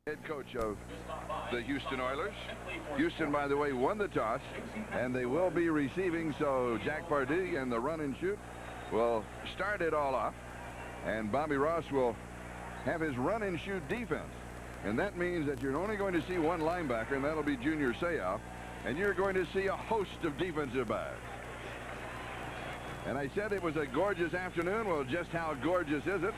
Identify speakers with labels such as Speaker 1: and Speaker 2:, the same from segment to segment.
Speaker 1: Head coach of the Houston Oilers. Houston, by the way, won the toss, and they will be receiving, so Jack Pardee and the run and shoot will start it all off, and Bobby Ross will have his run and shoot defense. And that means that you're only going to see one linebacker, and that'll be Junior Seau, and you're going to see a host of defensive backs. And I said it was a gorgeous afternoon. Well, just how gorgeous is it?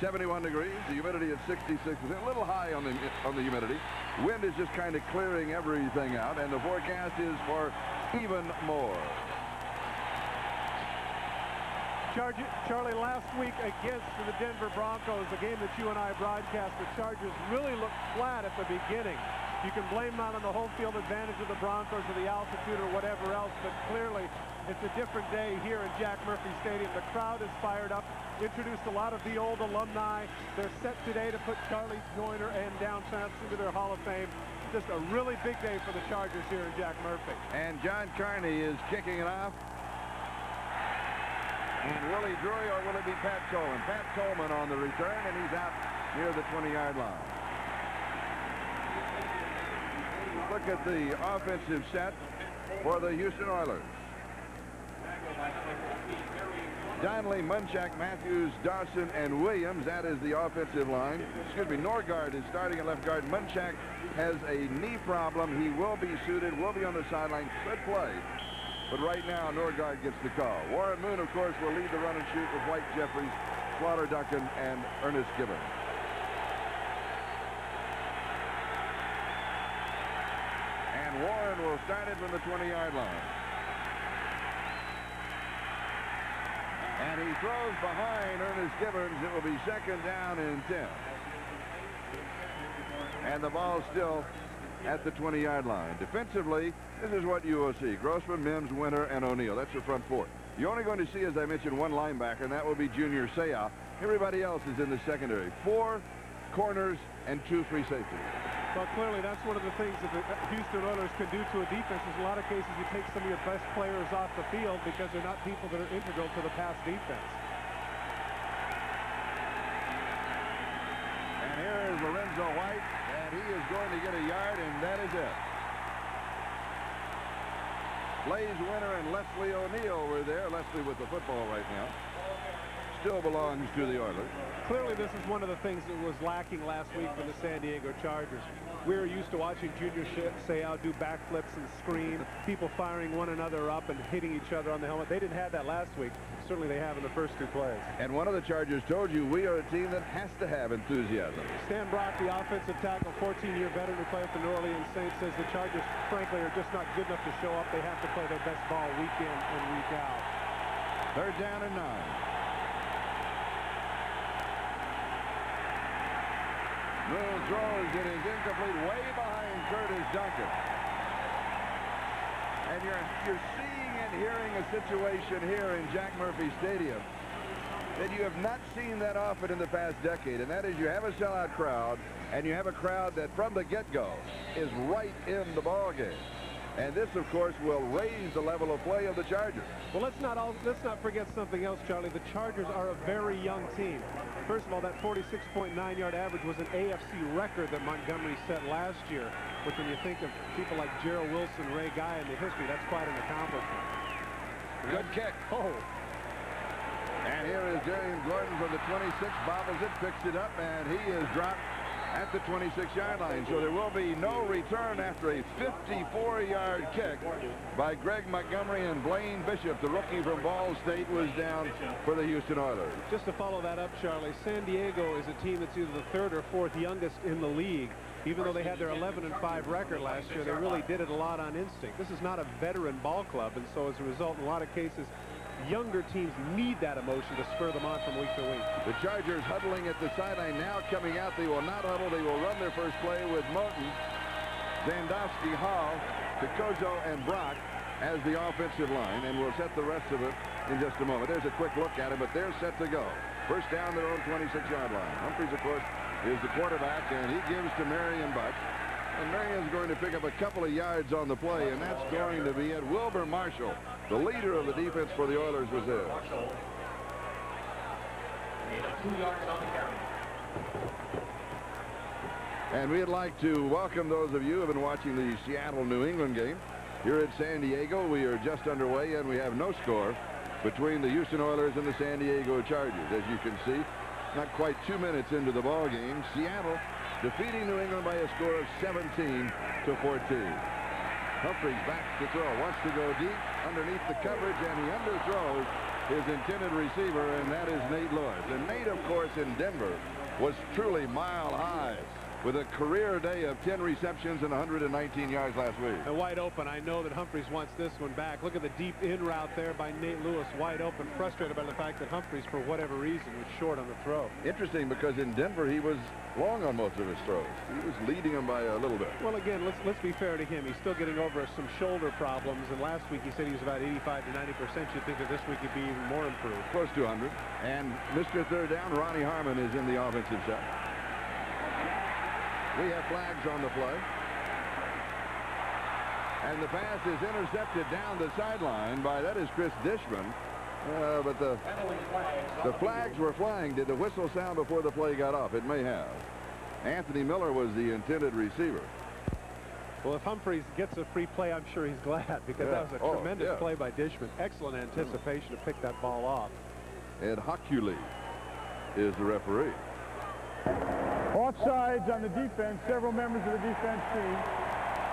Speaker 1: 71 degrees, the humidity at 66%, a little high on the humidity. Wind is just kind of clearing everything out, and the forecast is for even more.
Speaker 2: Charlie, last week against the Denver Broncos, the game that you and I broadcast, the Chargers really looked flat at the beginning. You can blame that on the home field advantage of the Broncos or the altitude or whatever else, but clearly it's a different day here in Jack Murphy Stadium. The crowd is fired up, introduced a lot of the old alumni. They're set today to put Charlie Joiner and Down Sampson to their Hall of Fame. Just a really big day for the Chargers here in Jack Murphy.
Speaker 1: And John Carney is kicking it off. And will he Drury or will it be Pat Coleman? Pat Coleman on the return, and he's out near the 20-yard line. Look at the offensive set for the Houston Oilers. Donnelly, Munchak, Matthews, Dawson, and Williams. That is the offensive line. Excuse me, Norgard is starting at left guard. Munchak has a knee problem. He will be suited, will be on the sideline, could play. But right now, Norgard gets the call. Warren Moon, of course, will lead the run and shoot with White Jeffries, Slaughter Duncan, and Ernest Gibbons. And Warren will start it from the 20-yard line. And he throws behind Ernest Gibbons. It will be second down and 10. And the ball still at the 20-yard line. Defensively, this is what you will see. Grossman, Mims, Winter, and O'Neill. That's the front four. You're only going to see, as I mentioned, one linebacker, and that will be Junior Seau. Everybody else is in the secondary. 4 corners and 2 free safeties.
Speaker 2: Well, clearly, that's one of the things that the Houston Oilers can do to a defense. Is a lot of cases you take some of your best players off the field because they're not people that are integral to the pass defense.
Speaker 1: And here is Lorenzo White, and he is going to get a yard, and that is it. Blaze Winter and Leslie O'Neill were there. Leslie with the football right now. Still belongs to the Oilers.
Speaker 2: Clearly, this is one of the things that was lacking last week for the San Diego Chargers. We were used to watching Junior Seau do backflips and scream, people firing one another up and hitting each other on the helmet. They didn't have that last week. Certainly they have in the first 2 plays.
Speaker 1: And one of the Chargers told you, we are a team that has to have enthusiasm.
Speaker 2: Stan Brock, the offensive tackle, 14-year veteran who played for the New Orleans Saints, says the Chargers, frankly, are just not good enough to show up. They have to play their best ball week in and week out.
Speaker 1: Third down and 9. Moon throws, it is incomplete, way behind Curtis Duncan. And you're seeing and hearing a situation here in Jack Murphy Stadium that you have not seen that often in the past decade, and that is you have a sellout crowd, and you have a crowd that from the get-go is right in the ballgame. And this, of course, will raise the level of play of the Chargers.
Speaker 2: Well, let's not forget something else, Charlie. The Chargers are a very young team. First of all, that 46.9-yard average was an AFC record that Montgomery set last year. Which, when you think of people like Gerald Wilson, Ray Guy in the history, that's quite an accomplishment.
Speaker 1: Good kick.
Speaker 2: Oh.
Speaker 1: And here is Darian Gordon from the 26, bobbles it, picks it up, and he is dropped at the 26-yard line. So there will be no return after a 54-yard kick by Greg Montgomery, and Blaine Bishop, the rookie from Ball State, was down for the Houston Oilers.
Speaker 2: Just to follow that up, Charlie, San Diego is a team that's either the 3rd or 4th youngest in the league. Even though they had their 11-5 record last year, they really did it a lot on instinct. This is not a veteran ball club, and so as a result, in a lot of cases, younger teams need that emotion to spur them on from week to week.
Speaker 1: The Chargers huddling at the sideline now, coming out. They will not huddle. They will run their first play with Moten, Zandowski, Hall, Picozo, and Brock as the offensive line, and we'll set the rest of it in just a moment. There's a quick look at it, but they're set to go. First down, their own 26-yard line. Humphries, of course, is the quarterback, and he gives to Marion Buck. And Marion's going to pick up a couple of yards on the play, and that's going to be it. Wilbur Marshall, the leader of the defense for the Oilers, was there.
Speaker 3: 2 yards on the carry.
Speaker 1: And we'd like to welcome those of you who have been watching the Seattle-New England game. Here at San Diego, we are just underway, and we have no score between the Houston Oilers and the San Diego Chargers. As you can see, not quite 2 minutes into the ball game, Seattle defeating New England by a score of 17-14. Humphreys back to throw, wants to go deep underneath the coverage, and he underthrows his intended receiver, and that is Nate Lewis. And Nate, of course, in Denver was truly mile high with a career day of 10 receptions and 119 yards last week.
Speaker 2: And wide open. I know that Humphreys wants this one back. Look at the deep in route there by Nate Lewis, wide open, frustrated by the fact that Humphreys, for whatever reason, was short on the throw.
Speaker 1: Interesting, because in Denver he was long on most of his throws. He was leading them by a little bit.
Speaker 2: Well, again, let's be fair to him. He's still getting over some shoulder problems, and last week he said he was about 85 to 90%. You'd think that this week he'd be even more improved.
Speaker 1: Close to 100. And Mr. Third Down, Ronnie Harmon, is in the offensive set. We have flags on the play. And the pass is intercepted down the sideline by, that is Chris Dishman. But the flags were flying. Did the whistle sound before the play got off? It may have. Anthony Miller was the intended receiver.
Speaker 2: Well, if Humphreys gets a free play, I'm sure he's glad, because that was a tremendous play by Dishman. Excellent anticipation to pick that ball off.
Speaker 1: Ed Hockley is the referee.
Speaker 3: Offsides on the defense. Several members of the defense team.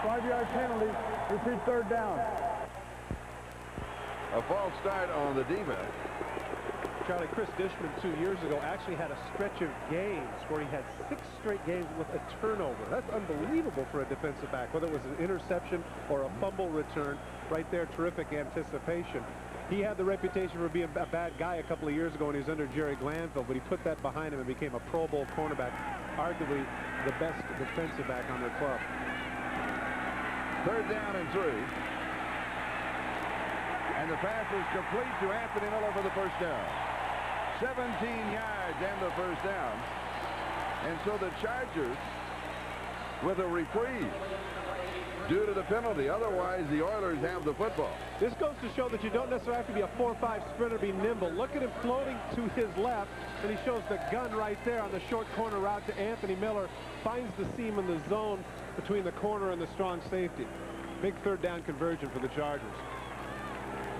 Speaker 3: 5-yard penalty. Repeat third down.
Speaker 1: A false start on the defense.
Speaker 2: Charlie, Chris Dishman 2 years ago actually had a stretch of games where he had 6 straight games with a turnover. That's unbelievable for a defensive back, whether it was an interception or a fumble return. Right there, terrific anticipation. He had the reputation for being a bad guy a couple of years ago when he was under Jerry Glanville, but he put that behind him and became a Pro Bowl cornerback, arguably the best defensive back on their club.
Speaker 1: Third down and 3. And the pass is complete to Anthony Miller for the first down. 17 yards and the first down. And so the Chargers with a reprieve due to the penalty. Otherwise, the Oilers have the football.
Speaker 2: This goes to show that you don't necessarily have to be a 4-5 sprinter, be nimble. Look at him floating to his left, and he shows the gun right there on the short corner route to Anthony Miller. Finds the seam in the zone between the corner and the strong safety. Big third down conversion for the Chargers.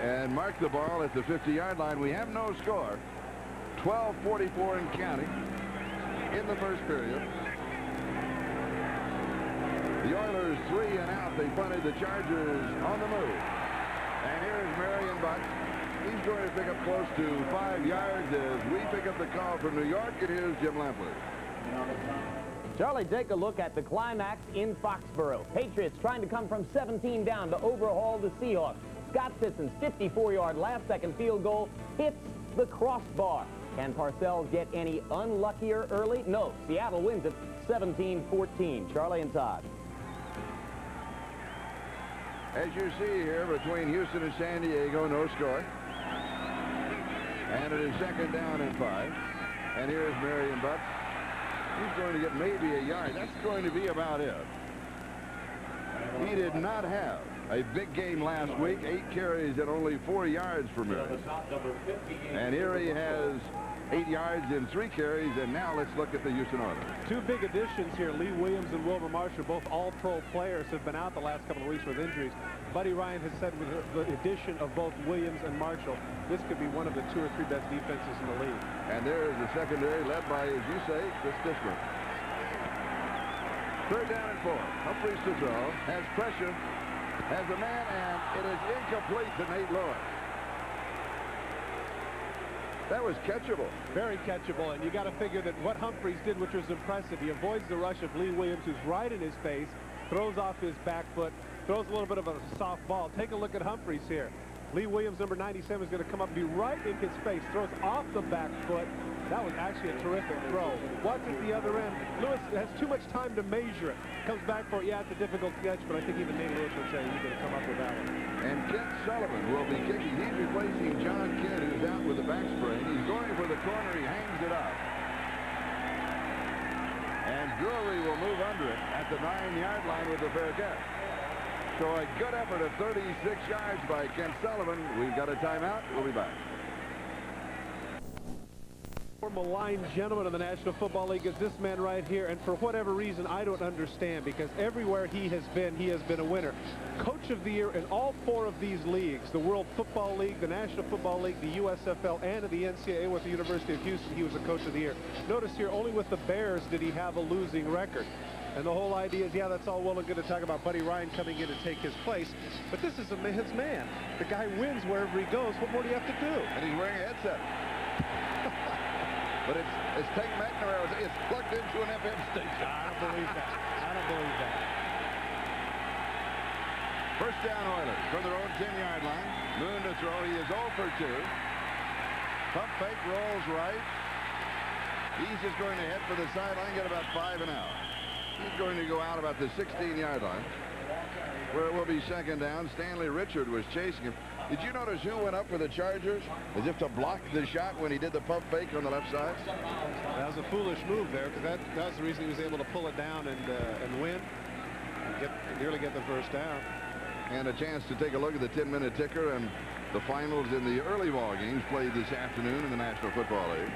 Speaker 1: And mark the ball at the 50-yard line. We have no score. 12:44 and counting in the first period. The Oilers 3 and out. They punted. The Chargers on the move. And here's Marion Buck. He's going to pick up close to 5 yards as we pick up the call from New York. And here's Jim Lampley.
Speaker 4: Charlie, take a look at the climax in Foxborough. Patriots trying to come from 17 down to overhaul the Seahawks. Scott Sisson's 54-yard last-second field goal hits the crossbar. Can Parcells get any unluckier early? No. Seattle wins it 17-14. Charlie and Todd.
Speaker 1: As you see here, between Houston and San Diego, no score. And it is second down and 5. And here's Marion Buck. He's going to get maybe a yard. That's going to be about it. He did not have a big game last week. 8 carries and only 4 yards for Marion. And here he has 8 yards in 3 carries, and now let's look at the Houston Oilers.
Speaker 2: 2 big additions here. Lee Williams and Wilber Marshall, both all-pro players, have been out the last couple of weeks with injuries. Buddy Ryan has said with the addition of both Williams and Marshall, this could be one of the 2 or 3 best defenses in the league. And
Speaker 1: there is the secondary led by, as you say, Chris Dishman. Third down and 4. Humphreys to throw. Has pressure. Has a man, and it is incomplete to Nate Lewis. That was catchable.
Speaker 2: Very catchable, and you got to figure that what Humphreys did, which was impressive, he avoids the rush of Lee Williams, who's right in his face, throws off his back foot, throws a little bit of a soft ball. Take a look at Humphreys here. Lee Williams, number 97, is going to come up and be right in his face, throws off the back foot. That was actually a terrific throw. Watch at the other end. Lewis has too much time to measure it. Comes back for it. Yeah, it's a difficult catch, but I think even Nate Lewis would say he's going to come up with that one.
Speaker 1: And Kent Sullivan will be kicking. He's replacing John Kidd, who's out with a back sprain. He's going for the corner. He hangs it up. And Drury will move under it at the 9-yard line with the fair catch. So a good effort of 36 yards by Kent Sullivan. We've got a timeout. We'll be back.
Speaker 2: more maligned gentleman in the National Football League is this man right here, and for whatever reason, I don't understand, because everywhere he has been a winner. Coach of the Year in all 4 of these leagues, the World Football League, the National Football League, the USFL, and the NCAA with the University of Houston, he was a Coach of the Year. Notice here, only with the Bears did he have a losing record. And the whole idea is, yeah, that's all well and good to talk about Buddy Ryan coming in to take his place, but this is his man. The guy wins wherever he goes. What more do you have to do?
Speaker 1: And he's wearing a headset. But it's Tate McNamara. It's plugged into an FM station.
Speaker 2: I don't believe that. I don't believe that.
Speaker 1: First down Oilers from their own 10-yard line. Moon to throw. He is 0 for 2. Pump fake, rolls right. He's just going to head for the sideline, get about 5 and out. He's going to go out about the 16-yard line, where it will be second down. Stanley Richard was chasing him. Did you notice who went up for the Chargers as if to block the shot when he did the pump fake on the left side?
Speaker 2: That was a foolish move there, because that was the reason he was able to pull it down and win, and nearly get the first down.
Speaker 1: And a chance to take a look at the 10-minute ticker and the finals in the early ball games played this afternoon in the National Football League.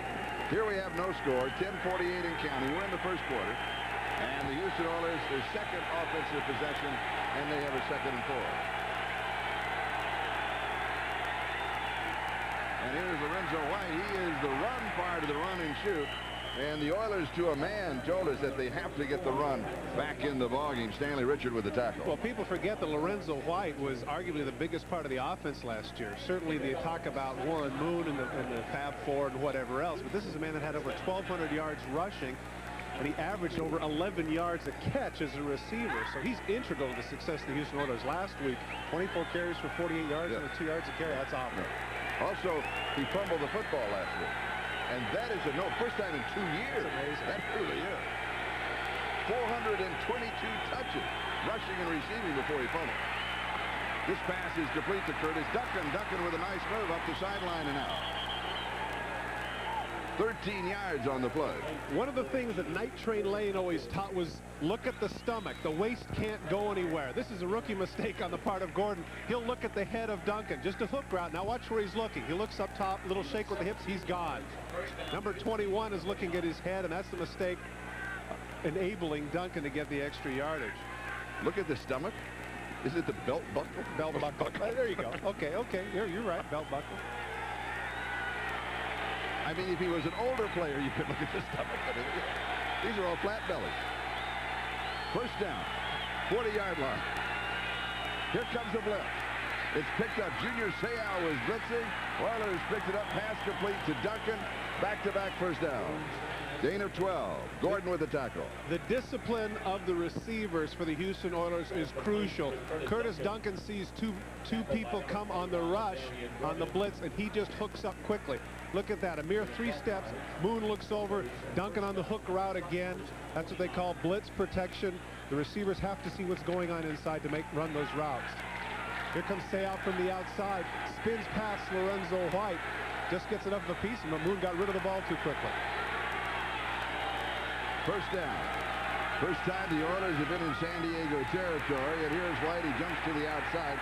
Speaker 1: Here we have no score, 10:48 and counting. We're in the first quarter. And the Houston Oilers, their second offensive possession, and they have a 2nd and 4. And here's Lorenzo White. He is the run part of the run and shoot. And the Oilers, to a man, told us that they have to get the run back in the ballgame. Stanley Richard with the tackle.
Speaker 2: Well, people forget that Lorenzo White was arguably the biggest part of the offense last year. Certainly they talk about Warren Moon and the Fab Four and whatever else. But this is a man that had over 1,200 yards rushing. And he averaged over 11 yards a catch as a receiver. So he's integral to the success of the Houston Oilers. Last week, 24 carries for 48 yards and 2 yards a carry. That's awful.
Speaker 1: Yeah. Also, he fumbled the football last week. And that is first time in 2 years.
Speaker 2: That's amazing.
Speaker 1: That really is. 422 touches, rushing and receiving before he fumbled. This pass is complete to Curtis Duncan. Duncan with a nice move up the sideline and out. 13 yards on the play.
Speaker 2: One of the things that Night Train Lane always taught was look at the stomach. The waist can't go anywhere. This is a rookie mistake on the part of Gordon. He'll look at the head of Duncan. Just a hook route. Now watch where he's looking. He looks up top, little shake with the hips. He's gone. Number 21 is looking at his head, and that's the mistake enabling Duncan to get the extra yardage.
Speaker 1: Look at the stomach. Is it the belt buckle?
Speaker 2: Belt buckle. There you go. Okay. You're right. Belt buckle.
Speaker 1: I mean, if he was an older player, you could look at the stomach. I mean, these are all flat bellies. First down, 40-yard line. Here comes the blitz. It's picked up. Junior Seau was blitzing. Oilers picked it up. Pass complete to Duncan. Back-to-back first down. Gain of 12. Gordon with the tackle.
Speaker 2: The discipline of the receivers for the Houston Oilers is crucial. Curtis Duncan sees two people come on the rush on the blitz, and he just hooks up quickly. Look at that. A mere 3 steps. Moon looks over. Duncan on the hook route again. That's what they call blitz protection. The receivers have to see what's going on inside to run those routes. Here comes Seau from the outside. Spins past Lorenzo White. Just gets enough of a piece, and Moon got rid of the ball too quickly.
Speaker 1: First down. First time the Oilers have been in San Diego territory, and here's White. He jumps to the outside,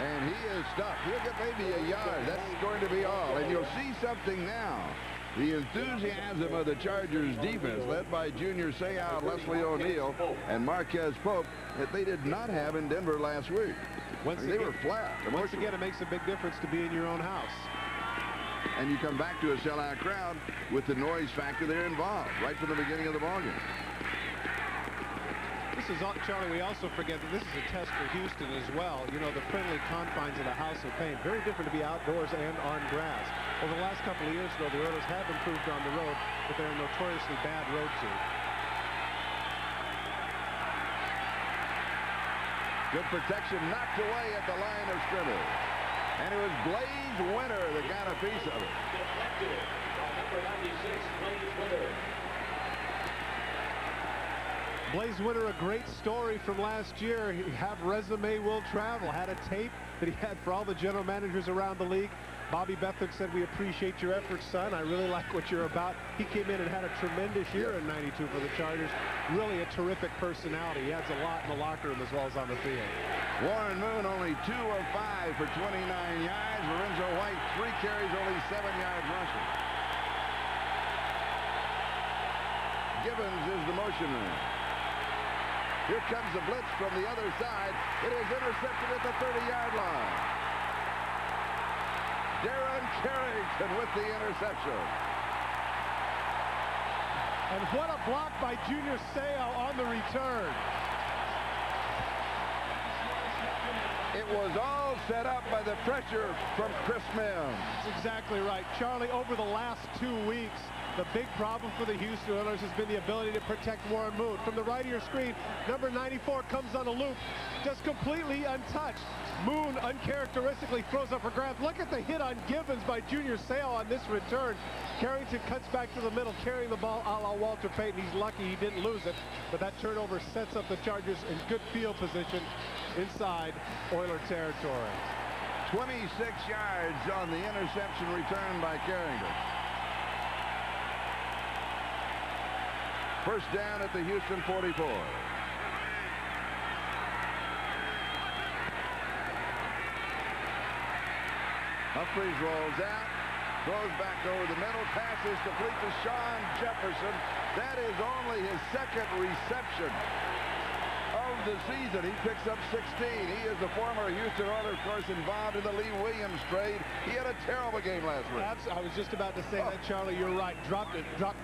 Speaker 1: and he is stuck. He'll get maybe a yard. That's going to be all. And you'll see something now. The enthusiasm of the Chargers defense, led by Junior Seau, Leslie O'Neal, and Marquez Pope, that they did not have in Denver last week. They were flat.
Speaker 2: Once again, it makes a big difference to be in your own house.
Speaker 1: And you come back to a sellout crowd with the noise factor there involved right from the beginning of the ballgame.
Speaker 2: This is, Charlie, we also forget that this is a test for Houston as well. You know, the friendly confines of the House of Pain. Very different to be outdoors and on grass. Over the last couple of years, though, the Oilers have improved on the road, but they're a notoriously bad road team.
Speaker 1: Good protection, knocked away at the line of scrimmage. And it was Blaze Winter that got a piece of it.
Speaker 2: Blaze Winter, a great story from last year. Have resume will travel. Had a tape that he had for all the general managers around the league. Bobby Bethard said, "We appreciate your efforts, son. I really like what you're about." He came in and had a tremendous year in '92 for the Chargers. Really a terrific personality. He adds a lot in the locker room as well as on the field.
Speaker 1: Warren Moon only 2 of 5 for 29 yards. Lorenzo White 3 carries, only 7 yards rushing. Gibbons is the motion man. Here comes the blitz from the other side. It is intercepted at the 30-yard line. Darren Carrington with the interception.
Speaker 2: And what a block by Junior Seau on the return.
Speaker 1: It was all set up by the pressure from Chris Mims.
Speaker 2: That's exactly right. Charlie, over the last 2 weeks, the big problem for the Houston Oilers has been the ability to protect Warren Moon. From the right of your screen, number 94 comes on a loop, just completely untouched. Moon uncharacteristically throws up for grabs. Look at the hit on Gibbons by Junior Seau on this return. Carrington cuts back to the middle, carrying the ball a la Walter Payton. He's lucky he didn't lose it, but that turnover sets up the Chargers in good field position inside Oiler territory.
Speaker 1: 26 yards on the interception return by Carrington. First down at the Houston 44. Humphries rolls out, throws back over the middle, passes complete to Sean Jefferson. That is only his second reception of the season. He picks up 16. He is the former Houston Oilers, of course, involved in the Lee Williams trade. He had a terrible game last week.
Speaker 2: I was just about to say that, Charlie. You're right. Dropped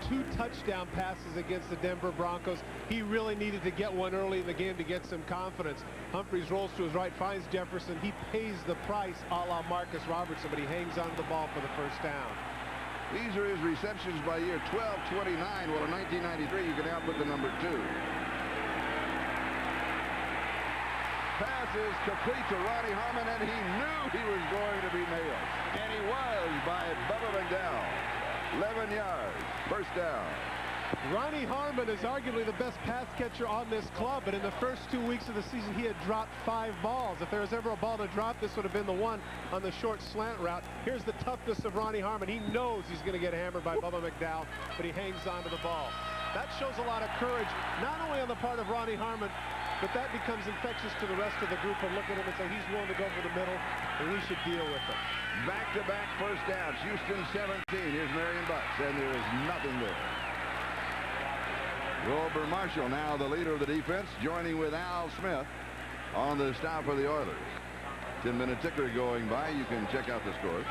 Speaker 2: 2 touchdown passes against the Denver Broncos. He really needed to get one early in the game to get some confidence. Humphries rolls to his right, finds Jefferson. He pays the price a la Marcus Robertson, but he hangs on to the ball for the first down.
Speaker 1: These are his receptions by year, 12-29. Well, in 1993, you can now put the number 2. Passes complete to Ronnie Harmon, and he knew he was going to be nailed. And he was by Bubba McDowell. 11 yards, first down.
Speaker 2: Ronnie Harmon is arguably the best pass catcher on this club, but in the first 2 weeks of the season, he had dropped 5 balls. If there was ever a ball to drop, this would have been the one on the short slant route. Here's the toughness of Ronnie Harmon. He knows he's going to get hammered by Bubba McDowell, but he hangs on to the ball. That shows a lot of courage, not only on the part of Ronnie Harmon, but that becomes infectious to the rest of the group and look at him and say he's willing to go for the middle, and we should deal with it.
Speaker 1: Back-to-back first downs. Houston 17. Here's Marion Butts, and there is nothing there. Wilbur Marshall, now the leader of the defense, joining with Al Smith on the stop for the Oilers. 10-minute ticker going by. You can check out the scores.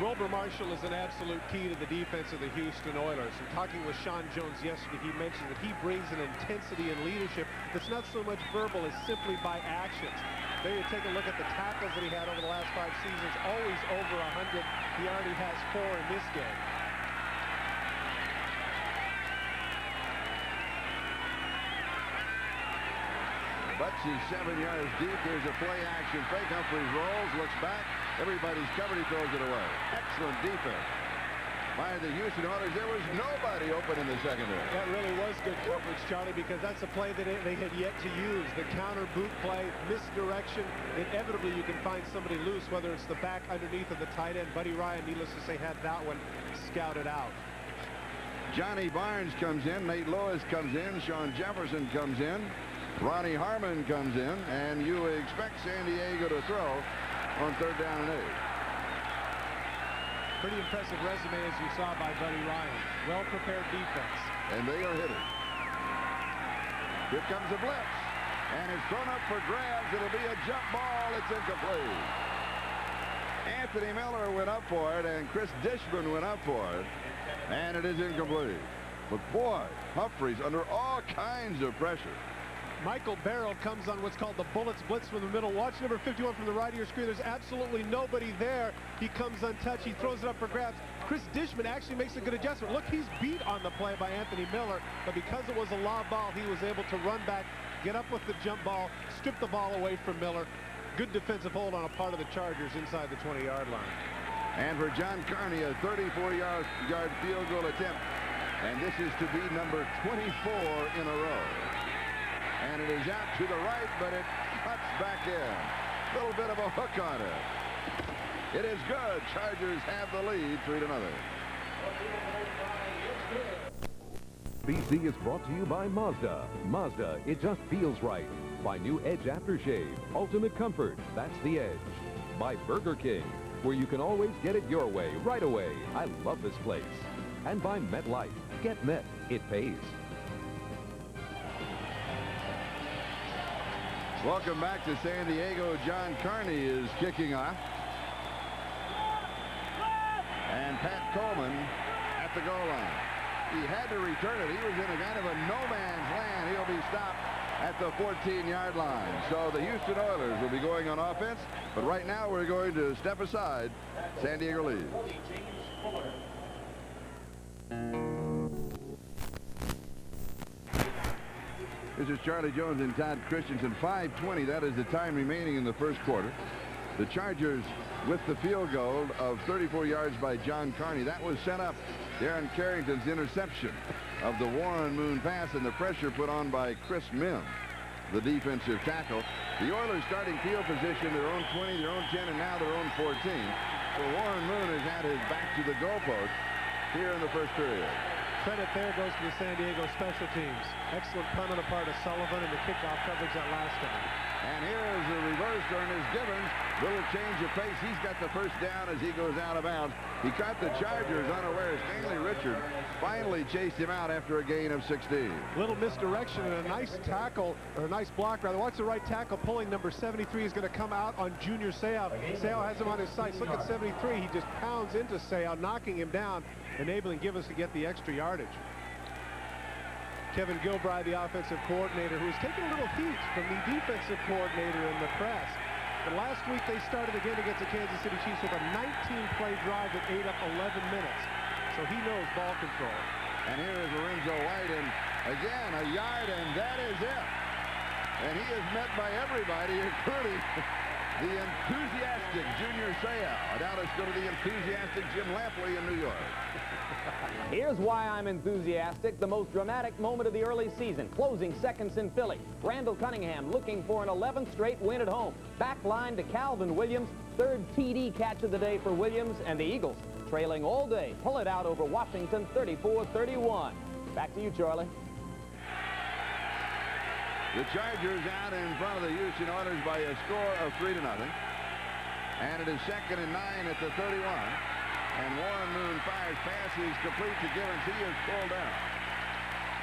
Speaker 2: Wilbur Marshall is an absolute key to the defense of the Houston Oilers. And talking with Sean Jones yesterday, he mentioned that he brings an intensity and leadership that's not so much verbal as simply by actions. There you take a look at the tackles that he had over the last 5 seasons, always over 100. He already has 4 in this game.
Speaker 1: Butts is 7 yards deep. There's a play action fake. Humphries rolls, looks back. Everybody's covered. He throws it away. Excellent defense by the Houston Oilers. There was nobody open in the secondary.
Speaker 2: That really was good coverage, Charlie, because that's a play that they had yet to use. The counter boot play, misdirection. Inevitably, you can find somebody loose, whether it's the back underneath of the tight end. Buddy Ryan, needless to say, had that one scouted out.
Speaker 1: Johnny Barnes comes in. Nate Lewis comes in. Sean Jefferson comes in. Ronnie Harmon comes in, and you expect San Diego to throw on 3rd down and 8.
Speaker 2: Pretty impressive resume, as you saw, by Buddy Ryan. Well-prepared defense.
Speaker 1: And they are hitting. Here comes a blitz, and it's thrown up for grabs. It'll be a jump ball. It's incomplete. Anthony Miller went up for it, and Chris Dishman went up for it, and it is incomplete. But boy, Humphries under all kinds of pressure.
Speaker 2: Michael Barrow comes on what's called the Bullets blitz from the middle. Watch number 51 from the right of your screen. There's absolutely nobody there. He comes untouched. He throws it up for grabs. Chris Dishman actually makes a good adjustment. Look, he's beat on the play by Anthony Miller, but because it was a lob ball, he was able to run back, get up with the jump ball, strip the ball away from Miller. Good defensive hold on a part of the Chargers inside the 20-yard line.
Speaker 1: And for John Carney, a 34-yard field goal attempt. And this is to be number 24 in a row. And it is out to the right, but it cuts back in. A little bit of a hook on it. It is good. Chargers have the lead, 3-0.
Speaker 5: BC is brought to you by Mazda. Mazda, it just feels right. By new Edge Aftershave. Ultimate comfort. That's the edge. By Burger King, where you can always get it your way, right away. I love this place. And by MetLife. Get Met. It pays.
Speaker 1: Welcome back to San Diego. John Carney is kicking off. And Pat Coleman at the goal line. He had to return it. He was in a kind of a no man's land. He'll be stopped at the 14-yard line. So the Houston Oilers will be going on offense. But right now we're going to step aside. San Diego leads. This is Charlie Jones and Todd Christensen. 5:20. That is the time remaining in the first quarter. The Chargers with the field goal of 34 yards by John Carney. That was set up. Darren Carrington's interception of the Warren Moon pass and the pressure put on by Chris Mims, the defensive tackle. The Oilers starting field position, their own 20, their own 10, and now their own 14. So Warren Moon has had his back to the goalpost here in the first period.
Speaker 2: Credit there goes to the San Diego special teams. Excellent punt on the part of Sullivan and the kickoff coverage that last time.
Speaker 1: And here is the reverse to Ernest Givens. Little change of pace. He's got the first down as he goes out of bounds. He caught the Chargers unawares. Stanley Richard finally chased him out after a gain of 16.
Speaker 2: Little misdirection and a nice tackle, or a nice block rather. Watch the right tackle pulling. Number 73 is going to come out on Junior Seau. Seau has him on his sights. Look at 73. He just pounds into Seau, knocking him down, enabling Givens to get the extra yardage. Kevin Gilbride, the offensive coordinator, who's taken a little heat from the defensive coordinator in the press. But last week they started again against the Kansas City Chiefs with a 19-play drive that ate up 11 minutes. So he knows ball control.
Speaker 1: And here is Lorenzo White, and again a yard, and that is it. And he is met by everybody, including the enthusiastic Junior Seau. Now let's go to the enthusiastic Jim Lampley in New York.
Speaker 4: Here's why I'm enthusiastic. The most dramatic moment of the early season. Closing seconds in Philly. Randall Cunningham looking for an 11th straight win at home. Back line to Calvin Williams. Third TD catch of the day for Williams. And the Eagles, trailing all day, pull it out over Washington 34-31. Back to you, Charlie.
Speaker 1: The Chargers out in front of the Houston Oilers by a score of 3-0. And it is 2nd and 9 at the 31. And Warren Moon fires, pass is complete to Givens. He is pulled down.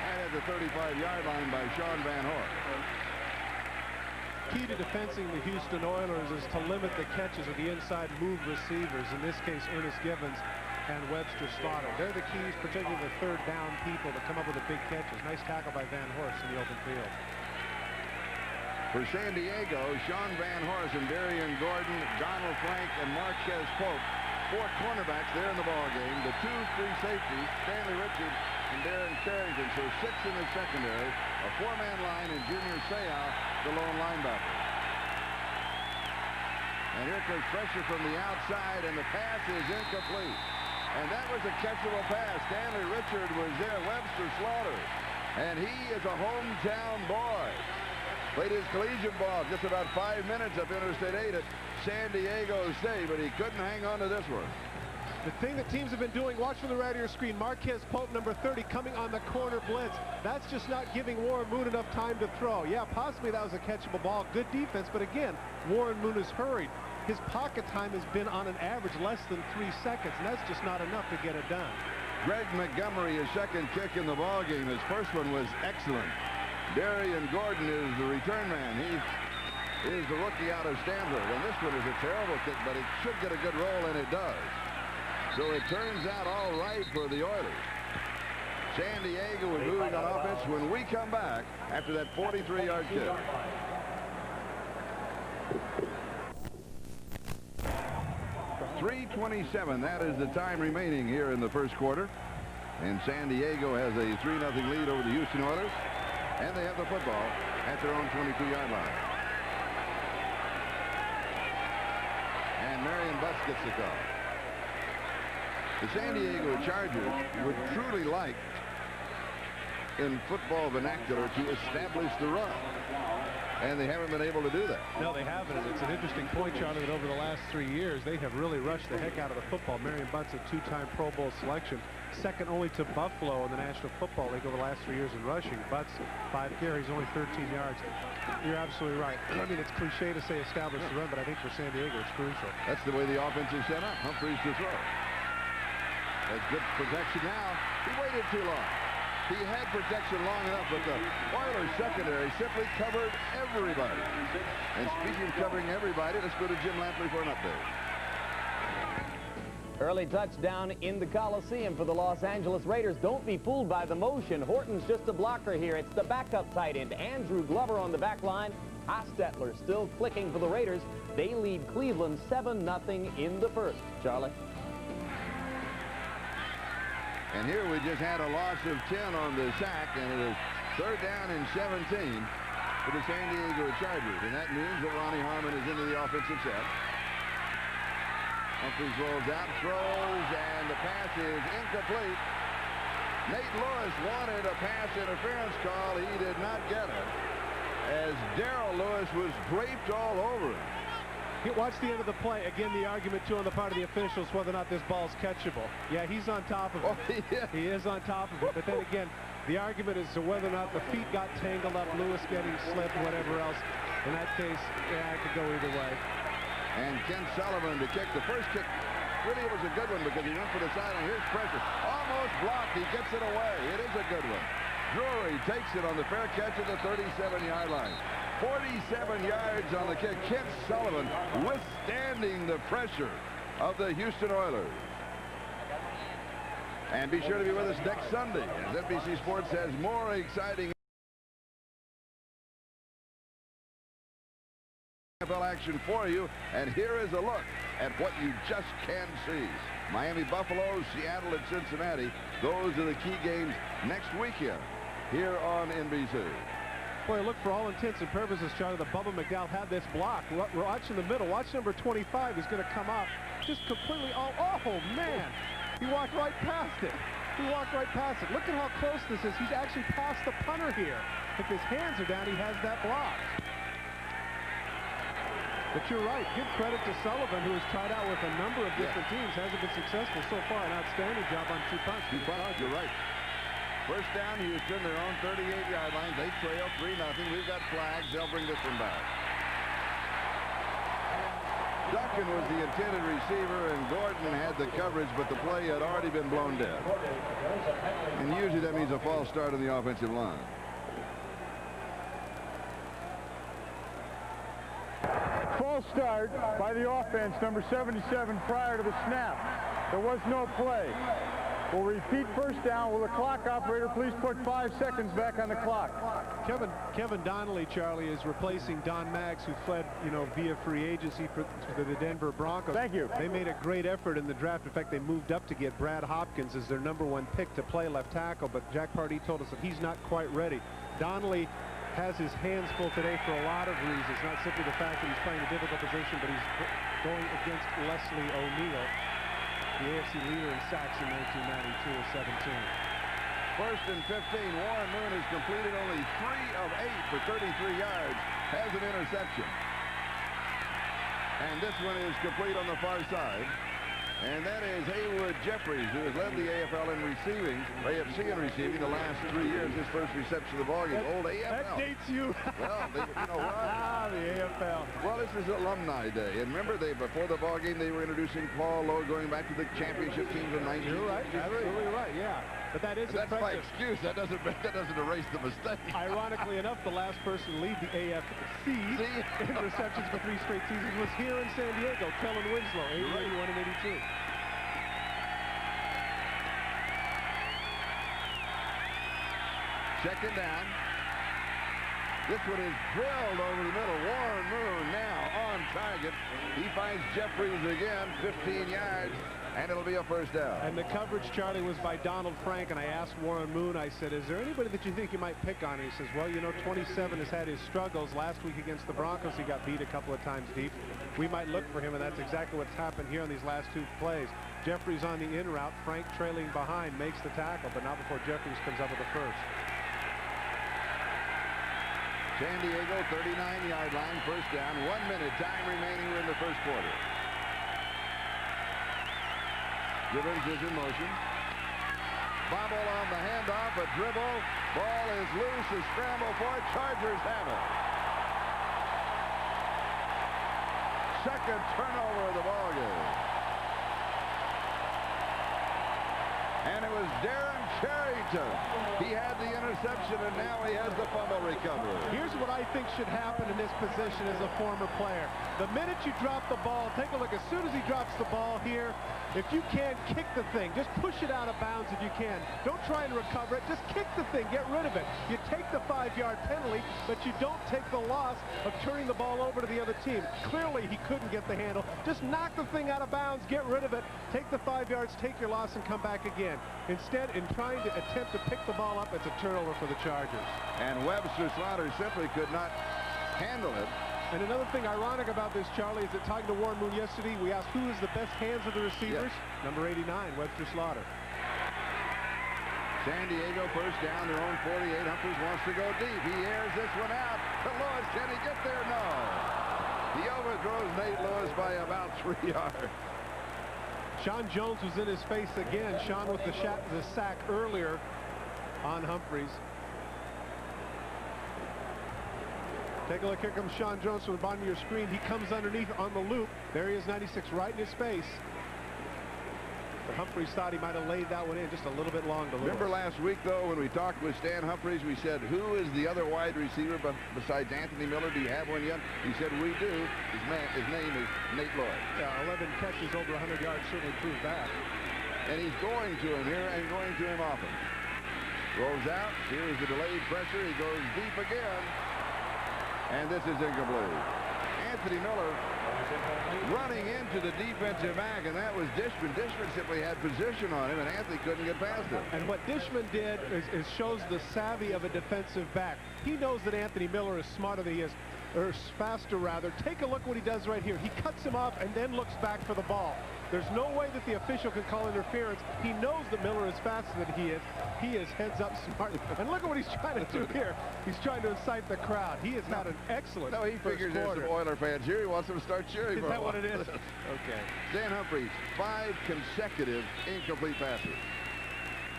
Speaker 1: And at the 35-yard line by Sean Van Horst.
Speaker 2: Key to defending the Houston Oilers is to limit the catches of the inside move receivers, in this case Ernest Givens and Webster Slaughter. They're the keys, particularly the third down people that come up with the big catches. Nice tackle by Van Horst in the open field.
Speaker 1: For San Diego, Sean Van Horst and Darian Gordon, Donald Frank, and Marquez Pope. 4 cornerbacks there in the ball game. The 2 free safeties, Stanley Richard and Darren Carrington. So 6 in the secondary, a 4-man line, and Junior Seau, the lone linebacker. And here comes pressure from the outside, and the pass is incomplete. And that was a catchable pass. Stanley Richard was there. Webster Slaughter, and he is a hometown boy. Played his collegiate ball just about 5 minutes up Interstate 8 at San Diego State, but he couldn't hang on to this one.
Speaker 2: The thing that teams have been doing, watch from the right of your screen, Marquez Pope, number 30, coming on the corner blitz. That's just not giving Warren Moon enough time to throw. Yeah, possibly that was a catchable ball. Good defense, but again, Warren Moon is hurried. His pocket time has been on an average less than 3 seconds, and that's just not enough to get it done.
Speaker 1: Greg Montgomery, his second kick in the ball game. His first one was excellent. Darian Gordon is the return man. He is the rookie out of Stanford. And this one is a terrible kick, but it should get a good roll, and it does. So it turns out all right for the Oilers. San Diego is moving on offense when we come back after that 43-yard kick. .327, that is the time remaining here in the first quarter. And San Diego has a 3-0 lead over the Houston Oilers. And they have the football at their own 22-yard line. And Marion Butts gets the call. The San Diego Chargers would truly like, in football vernacular, to establish the run. And they haven't been able to do that.
Speaker 2: No, they haven't. And it's an interesting point, Charlie, that over the last 3 years, they have really rushed the heck out of the football. Marion Butts, a 2-time Pro Bowl selection, second only to Buffalo in the National Football League over the last 3 years in rushing. Butts, 5 carries, only 13 yards. You're absolutely right. I mean, it's cliche to say establish the run, but I think for San Diego, it's crucial.
Speaker 1: That's the way the offense is set up. Humphreys to throw. That's good protection now. He waited waited too long. He had protection long enough, but the Oilers secondary simply covered everybody. And speaking of covering everybody, let's go to Jim Lampley for an update.
Speaker 4: Early touchdown in the Coliseum for the Los Angeles Raiders. Don't be fooled by the motion. Horton's just a blocker here. It's the backup tight end, Andrew Glover, on the back line. Hostetler still clicking for the Raiders. They lead Cleveland 7-0 in the first. Charlie.
Speaker 1: And here we just had a loss of 10 on the sack, and it is 3rd down and 17 for the San Diego Chargers. And that means that Ronnie Harmon is into the offensive set. Humphries rolls out, throws, and the pass is incomplete. Nate Lewis wanted a pass interference call. He did not get it, as Darrell Lewis was draped all over him.
Speaker 2: Watch the end of the play. Again, the argument, too, on the part of the officials whether or not this ball's catchable. Yeah, he's on top of it.
Speaker 1: Oh, yeah.
Speaker 2: He is on top of it. But then again, the argument is to whether or not the feet got tangled up, Lewis getting slipped, whatever else. In that case, yeah, it could go either way.
Speaker 1: And Ken Sullivan to kick. The first kick really was a good one because he went for the sideline. Here's pressure. Almost blocked. He gets it away. It is a good one. Drury takes it on the fair catch at the 37-yard line. 47 yards on the kick. Ken Sullivan withstanding the pressure of the Houston Oilers. And be sure to be with us next Sunday as NBC Sports has more exciting NFL action for you. And here is a look at what you just can't see. Miami Buffalo, Seattle, and Cincinnati. Those are the key games next weekend here on NBC.
Speaker 2: Boy, look, for all intents and purposes, Charlie, the Bubba McDowell had this block. Watch in the middle. Watch number 25. He's going to come out just completely. Oh, man. He walked right past it. He walked right past it. Look at how close this is. He's actually past the punter here. If his hands are down, he has that block. But you're right. Give credit to Sullivan, who has tried out with a number of different teams. Hasn't been successful so far. An outstanding job on 2 punts.
Speaker 1: You're right. First down, Houston, their own 38-yard line. They trail 3-0. We've got flags. They'll bring this one back. Duncan was the intended receiver, and Gordon had the coverage, but the play had already been blown dead. And usually that means a false start on the offensive line.
Speaker 3: False start by the offense, number 77, prior to the snap. There was no play. We'll repeat first down. Will the clock operator please put 5 seconds back on the clock?
Speaker 2: Kevin Donnelly, Charlie, is replacing Don Maggs, who fled, via free agency for the Denver Broncos.
Speaker 3: Thank you.
Speaker 2: They made a great effort in the draft. In fact, they moved up to get Brad Hopkins as their #1 pick to play left tackle, but Jack Pardee told us that he's not quite ready. Donnelly has his hands full today for a lot of reasons, not simply the fact that he's playing a difficult position, but he's going against Leslie O'Neal, the AFC leader in sacks in 1992 with 17.
Speaker 1: 1st and 15. Warren Moon has completed only 3 of 8 for 33 yards. Has an interception. And this one is complete on the far side. And that is Haywood Jeffries, who has led the AFL in receiving, AFC in receiving the last 3 years. His first reception of the ballgame. Old AFL.
Speaker 2: That dates you.
Speaker 1: Well, you know what?
Speaker 2: The AFL.
Speaker 1: Well, this is Alumni Day. And remember, before the ballgame, they were introducing Paul Lowe going back to the championship teams in 1963.
Speaker 2: You're right. Absolutely right, yeah. But that is
Speaker 1: That's my
Speaker 2: impressive.
Speaker 1: excuse. That doesn't erase the mistake.
Speaker 2: Ironically enough, the last person to lead the AFC in receptions for 3 straight seasons was here in San Diego, Kellen Winslow, 81 and 82.
Speaker 1: Second down. This one is drilled over the middle. Warren Moon now on target. He finds Jeffries again, 15 yards, and it'll be a first down.
Speaker 2: And the coverage, Charlie, was by Donald Frank, and I asked Warren Moon, I said, is there anybody that you think you might pick on? And he says, well, 27 has had his struggles. Last week against the Broncos, he got beat a couple of times deep. We might look for him, and that's exactly what's happened here on these last 2 plays. Jeffries on the in route, Frank trailing behind, makes the tackle, but not before Jeffries comes up with the first.
Speaker 1: San Diego, 39-yard line, first down. 1 minute time remaining. We're in the first quarter. Givens is in motion. Bobble on the handoff, a dribble. Ball is loose, a scramble for it. Chargers have it. Second turnover of the ball game. And it was Darren Cherryton. He had the interception, and now he has the fumble recovery.
Speaker 2: Here's what I think should happen in this position as a former player. The minute you drop the ball, take a look. As soon as he drops the ball here, if you can, kick the thing. Just push it out of bounds if you can. Don't try and recover it. Just kick the thing. Get rid of it. You take the 5-yard penalty, but you don't take the loss of turning the ball over to the other team. Clearly, he couldn't get the handle. Just knock the thing out of bounds. Get rid of it. Take the 5 yards, take your loss, and come back again. Instead, in trying to attempt to pick the ball up, it's a turnover for the Chargers.
Speaker 1: And Webster Slaughter simply could not handle it.
Speaker 2: And another thing ironic about this, Charlie, is that talking to Warren Moon yesterday, we asked who is the best hands of the receivers.
Speaker 1: Yes.
Speaker 2: Number 89, Webster Slaughter.
Speaker 1: San Diego first down, their own 48. Humphries wants to go deep. He airs this one out to Lewis. Can he get there? No. He overthrows Nate Lewis by about 3 yards.
Speaker 2: Sean Jones was in his face again. Sean with the sack earlier on Humphries. Take a look. Here comes Sean Jones from the bottom of your screen. He comes underneath on the loop. There he is, 96, right in his face. But Humphries thought he might have laid that one in just a little bit long to Lewis.
Speaker 1: Remember last week, though, when we talked with Stan Humphries, we said, who is the other wide receiver besides Anthony Miller? Do you have one yet? He said, we do. His name is Nate Lloyd.
Speaker 2: Yeah, 11 catches over 100 yards certainly proved that.
Speaker 1: And he's going to him here and going to him often. Rolls out. Here's the delayed pressure. He goes deep again. And this is incomplete. Anthony Miller running into the defensive back, and that was Dishman. Dishman simply had position on him, and Anthony couldn't get past him.
Speaker 2: And what Dishman did is shows the savvy of a defensive back. He knows that Anthony Miller is smarter than he is, or faster rather. Take a look what he does right here. He cuts him off and then looks back for the ball. There's no way that the official can call interference. He knows that Miller is faster than he is. He is heads up smart. And look at what he's trying to do here. He's trying to incite the crowd. He has had an excellent
Speaker 1: No, he figures there's some Oiler fans here. He wants them to start cheering for him.
Speaker 2: Is that what it is? Okay.
Speaker 1: Dan Humphries, 5 consecutive incomplete passes.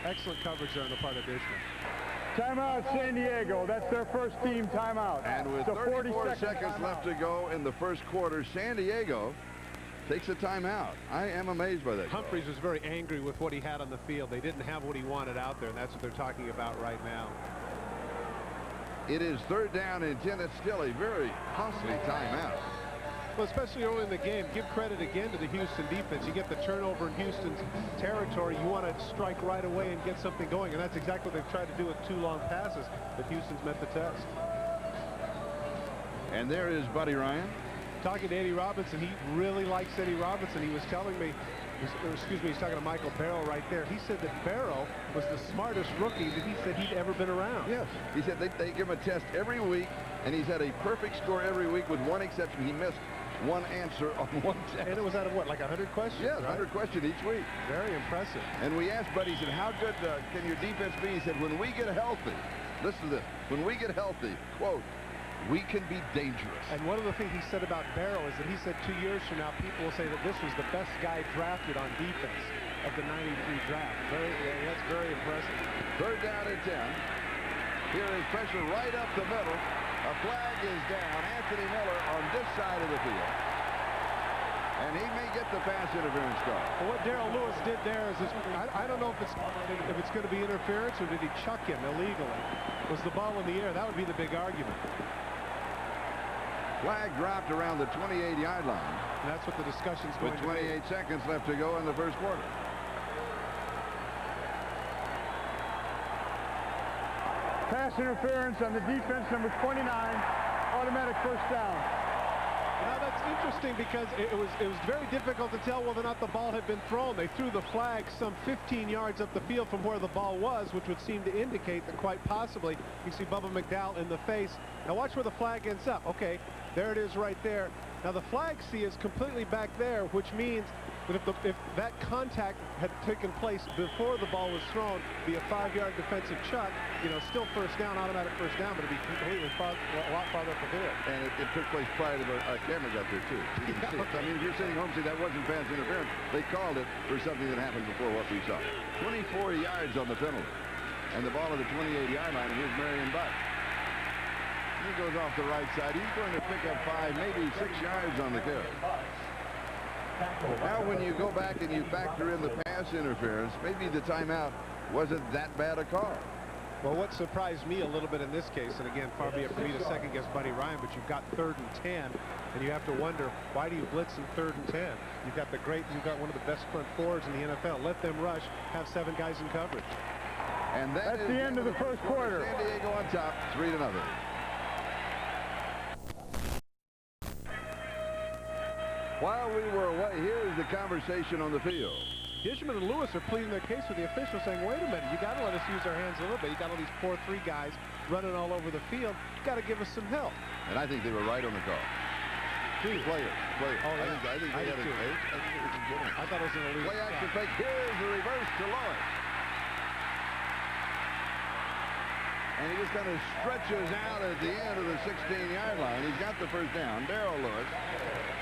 Speaker 2: Excellent coverage there on the part of Dishman.
Speaker 3: Timeout, San Diego. That's their first team timeout.
Speaker 1: And with
Speaker 3: So
Speaker 1: 34 seconds left to go in the first quarter, San Diego takes a timeout. I am amazed by that.
Speaker 2: Humphries was very angry with what he had on the field. They didn't have what he wanted out there, and that's what they're talking about right now.
Speaker 1: It is 3rd down and 10. It's still a very costly timeout.
Speaker 2: Well, especially early in the game, give credit again to the Houston defense. You get the turnover in Houston's territory. You want to strike right away and get something going, and that's exactly what they've tried to do with 2 long passes, but Houston's met the test.
Speaker 1: And there is Buddy Ryan.
Speaker 2: Talking to Eddie Robinson, he really likes Eddie Robinson. He was telling me, he's talking to Michael Barrow right there. He said that Barrow was the smartest rookie that he said he'd ever been around.
Speaker 1: Yes. He said they give him a test every week, and he's had a perfect score every week with one exception. He missed one answer on one test.
Speaker 2: And it was out of what, like 100 questions?
Speaker 1: Yes,
Speaker 2: right?
Speaker 1: 100 questions each week.
Speaker 2: Very impressive.
Speaker 1: And we asked Buddy, he said, how good can your defense be? He said, when we get healthy, listen to this, when we get healthy, quote, we can be dangerous.
Speaker 2: And one of the things he said about Barrow is that he said 2 years from now, people will say that this was the best guy drafted on defense of the '93 draft. That's very impressive.
Speaker 1: 3rd down and 10. Here is pressure right up the middle. A flag is down. Anthony Miller on this side of the field. And he may get the pass interference call.
Speaker 2: Well, what Darrell Lewis did there is, I don't know if it's going to be interference or did he chuck him illegally. Was the ball in the air? That would be the big argument.
Speaker 1: Flag dropped around the 28-yard line.
Speaker 2: And that's what the discussion's going
Speaker 1: with 28 seconds left to go in the first quarter.
Speaker 3: Pass interference on the defense, number 29. Automatic first down.
Speaker 2: Now that's interesting because it was very difficult to tell whether or not the ball had been thrown. They threw the flag some 15 yards up the field from where the ball was, which would seem to indicate that quite possibly you see Bubba McDowell in the face. Now watch where the flag ends up. Okay, there it is right there. Now the flag, see, is completely back there, which means that if that contact had taken place before the ball was thrown, it'd be a 5-yard defensive chuck, still first down, automatic first down, but it'd be completely a lot farther up the field.
Speaker 1: And it took place prior to our camera got there, too. You can see it. I mean, if you're sitting home saying that wasn't pass interference, they called it for something that happened before what we saw. 24 yards on the penalty. And the ball at the 28-yard line, and here's Marion Butt. He goes off the right side. He's going to pick up 5, maybe 6 yards on the carry. Now when you go back and you factor in the pass pass interference, maybe the timeout wasn't that bad a call.
Speaker 2: Well, what surprised me a little bit in this case, and again, far be it for me to second guess Buddy Ryan, but you've got 3rd and 10, and you have to wonder, why do you blitz in 3rd and 10? You've got one of the best front forwards in the NFL. Let them rush, have 7 guys in coverage.
Speaker 1: And
Speaker 3: that's the end of the first quarter.
Speaker 1: San Diego on top, 3-0. While we were away, here's the conversation on the field.
Speaker 2: Dishman and Lewis are pleading their case with the official, saying, wait a minute, you got to let us use our hands a little bit. You got all these 4-3 guys running all over the field. You got to give us some help.
Speaker 1: And I think they were right on the call. Players.
Speaker 2: Oh,
Speaker 1: I think they had it.
Speaker 2: I thought it was an illegal.
Speaker 1: Play action fake. Here's the reverse to Lewis. And he just kind of stretches out at the end of the 16-yard line. He's got the first down. Darrell Lewis,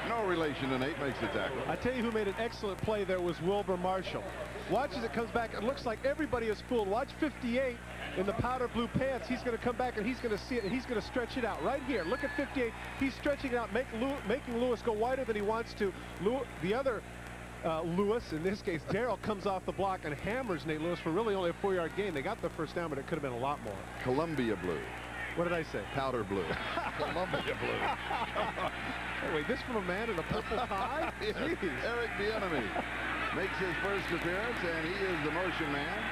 Speaker 1: no relation to Nate, makes the tackle.
Speaker 2: I tell you who made an excellent play there was Wilber Marshall. Watch as it comes back. It looks like everybody is fooled. Watch 58 in the powder blue pants. He's going to come back and he's going to see it and he's going to stretch it out right here. Look at 58. He's stretching it out, making Lewis go wider than he wants to. The other Lewis, in this case Darrell, comes off the block and hammers Nate Lewis for really only a 4-yard gain. They got the first down, but it could have been a lot more.
Speaker 1: Columbia blue.
Speaker 2: What did I say?
Speaker 1: Powder blue. Columbia blue.
Speaker 2: Hey, wait, this from a man in a purple tie?
Speaker 1: Eric Bieniemy makes his first appearance, and he is the motion man.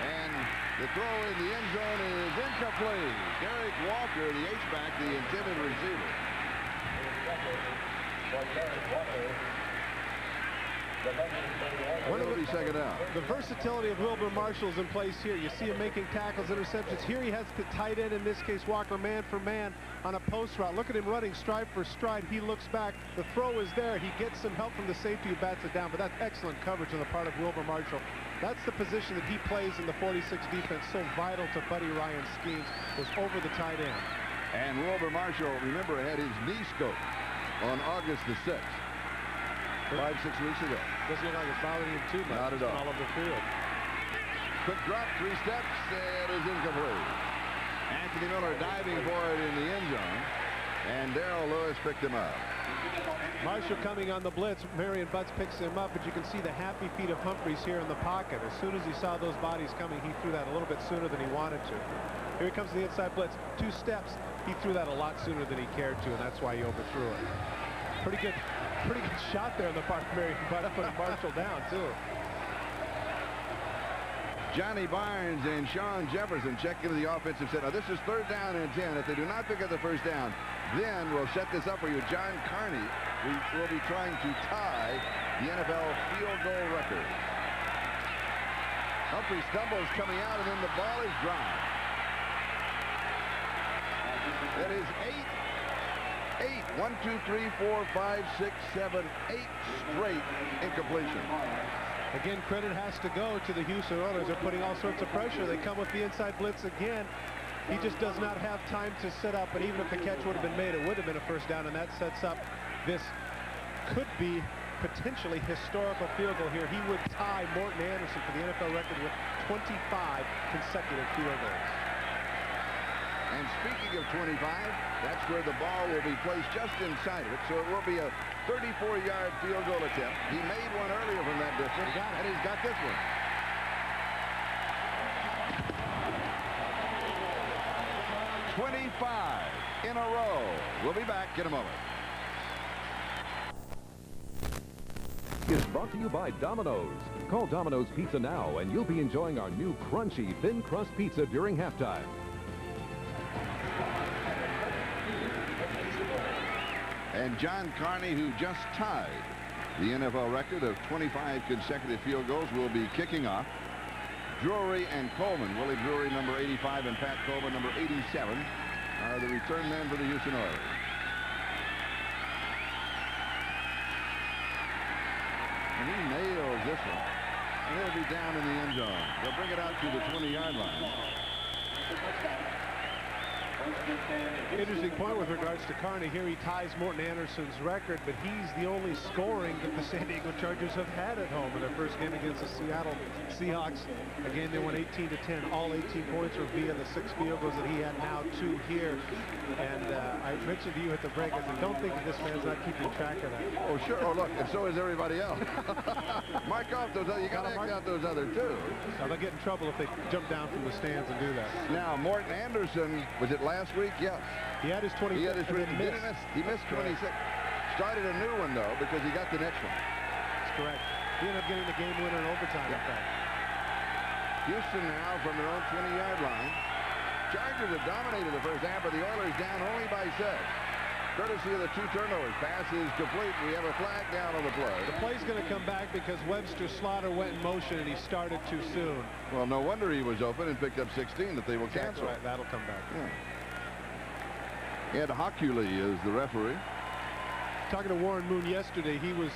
Speaker 1: And the throw in the end zone is incomplete. Derek Walker, the H-back, the intended receiver. One of the second down.
Speaker 2: The versatility of Wilber Marshall is in place here. You see him making tackles, interceptions. Here he has the tight end, in this case Walker, man for man on a post route. Look at him running stride for stride. He looks back. The throw is there. He gets some help from the safety who bats it down, but that's excellent coverage on the part of Wilber Marshall. That's the position that he plays in the 46 defense, so vital to Buddy Ryan's schemes, was over the tight end.
Speaker 1: And Wilber Marshall, remember, had his knee scoped on August the 6th. 5-6 weeks ago.
Speaker 2: Doesn't look like it's bothering him too much.
Speaker 1: Not at all.
Speaker 2: All over the field.
Speaker 1: Quick drop, 3 steps, and is incomplete. Anthony Miller diving for it in the end zone, and Darrell Lewis picked him up.
Speaker 2: Marshall coming on the blitz. Marion Butts picks him up, but you can see the happy feet of Humphreys here in the pocket. As soon as he saw those bodies coming, he threw that a little bit sooner than he wanted to. Here he comes to the inside blitz. 2 steps. He threw that a lot sooner than he cared to, and that's why he overthrew it. Pretty good shot there on the part of Marion Butts, putting Marshall down, too.
Speaker 1: Johnny Barnes and Sean Jefferson check into the offensive set. Now, this is 3rd down and 10. If they do not pick up the first down, then we'll set this up for you. John Carney will be trying to tie the NFL field goal record. Humphrey stumbles coming out, and then the ball is dropped. That is 1, 2, 3, 4, 5, 6, 7, 8 straight incompletion.
Speaker 2: Again, credit has to go to the Houston Oilers. They're putting all sorts of pressure. They come with the inside blitz again. He just does not have time to set up, and even if the catch would have been made, it would have been a first down, and that sets up this could be potentially historical field goal here. He would tie Morton Anderson for the NFL record with 25 consecutive field goals.
Speaker 1: And speaking of 25, that's where the ball will be placed just inside of it. So it will be a 34-yard field goal attempt. He made one earlier from that distance, and he's got this one. $25 in a row. We'll be back in a moment.
Speaker 5: Is brought to you by Domino's. Call Domino's Pizza now, and you'll be enjoying our new crunchy thin crust pizza during halftime.
Speaker 1: And John Carney, who just tied the NFL record of 25 consecutive field goals, will be kicking off. Drury and Coleman, Willie Drury, number 85, and Pat Coleman, number 87, are the return men for the Houston Oilers. And he nails this one. And he'll be down in the end zone. They'll bring it out to the 20-yard line.
Speaker 2: Interesting point with regards to Carney. Here he ties Morton Anderson's record, but he's the only scoring that the San Diego Chargers have had at home in their first game against the Seattle Seahawks. A game they won 18-10. All 18 points were via the 6 field goals that he had, now 2 here. And I mentioned to you at the break, I said, don't think that this man's not keeping track of that.
Speaker 1: Oh, sure. Oh, look, and so is everybody else. Mark off those other. You got to X out those other 2.
Speaker 2: Now, they'll get in trouble if they jump down from the stands and do that.
Speaker 1: Now, Morton Anderson, was it last week? Yes.
Speaker 2: He had his 26.
Speaker 1: He had his 20. He missed 26. Started a new one, though, because he got the next one.
Speaker 2: That's correct. He ended up getting the game winner in overtime, in fact.
Speaker 1: Houston now from their own 20-yard line. Chargers have dominated the first half, but the Oilers down only by 6. Courtesy of the 2 turnovers. Pass is complete. We have a flag down on the play.
Speaker 2: The play's going to come back because Webster Slaughter went in motion and he started too soon.
Speaker 1: Well, no wonder he was open and picked up 16 that they will cancel.
Speaker 2: Right. That'll come back.
Speaker 1: Yeah. Ed Hockley is the referee.
Speaker 2: Talking to Warren Moon yesterday, he was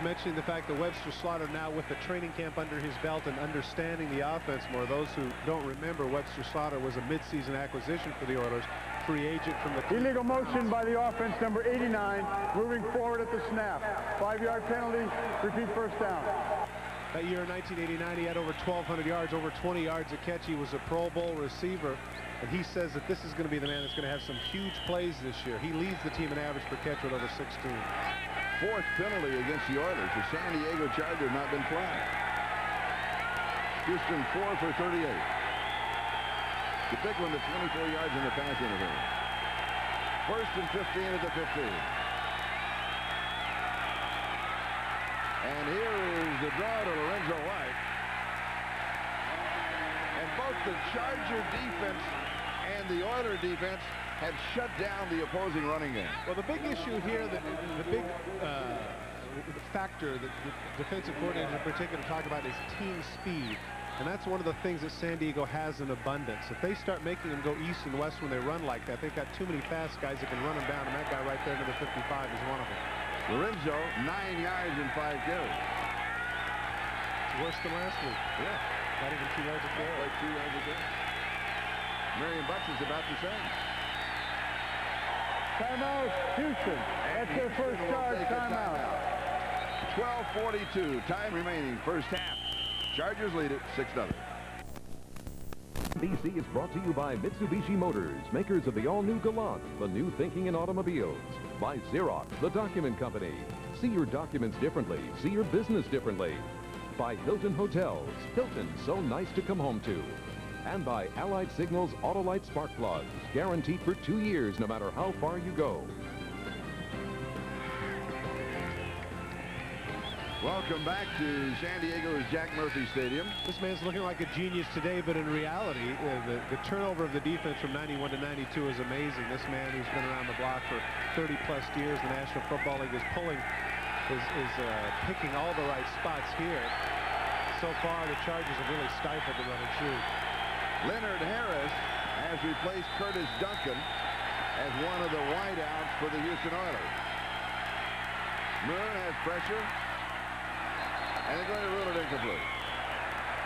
Speaker 2: mentioning the fact that Webster Slaughter now with the training camp under his belt and understanding the offense more. Those who don't remember, Webster Slaughter was a midseason acquisition for the Oilers, free agent from the...
Speaker 3: Illegal motion by the offense, number 89, moving forward at the snap. 5-yard penalty, repeat first down.
Speaker 2: That year in 1989, he had over 1,200 yards, over 20 yards a catch. He was a Pro Bowl receiver. And he says that this is going to be the man that's going to have some huge plays this year. He leads the team in average per catch with over 16.
Speaker 1: 4th penalty against the Oilers. The San Diego Chargers have not been flagged. Houston 4 for 38. The big one, the 24 yards in the pass interference. 1st and 15 at the 15. And here is the draw to Lorenzo White. And both the Charger defense and the Oiler defense have shut down the opposing running game.
Speaker 2: Well, the big issue here, the big factor that the defensive coordinator in particular talk about is team speed. And that's one of the things that San Diego has in abundance. If they start making them go east and west when they run like that, they've got too many fast guys that can run them down, and that guy right there, number 55, is one of them.
Speaker 1: Lorenzo, 9 yards and 5 carries.
Speaker 2: It's worse than last week.
Speaker 1: Yeah.
Speaker 2: Not even 2 yards a carry.
Speaker 1: Like 2 yards a carry. Marion Bucks is about the same.
Speaker 3: Timeout, Houston. That's their first charge, timeout.
Speaker 1: 12:42, time remaining, first half. Chargers lead it 6-0.
Speaker 5: BC is brought to you by Mitsubishi Motors, makers of the all-new Galant, the new thinking in automobiles. By Xerox, the document company. See your documents differently. See your business differently. By Hilton Hotels. Hilton, so nice to come home to. And by Allied Signals Autolite Spark Plugs, guaranteed for 2 years no matter how far you go.
Speaker 1: Welcome back to San Diego's Jack Murphy Stadium.
Speaker 2: This man's looking like a genius today, but in reality, the turnover of the defense from 91 to 92 is amazing. This man who's been around the block for 30-plus years, the National Football League, is picking all the right spots here. So far, the Chargers have really stifled the run and shoot.
Speaker 1: Leonard Harris has replaced Curtis Duncan as one of the wideouts for the Houston Oilers. Moon has pressure, and they're going to rule it incomplete.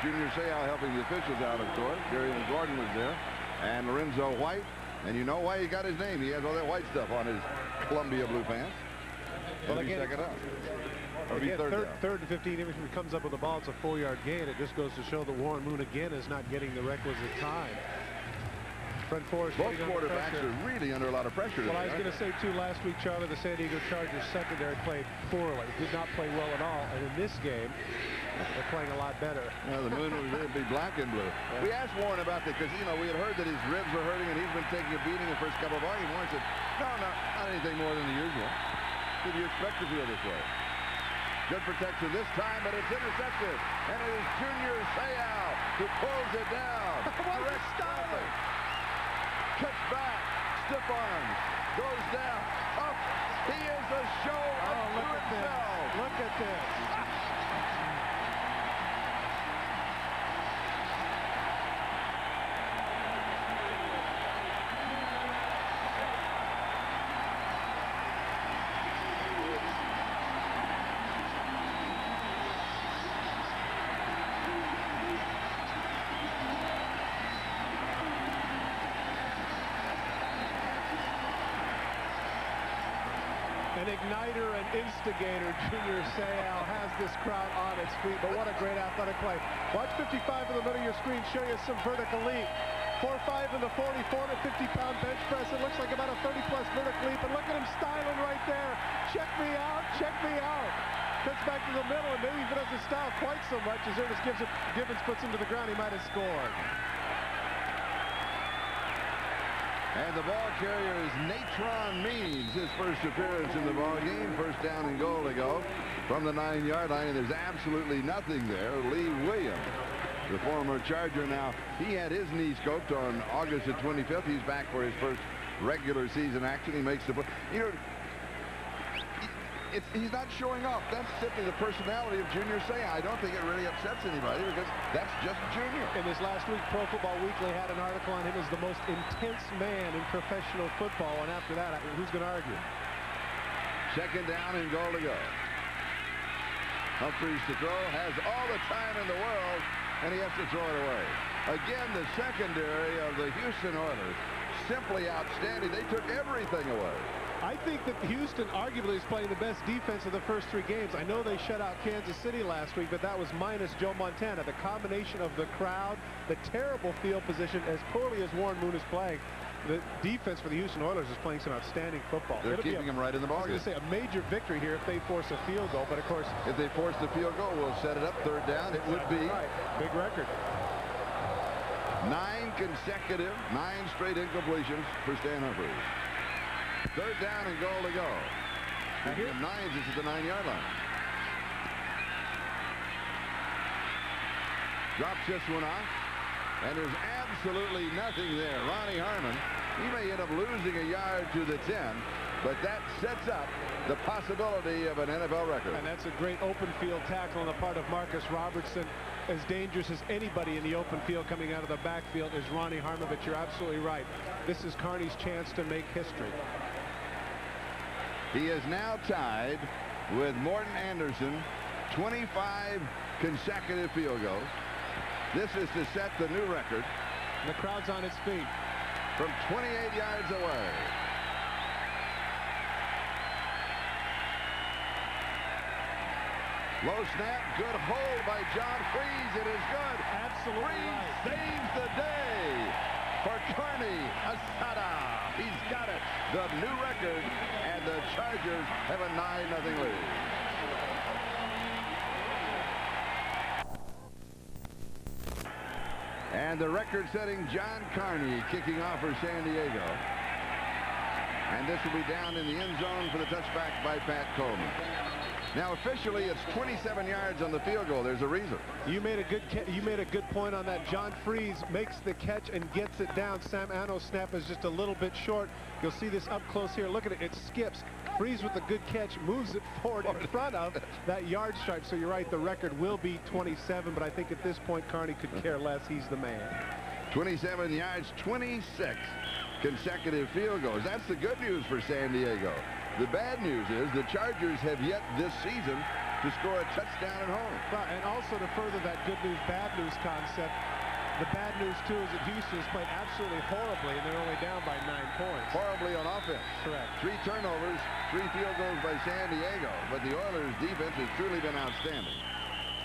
Speaker 1: Junior Seau helping the officials out, of course. Darian Gordon was there, and Lorenzo White. And you know why he got his name. He has all that white stuff on his Columbia blue pants.
Speaker 2: Well, again,
Speaker 1: second up.
Speaker 2: Again, third and 15, every time he comes up with the ball, it's a 4-yard gain. It just goes to show that Warren Moon, again, is not getting the requisite time. Fred Forrest.
Speaker 1: Both quarterbacks are really under a lot of pressure.
Speaker 2: Well, I was going to say, too, last week, Charlie, the San Diego Chargers secondary played poorly. Did not play well at all. And in this game, they're playing a lot better.
Speaker 1: Yeah, the Moon was going to be black and blue. Yeah. We asked Warren about that because, you know, we had heard that his ribs were hurting and he's been taking a beating the first couple of volumes. Warren said, no, not anything more than the usual. Did you expect to feel this way? Good protection this time, but it's intercepted. And it is Junior Seau who pulls it down.
Speaker 2: What a style!
Speaker 1: Cuts back, stiff arms, goes down, up. He is a show unto himself.
Speaker 2: Look at this. An igniter and instigator, Junior Seau has this crowd on its feet, but what a great athletic play. Watch 55 in the middle of your screen show you some vertical leap. 4.5 in the 40, 450-pound bench press. It looks like about a 30-plus vertical leap, and look at him styling right there. Check me out, check me out. Cuts back to the middle, and maybe if it doesn't style quite so much, as Ernest Gibbons puts him to the ground, he might have scored.
Speaker 1: And the ball carrier is Natron Means, his first appearance in the ball game. First down and goal to go from the 9-yard line, and there's absolutely nothing there. Lee Williams, the former Charger, now he had his knee scoped on August the 25th. He's back for his first regular season action. He makes the play. You know, he's not showing off. That's simply the personality of Junior Seau. I don't think it really upsets anybody because that's just Junior.
Speaker 2: In this last week, Pro Football Weekly had an article on him as the most intense man in professional football, and after that, who's going to argue?
Speaker 1: Second down and goal to go. Humphreys to throw, has all the time in the world, and he has to throw it away. Again, the secondary of the Houston Oilers, simply outstanding. They took everything away.
Speaker 2: I think that Houston arguably is playing the best defense of the first 3 games. I know they shut out Kansas City last week, but that was minus Joe Montana. The combination of the crowd, the terrible field position, as poorly as Warren Moon is playing, the defense for the Houston Oilers is playing some outstanding football.
Speaker 1: They're keeping him right in the ball game.
Speaker 2: I was going to say a major victory here if they force a field goal, but of course,
Speaker 1: if they force the field goal, we'll set it up. Third down, it would be.
Speaker 2: Right. Big record.
Speaker 1: 9 consecutive, 9 straight incompletions for Stan Humphreys. Third down and goal to go. Speaking of 9s, this is the 9-yard line. Drops this one off, and there's absolutely nothing there. Ronnie Harmon, he may end up losing a yard to the 10, but that sets up the possibility of an NFL record.
Speaker 2: And that's a great open field tackle on the part of Marcus Robertson. As dangerous as anybody in the open field coming out of the backfield is Ronnie Harmon, but you're absolutely right. This is Kearney's chance to make history.
Speaker 1: He is now tied with Morton Anderson, 25 consecutive field goals. This is to set the new record.
Speaker 2: And the crowd's on its feet.
Speaker 1: From 28 yards away. Low snap, good hold by John Freeze. It is good.
Speaker 2: Absolutely
Speaker 1: Freeze
Speaker 2: right.
Speaker 1: saves the day for Kearney Asada. He's got it. The new record, and the Chargers have a 9-0 lead. And the record-setting John Kearney kicking off for San Diego. And this will be down in the end zone for the touchback by Pat Coleman. Now officially it's 27 yards on the field goal. There's a reason.
Speaker 2: You made a good point on that. John Freeze makes the catch and gets it down. Sam Ano's snap is just a little bit short. You'll see this up close here. Look at it. It skips. Freeze with a good catch moves it forward in front of that yard stripe. So you're right. The record will be 27, but I think at this point Kearney could care less. He's the man.
Speaker 1: 27 yards, 26 consecutive field goals. That's the good news for San Diego. The bad news is the Chargers have yet this season to score a touchdown at home.
Speaker 2: Right, and also to further that good news, bad news concept, the bad news too is that Houston has played absolutely horribly, and they're only down by 9 points.
Speaker 1: Horribly on offense.
Speaker 2: Correct.
Speaker 1: 3 turnovers, 3 field goals by San Diego, but the Oilers' defense has truly been outstanding.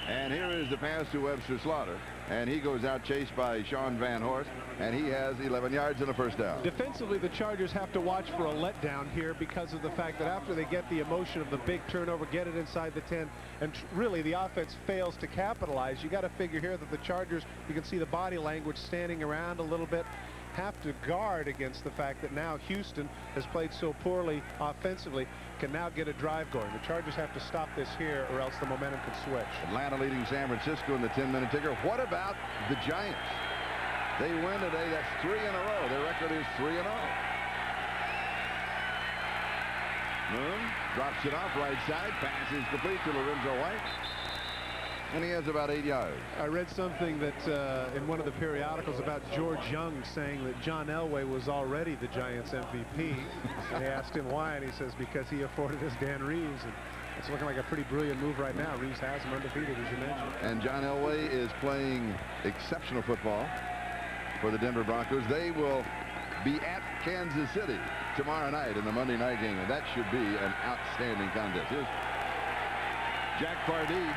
Speaker 1: And here is the pass to Webster Slaughter, and he goes out chased by Sean Van Horst, and he has 11 yards and a first down.
Speaker 2: Defensively, the Chargers have to watch for a letdown here because of the fact that after they get the emotion of the big turnover, get it inside the 10, and really the offense fails to capitalize. You got to figure here that the Chargers, you can see the body language standing around a little bit, have to guard against the fact that now Houston has played so poorly offensively, can now get a drive going. The Chargers have to stop this here or else the momentum can switch.
Speaker 1: Atlanta leading San Francisco in the 10-minute ticker. What about the Giants? They win today. That's 3 in a row. Their record is 3-0. Moon drops it off right side. Pass is complete to Lorenzo White. And he has about 8 yards.
Speaker 2: I read something that in one of the periodicals about George Young saying that John Elway was already the Giants MVP. And they asked him why, and he says because he afforded us Dan Reeves. And it's looking like a pretty brilliant move right now. Reeves has him undefeated, as you mentioned.
Speaker 1: And John Elway is playing exceptional football for the Denver Broncos. They will be at Kansas City tomorrow night in the Monday night game, and that should be an outstanding contest. Here's Jack Pardee.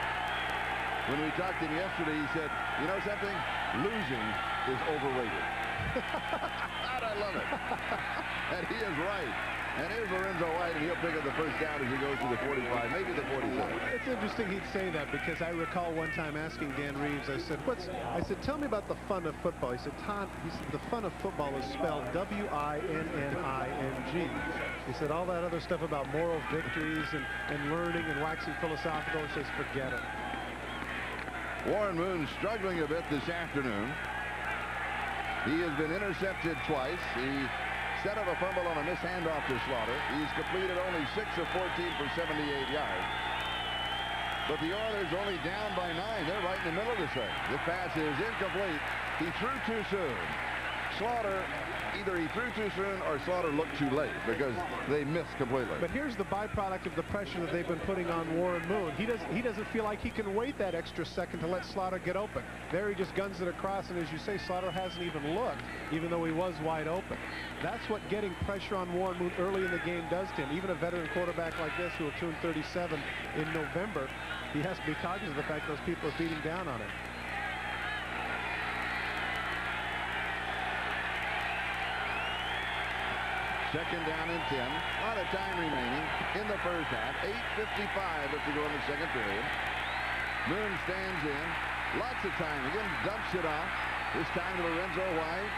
Speaker 1: When we talked to him yesterday, he said, you know something? Losing is overrated. And I love it. And he is right. And here's Lorenzo White, and he'll pick up the first down as he goes to the 45, maybe the 47.
Speaker 2: It's interesting he'd say that, because I recall one time asking Dan Reeves, I said, tell me about the fun of football. He said, Todd, the fun of football is spelled W-I-N-N-I-N-G. He said, all that other stuff about moral victories and learning and waxing philosophical, he says, forget it.
Speaker 1: Warren Moon struggling a bit this afternoon. He has been intercepted twice. He set up a fumble on a missed handoff to Slaughter. He's completed only 6 of 14 for 78 yards. But the Oilers only down by 9. They're right in the middle of this thing. The pass is incomplete. He threw too soon. Slaughter, either he threw too soon or Slaughter looked too late, because they missed completely.
Speaker 2: But here's the byproduct of the pressure that they've been putting on Warren Moon. He doesn't feel like he can wait that extra second to let Slaughter get open. There he just guns it across, and as you say, Slaughter hasn't even looked, even though he was wide open. That's what getting pressure on Warren Moon early in the game does to him. Even a veteran quarterback like this, who will turn 37 in November, he has to be cognizant of the fact those people are beating down on him.
Speaker 1: Second down and 10. A lot of time remaining in the first half. 8:55 left to go in the second period. Moon stands in. Lots of time. Again, dumps it off. This time to Lorenzo White.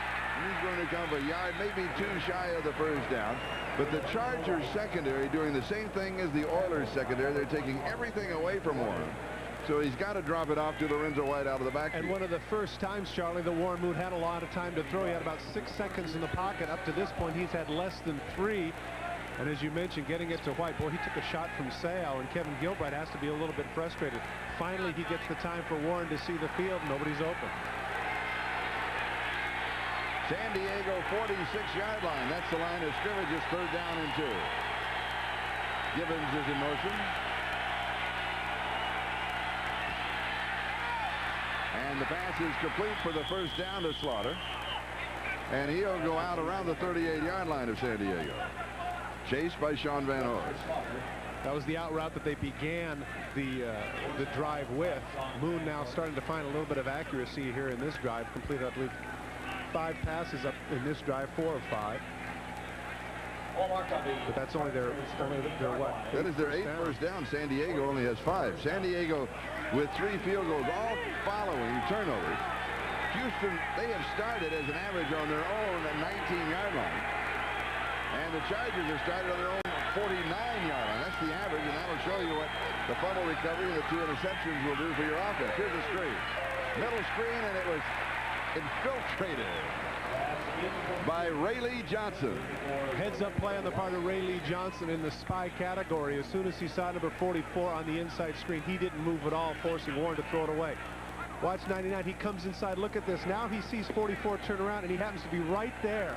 Speaker 1: He's going to come a yard, maybe 2 shy of the first down. But the Chargers secondary doing the same thing as the Oilers secondary. They're taking everything away from Warren. So he's got to drop it off to Lorenzo White out of the backfield.
Speaker 2: And one of the first times, Charlie, that Warren Moon had a lot of time to throw. He had about 6 seconds in the pocket. Up to this point, he's had less than 3. And as you mentioned, getting it to White, boy, he took a shot from Seau, and Kevin Gilbride has to be a little bit frustrated. Finally, he gets the time for Warren to see the field. Nobody's open.
Speaker 1: San Diego 46-yard line. That's the line of scrimmage. It's 3rd down and 2. Gibbons is in motion. And the pass is complete for the first down to Slaughter. And he'll go out around the 38-yard line of San Diego. Chased by Sean Van Horst.
Speaker 2: That was the out route that they began the drive with. Moon now starting to find a little bit of accuracy here in this drive. Completed, I believe, 5 passes up in this drive, 4 of 5. But that's only their what?
Speaker 1: That is their 8th first down. San Diego only has 5. San Diego with 3 field goals, all following turnovers. Houston, they have started as an average on their own at 19-yard line. And the Chargers have started on their own 49-yard line. That's the average, and that'll show you what the fumble recovery and the 2 interceptions will do for your offense. Here's a screen. Middle screen, and it was infiltrated by Rayleigh Johnson.
Speaker 2: Heads-up play on the part of Rayleigh Johnson in the spy category. As soon as he saw number 44 on the inside screen, he didn't move at all, forcing Warren to throw it away. Watch 99. He comes inside. Look at this. Now he sees 44 turn around, and he happens to be right there.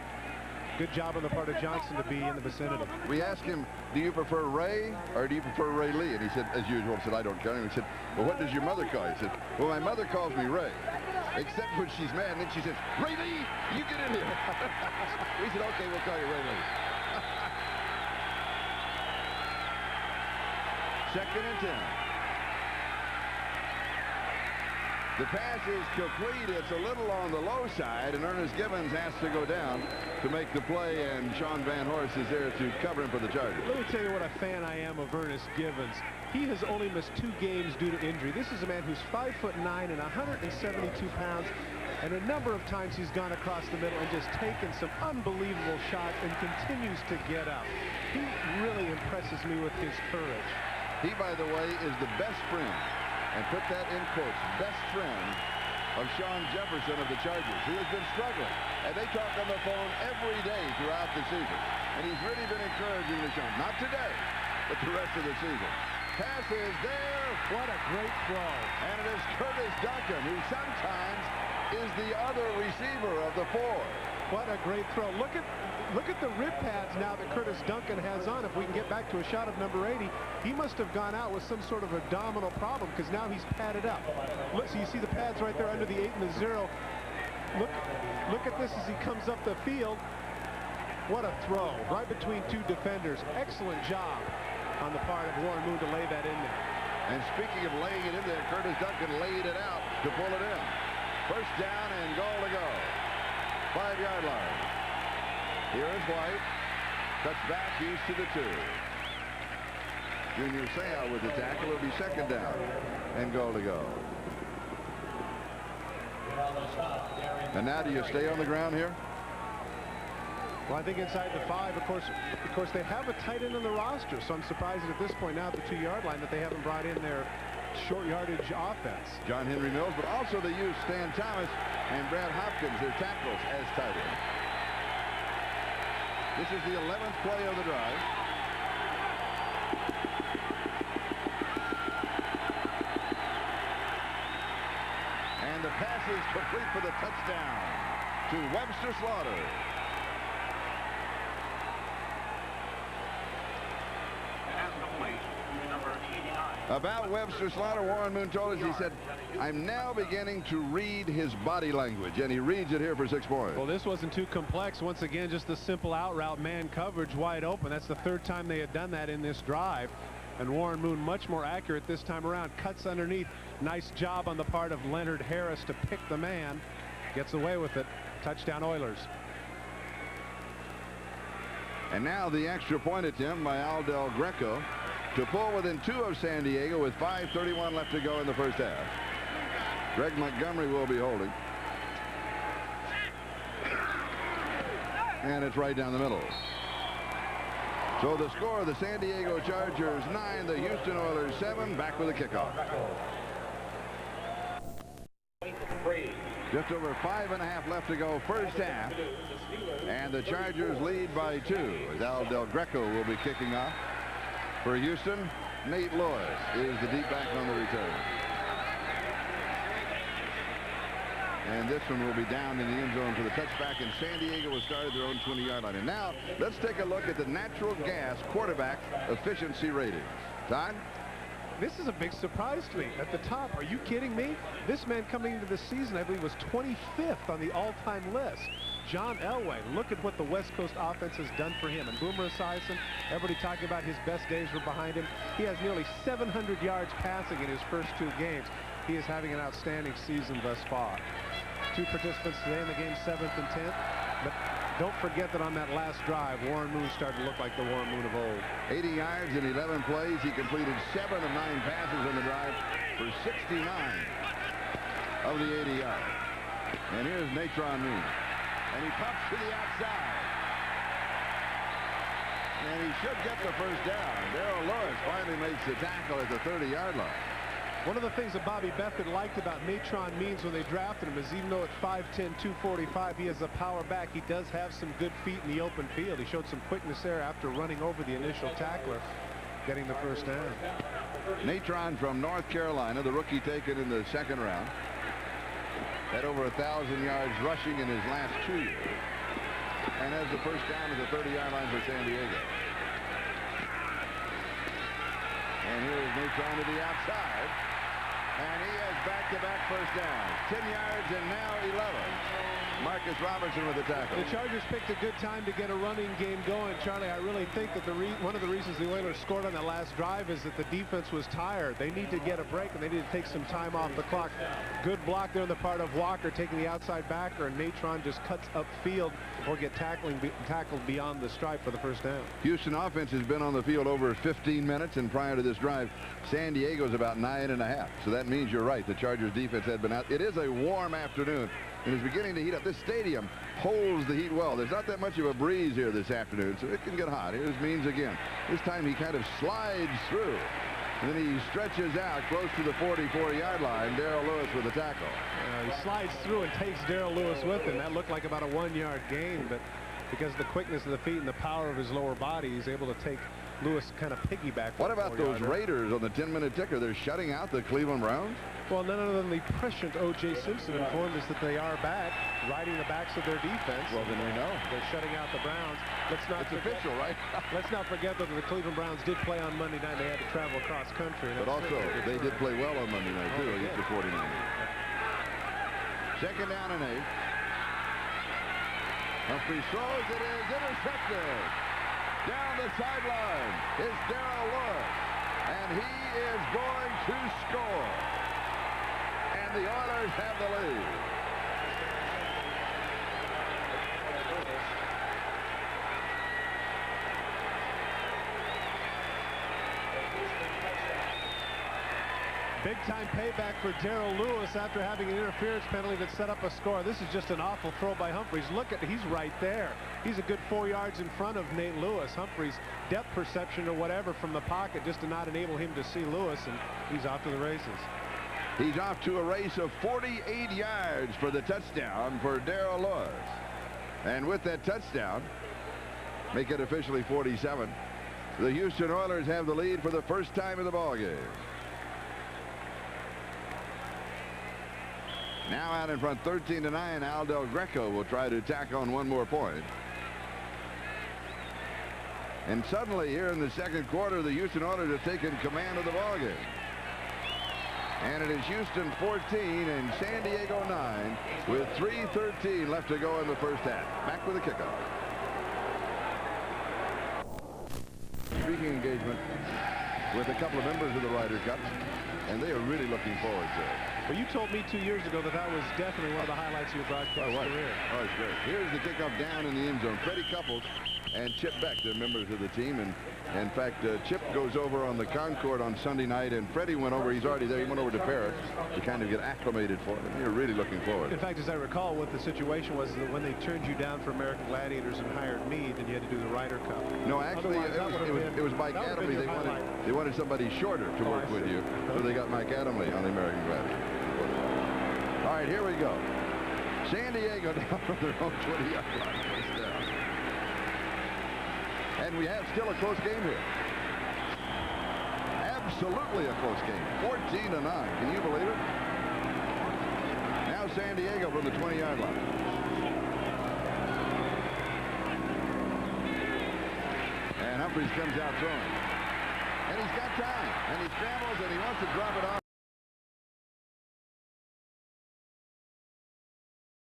Speaker 2: Good job on the part of Johnson to be in the vicinity.
Speaker 1: We asked him, do you prefer Ray or do you prefer Rayleigh? And he said, as usual, I don't care. And he said, well, what does your mother call you? He said, well, my mother calls me Ray. Except when she's mad, and then she says, Rayleigh, you get in here. We said, okay, we'll call you Rayleigh. 2nd and 10. The pass is complete. It's a little on the low side, and Ernest Gibbons has to go down to make the play, and Sean Van Horst is there to cover him for the Chargers.
Speaker 2: Let me tell you what a fan I am of Ernest Gibbons. He has only missed 2 games due to injury. This is a man who's 5'9" and 172 pounds, and a number of times he's gone across the middle and just taken some unbelievable shots and continues to get up. He really impresses me with his courage.
Speaker 1: He, by the way, is the best friend, and put that in quotes, best friend of Sean Jefferson of the Chargers, who has been struggling. And they talk on the phone every day throughout the season. And he's really been encouraging to Sean. Not today, but the rest of the season. Pass is there.
Speaker 2: What a great throw.
Speaker 1: And it is Curtis Duncan, who sometimes is the other receiver of the 4.
Speaker 2: What a great throw. Look at the rib pads now that Curtis Duncan has on. If we can get back to a shot of number 80, he must have gone out with some sort of abdominal problem, because now he's padded up. Look, so you see the pads right there under the 8 and the 0. Look at this as he comes up the field. What a throw. Right between two defenders. Excellent job on the part of Warren Moon to lay that in there.
Speaker 1: And speaking of laying it in there, Curtis Duncan laid it out to pull it in. First down and goal to go. 5-yard line. Here is White. Cuts back. He's to the 2. Junior Seau with the tackle. It'll be second down and goal to go. And now do you stay on the ground here?
Speaker 2: Well, I think inside the 5, of course, they have a tight end on the roster, so I'm surprised at this point now at the 2-yard line that they haven't brought in their short yardage offense.
Speaker 1: John Henry Mills, but also they use Stan Thomas and Brad Hopkins, their tackles, as tight ends. This is the 11th play of the drive. And the pass is complete for the touchdown to Webster Slaughter. About Webster Slaughter, Warren Moon told us, he said, I'm now beginning to read his body language, and he reads it here for 6 points.
Speaker 2: Well, this wasn't too complex. Once again, just the simple out route, man coverage wide open. That's the 3rd time they had done that in this drive. And Warren Moon much more accurate this time around. Cuts underneath. Nice job on the part of Leonard Harris to pick the man. Gets away with it. Touchdown Oilers.
Speaker 1: And now the extra point attempt by Al Del Greco to pull within 2 of San Diego with 5:31 left to go in the first half. Greg Montgomery will be holding. And it's right down the middle. So the score, the San Diego Chargers 9, the Houston Oilers 7. Back with a kickoff. Just over 5.5 left to go first half. And the Chargers lead by 2 as Al Del Greco will be kicking off. For Houston, Nate Lewis is the deep back on the return. And this one will be down in the end zone for the touchback, and San Diego will start at their own 20-yard line. And now let's take a look at the natural gas quarterback efficiency ratings. Todd?
Speaker 2: This is a big surprise to me. At the top, are you kidding me? This man coming into the season, I believe, was 25th on the all-time list. John Elway, look at what the West Coast offense has done for him. And Boomer Esiason, everybody talking about his best days were behind him. He has nearly 700 yards passing in his first 2 games. He is having an outstanding season thus far. 2 participants today in the game, 7th and 10th. But don't forget that on that last drive, Warren Moon started to look like the Warren Moon of old.
Speaker 1: 80 yards in 11 plays. He completed 7 of 9 passes on the drive for 69 of the 80 yards. And here's Natron Moon. And he pumps to the outside. And he should get the first down. Darrell Lewis finally makes the tackle at the 30-yard line.
Speaker 2: One of the things that Bobby Beathard liked about Natron Means when they drafted him is even though at 5'10", 245, he has a power back, he does have some good feet in the open field. He showed some quickness there after running over the initial tackler, getting the first down.
Speaker 1: Natron from North Carolina, the rookie taken in the 2nd round. Had over 1,000 yards rushing in his last 2 years. And has the first down at the 30-yard line for San Diego. And here's Natron to the outside. And he has back-to-back first downs. 10 yards and now 11. Marcus Robertson with the tackle.
Speaker 2: The Chargers picked a good time to get a running game going. Charlie, I really think that one of the reasons the Oilers scored on that last drive is that the defense was tired. They need to get a break, and they need to take some time off the clock. Good block there on the part of Walker, taking the outside backer, and Natron just cuts upfield or get tackled beyond the stripe for the first down.
Speaker 1: Houston offense has been on the field over 15 minutes, and prior to this drive, San Diego's about 9.5. So that means you're right. The Chargers defense had been out. It is a warm afternoon, and it's beginning to heat up. This stadium holds the heat well. There's not that much of a breeze here this afternoon, so it can get hot. Here's Means again. This time he kind of slides through, and then he stretches out close to the 44-yard line. Darrell Lewis with the tackle.
Speaker 2: He slides through and takes Darrell Lewis with him. That looked like about a 1-yard gain, but because of the quickness of the feet and the power of his lower body, he's able to take Lewis kind of piggyback.
Speaker 1: What about those Raiders on the 10-minute ticker? They're shutting out the Cleveland Browns?
Speaker 2: Well, none other than the prescient O.J. Simpson informed us that they are back, riding the backs of their defense.
Speaker 1: Well, then we know.
Speaker 2: They're shutting out the Browns.
Speaker 1: It's official, right?
Speaker 2: Let's not forget that the Cleveland Browns did play on Monday night. They had to travel across country.
Speaker 1: But also, they did play well on Monday night, too, against the 49ers. 2nd down and 8. Humphries throws. It is intercepted. Down the sideline is Darrell Lewis. And he is going to score. And the Oilers have the lead.
Speaker 2: Big-time payback for Darrell Lewis after having an interference penalty that set up a score. This is just an awful throw by Humphries. Look at, he's right there. He's a good 4 yards in front of Nate Lewis. Humphries' depth perception or whatever from the pocket just did not enable him to see Lewis, and he's off to the races.
Speaker 1: He's off to a race of 48 yards for the touchdown for Darrell Lewis. And with that touchdown, make it officially 47. The Houston Oilers have the lead for the first time in the ballgame. Now out in front, 13-9. Al Del Greco will try to tack on one more point. And suddenly here in the second quarter, the Houston Oilers have taken command of the ballgame. And it is Houston 14 and San Diego 9 with 3:13 left to go in the first half. Back with a kickoff. Speaking engagement with a couple of members of the Ryder Cup, and they are really looking forward to it.
Speaker 2: Well, you told me 2 years ago that that was definitely one of the highlights of your broadcast career.
Speaker 1: Oh, it's great. Here's the kickoff down in the end zone. Freddie Couples and Chip Beck, they're members of the team. And in fact, Chip goes over on the Concord on Sunday night, and Freddie went over. He's already there. He went over to Paris to kind of get acclimated for it. You're really looking forward.
Speaker 2: In fact, as I recall, what the situation was that when they turned you down for American Gladiators and hired me, then you had to do the Ryder Cup.
Speaker 1: No, actually, it was Mike Adamle. They wanted somebody shorter to work with you, so they got Mike Adamle on the American Gladiators. All right, here we go. San Diego down from their own 20-yard line. And we have still a close game here. Absolutely a close game. 14-9. Can you believe it? Now San Diego from the 20-yard line. And Humphries comes out throwing. And he's got time. And he scrambles and he wants to drop it off.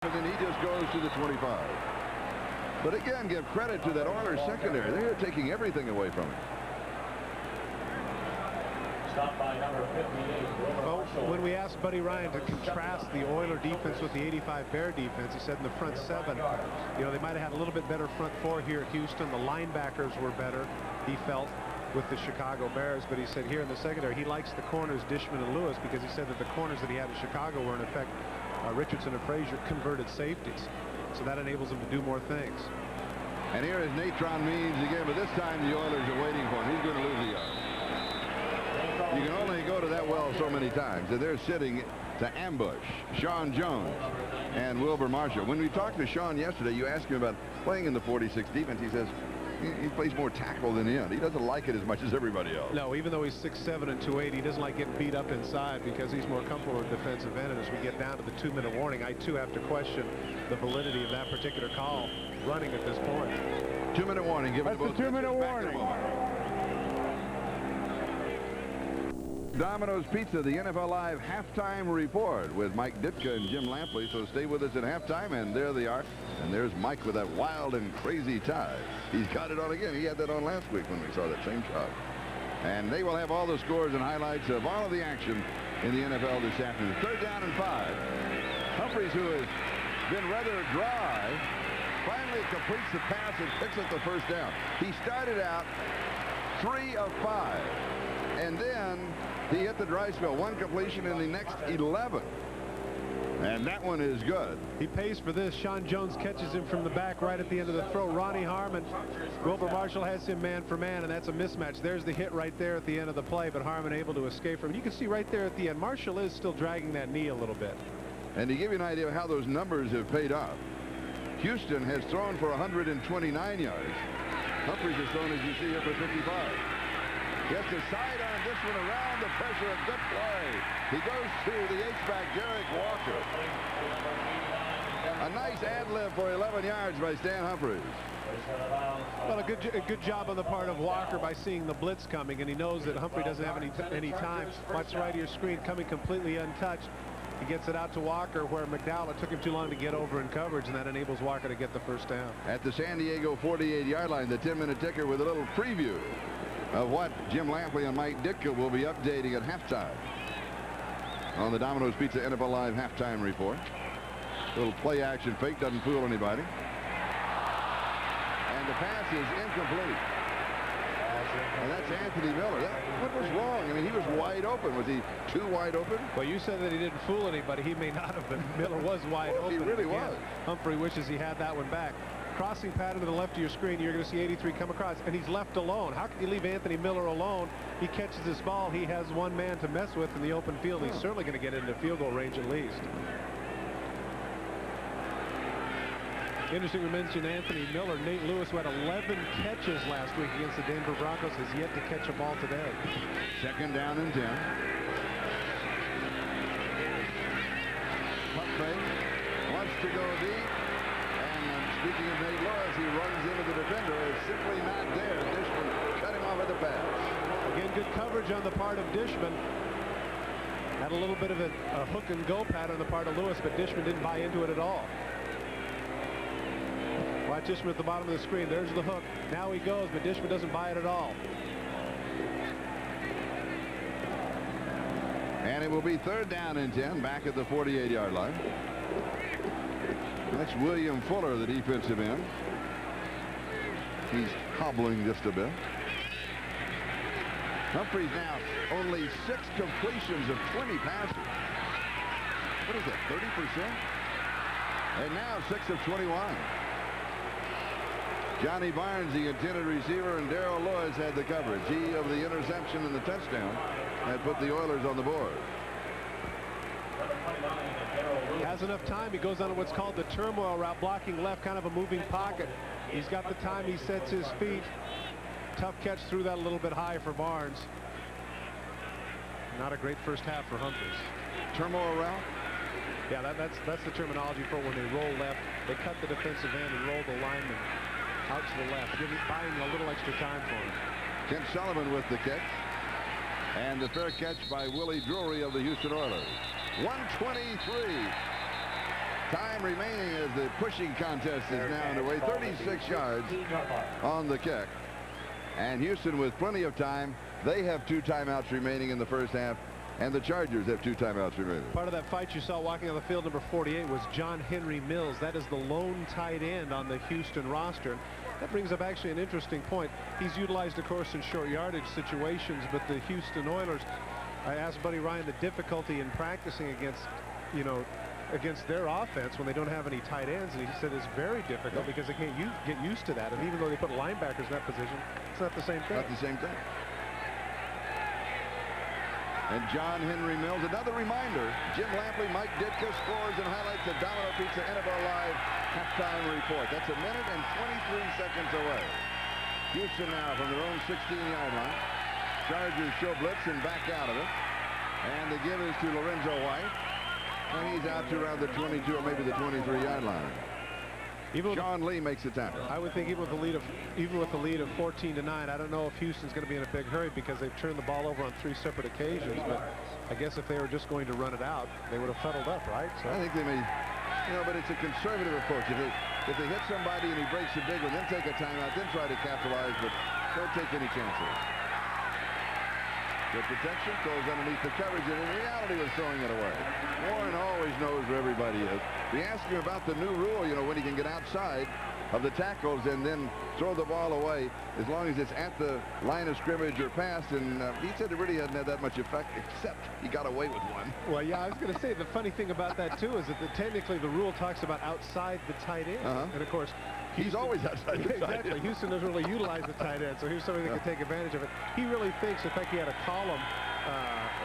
Speaker 1: And then he just goes to the 25. But again, give credit to that Oilers secondary. They're taking everything away from it.
Speaker 2: Well, when we asked Buddy Ryan to contrast the Oiler defense with the 85 Bear defense, he said in the front seven, you know, they might have had a little bit better front four here at Houston. The linebackers were better, he felt, with the Chicago Bears. But he said here in the secondary, he likes the corners, Dishman and Lewis, because he said that the corners that he had in Chicago were, in effect, Richardson and Frazier converted safeties. So that enables him to do more things.
Speaker 1: And here is Natron Means again, but this time the Oilers are waiting for him. He's going to lose the yard. You can only go to that well so many times. And they're sitting to ambush Sean Jones and Wilbur Marshall. When we talked to Sean yesterday, you asked him about playing in the 46 defense. He says he plays more tackle than end. He doesn't like it as much as everybody else.
Speaker 2: No, even though he's 6'7" and 280, he doesn't like getting beat up inside because he's more comfortable with defensive end. And as we get down to the 2-minute warning, I too have to question the validity of that particular call running at this point.
Speaker 1: 2-minute warning given to both.
Speaker 3: That's the 2-minute warning.
Speaker 1: Domino's Pizza, the NFL Live halftime report with Mike Ditka and Jim Lampley. So stay with us at halftime, and there they are. And there's Mike with that wild and crazy tie. He's got it on again. He had that on last week when we saw that same shot. And they will have all the scores and highlights of all of the action in the NFL this afternoon. 3rd down and 5. Humphries, who has been rather dry, finally completes the pass and picks up the first down. He started out 3 of 5. And then he hit the dry spell. 1 completion in the next 11. And that one is good.
Speaker 2: He pays for this. Sean Jones catches him from the back right at the end of the throw. Ronnie Harmon, Wilbur Marshall has him man for man, and that's a mismatch. There's the hit right there at the end of the play, but Harmon able to escape from it. You can see right there at the end, Marshall is still dragging that knee a little bit.
Speaker 1: And to give you an idea of how those numbers have paid off, Houston has thrown for 129 yards. Humphries has thrown, as you see here, for 55. Gets a sidearm this one around the pressure. A good play. He goes to the H-back, Derek Walker. A nice ad-lib for 11 yards by Stan Humphries.
Speaker 2: Well, a good job on the part of Walker by seeing the blitz coming, and he knows that Humphrey doesn't have any time. Watch the right of your screen, coming completely untouched. He gets it out to Walker, where McDowell, it took him too long to get over in coverage, and that enables Walker to get the first down.
Speaker 1: At the San Diego 48-yard line, the 10-minute ticker with a little preview of what Jim Lampley and Mike Ditka will be updating at halftime on the Domino's Pizza NFL Live halftime report. Little play action fake, doesn't fool anybody. And the pass is incomplete. And that's Anthony Miller. What was wrong? I mean, he was wide open. Was he too wide open?
Speaker 2: Well, you said that he didn't fool anybody. He may not have been. Miller was wide open.
Speaker 1: He really was.
Speaker 2: Humphrey wishes he had that one back. Crossing pattern to the left of your screen. You're going to see 83 come across, and he's left alone. How can you leave Anthony Miller alone? He catches this ball. He has one man to mess with in the open field. He's certainly going to get into field goal range at least. Interesting we mentioned Anthony Miller. Nate Lewis, who had 11 catches last week against the Denver Broncos, has yet to catch a ball today.
Speaker 1: Second down and 10. Puck fake. Wants to go deep. And speaking of Nate Lewis, he runs into the defender. Is simply not there. Dishman cut him off at the pass.
Speaker 2: Again, good coverage on the part of Dishman. Had a little bit of a hook and go pattern on the part of Lewis, but Dishman didn't buy into it at all. Watch Dishman at the bottom of the screen. There's the hook. Now he goes, but Dishman doesn't buy it at all.
Speaker 1: And it will be third down and 10 back at the 48-yard line. That's William Fuller, the defensive end. He's hobbling just a bit. Humphreys now only 6 completions of 20 passes. What is that, 30%? And now 6 of 21. Johnny Barnes, the intended receiver, and Darrell Lewis had the coverage. He, of the interception and the touchdown, had put the Oilers on the board.
Speaker 2: Has enough time. He goes on what's called the turmoil route, blocking left, kind of a moving pocket. He's got the time. He sets his feet. Tough catch, threw that a little bit high for Barnes. Not a great first half for Humphreys.
Speaker 1: Turmoil route?
Speaker 2: Yeah, that's the terminology for when they roll left. They cut the defensive end and roll the lineman out to the left, buying a little extra time for him.
Speaker 1: Kent Sullivan with the catch. And the fair catch by Willie Drury of the Houston Oilers. 1:23. Time remaining as the pushing contest is now underway. 36 yards on the kick. And Houston with plenty of time. They have 2 timeouts remaining in the first half. And the Chargers have 2 timeouts remaining.
Speaker 2: Part of that fight you saw walking on the field, number 48, was John Henry Mills. That is the lone tight end on the Houston roster. That brings up actually an interesting point. He's utilized, of course, in short yardage situations, but the Houston Oilers, I asked Buddy Ryan the difficulty in practicing against, against their offense when they don't have any tight ends, and he said it's very difficult because they can't get used to that. And even though they put linebackers in that position, it's not the same thing.
Speaker 1: Not the same thing. And John Henry Mills, another reminder, Jim Lampley, Mike Ditka, scores and highlights of Domino Pizza NFL Live halftime report. That's 1 minute and 23 seconds away. Houston now from their own 16-yard line. Chargers show blitz and back out of it. And the give is to Lorenzo White. And he's out to around the 22 or maybe the 23-yard line. Sean Lee makes the tackle.
Speaker 2: I would think even with the lead of 14-9, I don't know if Houston's going to be in a big hurry because they've turned the ball over on 3 separate occasions. But I guess if they were just going to run it out, they would have fuddled up, right? So
Speaker 1: I think they may, but it's a conservative approach. If they hit somebody and he breaks a big one, then take a timeout, then try to capitalize, but don't take any chances. The protection goes underneath the coverage, and in reality was throwing it away. Warren always knows where everybody is. We asked him about the new rule, when he can get outside of the tackles and then throw the ball away as long as it's at the line of scrimmage or past, and he said it really hadn't had that much effect, except he got away with one.
Speaker 2: Well, yeah, I was going to say the funny thing about that, too, is that technically the rule talks about outside the tight end. And, of course,
Speaker 1: he's always outside the tight end.
Speaker 2: Exactly. Houston doesn't really utilize the tight end, so here's somebody that can take advantage of it. He really thinks, in fact, he had a column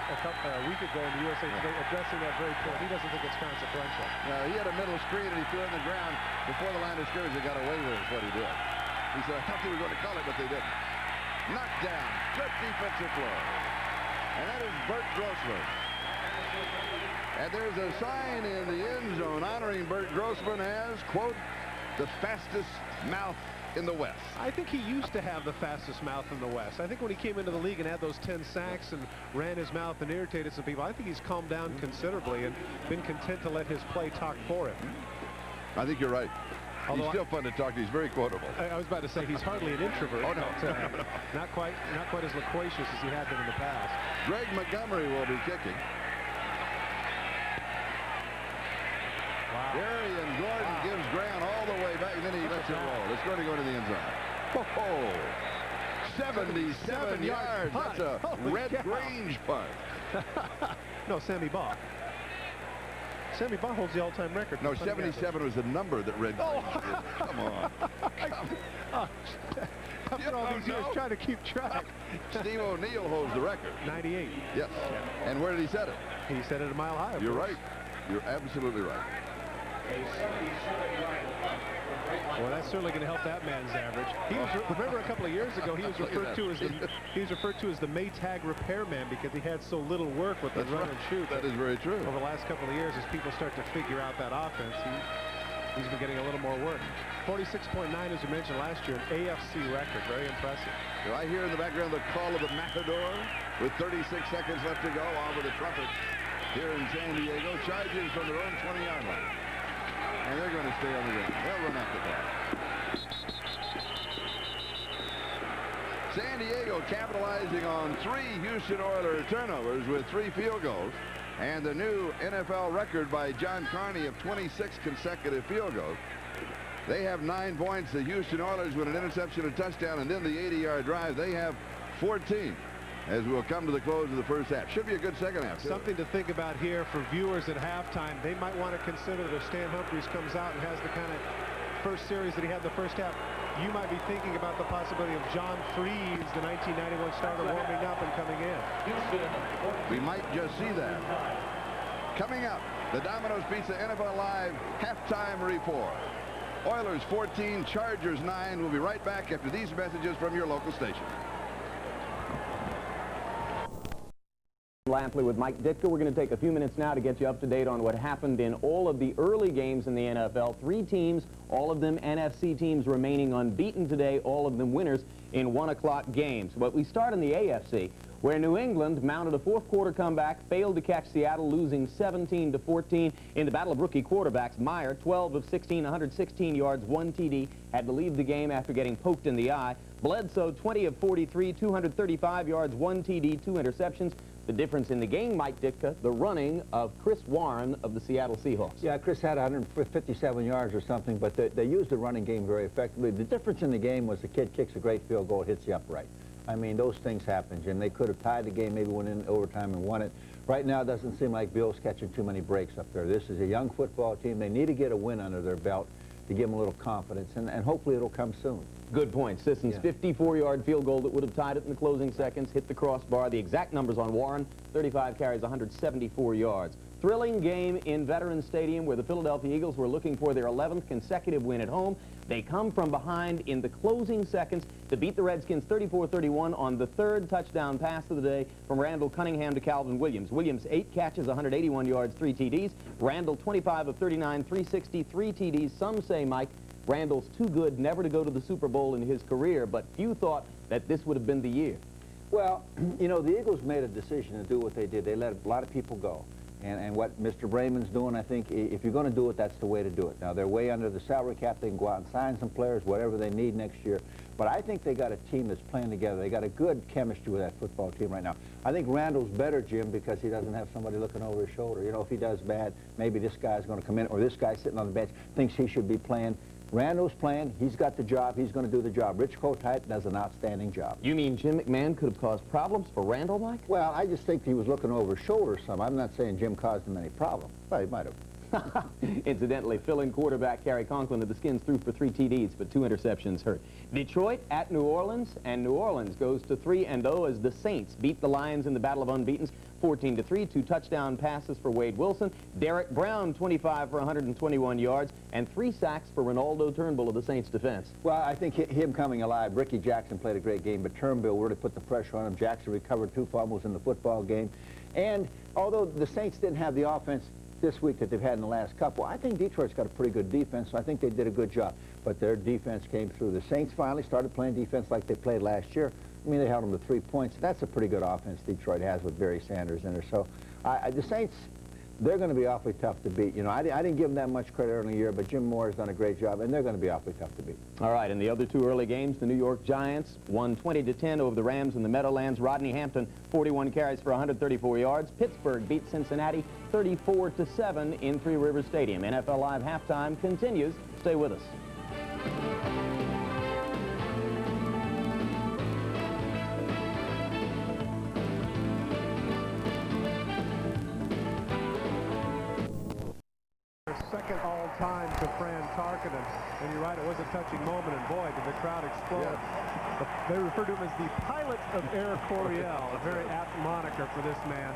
Speaker 2: a week ago in the USA Today addressing that very point. He doesn't think it's consequential.
Speaker 1: He had a middle screen and he threw it in the ground before the line of scrimmage. They got away with it, is what he did. He said, I thought they were going to call it, but they didn't. Knocked down. Good defensive play. And that is Bert Grossman. And there's a sign in the end zone honoring Bert Grossman as, quote, the fastest mouth in the West.
Speaker 2: I think he used to have the fastest mouth in the West. I think when he came into the league and had those 10 sacks and ran his mouth and irritated some people, I think he's calmed down considerably and been content to let his play talk for him.
Speaker 1: I think you're right.
Speaker 2: Although
Speaker 1: he's still fun to talk to. He's very quotable.
Speaker 2: I was about to say he's hardly an introvert.
Speaker 1: Oh, no.
Speaker 2: But, not quite as loquacious as he had been in the past.
Speaker 1: Greg Montgomery will be kicking.
Speaker 2: Wow.
Speaker 1: Darian Gordon gives ground all the way back, and then he lets it roll. It's going to go into the end zone. Oh, 77 yards.
Speaker 2: Punt.
Speaker 1: That's a
Speaker 2: Holy
Speaker 1: Red
Speaker 2: cow.
Speaker 1: Grange punt.
Speaker 2: No, Sammy Baugh. Sammy Baugh holds the all-time record.
Speaker 1: No, 77 was the number that Red Grange did. Come on.
Speaker 2: After all these years, trying to keep track.
Speaker 1: Steve O'Neill holds the record.
Speaker 2: 98.
Speaker 1: Yes. And where did he set it?
Speaker 2: He set it a mile high.
Speaker 1: You're right. You're absolutely right.
Speaker 2: Well, that's certainly going to help that man's average. He was, remember a couple of years ago, he was referred to as the Maytag repairman because he had so little work with the run and shoot.
Speaker 1: That is very true.
Speaker 2: Over the last couple of years, as people start to figure out that offense, he's been getting a little more work. 46.9, as you mentioned last year, an AFC record. Very impressive.
Speaker 1: Do I hear in the background the call of the Matador with 36 seconds left to go over the trumpets here in San Diego? Chargers from their own 20-yard line. And they're going to stay on the ground. They'll run after that. San Diego capitalizing on 3 Houston Oilers turnovers with 3 field goals. And the new NFL record by John Carney of 26 consecutive field goals. They have 9 points. The Houston Oilers with an interception, a touchdown, and then the 80-yard drive. They have 14 as we'll come to the close of the first half. Should be a good second half, too.
Speaker 2: Something to think about here for viewers at halftime. They might want to consider that if Stan Humphries comes out and has the kind of first series that he had the first half, you might be thinking about the possibility of John Freeze, the 1991 starter, warming up and coming in.
Speaker 1: We might just see that. Coming up, the Domino's Pizza NFL Live halftime report. Oilers 14, Chargers 9. We'll be right back after these messages from your local station.
Speaker 4: Lampley with Mike Ditka. We're going to take a few minutes now to get you up to date on what happened in all of the early games in the NFL. 3 teams, all of them NFC teams remaining unbeaten today, all of them winners in 1 o'clock games. But we start in the AFC, where New England mounted a fourth-quarter comeback, failed to catch Seattle, losing 17-14 in the battle of rookie quarterbacks. Meyer, 12 of 16, 116 yards, 1 TD, had to leave the game after getting poked in the eye. Bledsoe, 20 of 43, 235 yards, 1 TD, 2 interceptions. The difference in the game, Mike Ditka, the running of Chris Warren of the Seattle Seahawks.
Speaker 6: Yeah, Chris had 157 yards or something, but they used the running game very effectively. The difference in the game was the kid kicks a great field goal, hits the upright. I mean, those things happen, Jim. They could have tied the game, maybe went in overtime and won it. Right now, it doesn't seem like Bill's catching too many breaks up there. This is a young football team. They need to get a win under their belt to give them a little confidence, and hopefully it'll come soon.
Speaker 4: Good point. Sisson's 54-yard field goal that would have tied it in the closing seconds hit the crossbar. The exact numbers on Warren, 35 carries, 174 yards. Thrilling game in Veterans Stadium where the Philadelphia Eagles were looking for their 11th consecutive win at home. They come from behind in the closing seconds to beat the Redskins 34-31 on the 3rd touchdown pass of the day from Randall Cunningham to Calvin Williams. Williams, 8 catches, 181 yards, 3 TDs. Randall, 25 of 39, 360, 3 TDs. Some say, Mike, Randall's too good never to go to the Super Bowl in his career, but few thought that this would have been the year.
Speaker 6: Well, you know, the Eagles made a decision to do what they did. They let a lot of people go. And what Mr. Brayman's doing, I think, if you're going to do it, that's the way to do it. Now, they're way under the salary cap. They can go out and sign some players, whatever they need next year. But I think they got a team that's playing together. They got a good chemistry with that football team right now. I think Randall's better, Jim, because he doesn't have somebody looking over his shoulder. You know, if he does bad, maybe this guy's going to come in, or this guy sitting on the bench thinks he should be playing. Randall's playing. He's got the job. He's going to do the job. Rich Kotite does an outstanding job.
Speaker 4: You mean Jim McMahon could have caused problems for Randall, Mike?
Speaker 6: Well, I just think he was looking over his shoulder some. I'm not saying Jim caused him any problem. Well, he might have.
Speaker 4: Incidentally, fill-in quarterback Kerry Conklin of the Skins threw for 3 TDs, but 2 interceptions hurt. Detroit at New Orleans, and New Orleans goes to 3-0 as the Saints beat the Lions in the Battle of Unbeatens 14-3. 2 touchdown passes for Wade Wilson. Derek Brown, 25 for 121 yards, and 3 sacks for Ronaldo Turnbull of the Saints defense.
Speaker 6: Well, I think him coming alive, Ricky Jackson played a great game, but Turnbull really put the pressure on him. Jackson recovered 2 fumbles in the football game. And although the Saints didn't have the offense, this week that they've had in the last couple. I think Detroit's got a pretty good defense, so I think they did a good job. But their defense came through. The Saints finally started playing defense like they played last year. I mean, they held them to 3 points. That's a pretty good offense Detroit has with Barry Sanders in there. So the Saints, they're going to be awfully tough to beat. You know, I didn't give them that much credit early in the year, but Jim Moore has done a great job, and they're going to be awfully tough to beat.
Speaker 4: All right, in the other two early games, the New York Giants won 20-10 over the Rams in the Meadowlands. Rodney Hampton, 41 carries for 134 yards. Pittsburgh beat Cincinnati 34-7 in Three Rivers Stadium. NFL Live halftime continues. Stay with us.
Speaker 2: Second all-time to Fran Tarkenton. And you're right, it was a touching moment, and boy, did the crowd explode.
Speaker 1: Yes.
Speaker 2: They refer to him as the pilot of Air Coryell, a very apt moniker for this man.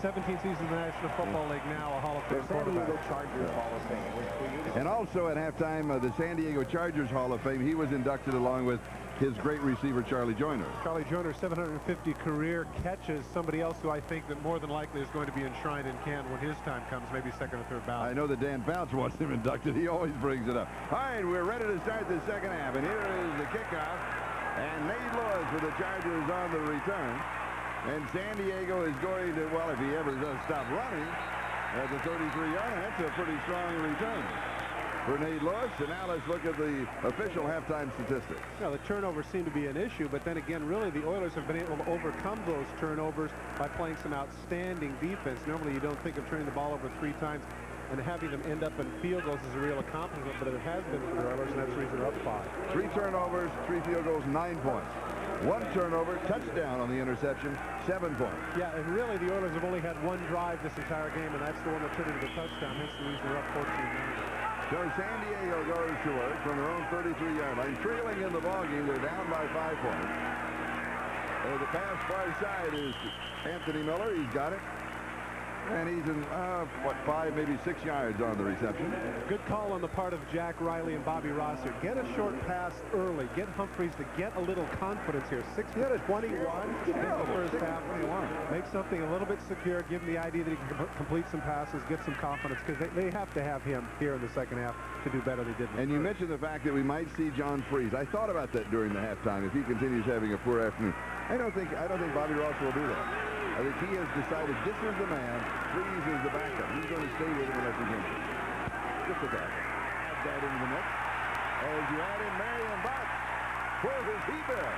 Speaker 2: 17 seasons in the National Football League, now a Hall of Fame quarterback.
Speaker 7: Chargers Hall of Fame.
Speaker 1: And also at halftime, the San Diego Chargers Hall of Fame, he was inducted along with his great receiver, Charlie Joyner.
Speaker 2: Charlie Joyner, 750 career catches. Somebody else who I think that more than likely is going to be enshrined in Canton when his time comes, maybe second or third ballot.
Speaker 1: I know that Dan Fouts wants him inducted. He always brings it up. All right, we're ready to start the second half, and here is the kickoff. And Nate Lewis for the Chargers on the return. And San Diego is going to, well, if he ever does stop running, at the 33-yard, that's a pretty strong return for Nate Lewis. And now let's look at the official halftime statistics.
Speaker 2: Now, the turnovers seem to be an issue, but then again, really, the Oilers have been able to overcome those turnovers by playing some outstanding defense. Normally, you don't think of turning the ball over 3 times, and having them end up in field goals is a real accomplishment, but it has been for the Oilers, and that's the reason they're up 5.
Speaker 1: 3 turnovers, 3 field goals, 9 points. 1 turnover, touchdown on the interception, 7 points.
Speaker 2: Yeah, and really, the Oilers have only had 1 drive this entire game, and that's the one that turned into the touchdown. Hence the reason they're up 14-9.
Speaker 1: So San Diego goes to work from their own 33-yard line, trailing in the ballgame. They're down by 5 points. The pass far side is Anthony Miller. He's got it. And he's in, 5, maybe 6 yards on the reception.
Speaker 2: Good call on the part of Jack Riley and Bobby Rosser. Get a short pass early. Get Humphreys to get a little confidence here. 6-21 in the first half. Make something a little bit secure. Give him the idea that he can complete some passes, get some confidence, because they have to have him here in the second half to do better than they did.
Speaker 1: And you mentioned the fact that we might see John Freeze. I thought about that during the halftime if he continues having a poor afternoon. I don't think Bobby Rosser will do that. I think he has decided this is the man. Freeze is the backup. He's going to stay with him unless he's injured. Look at that. Add that into the mix. As you add in Marion Bach for his he-bill.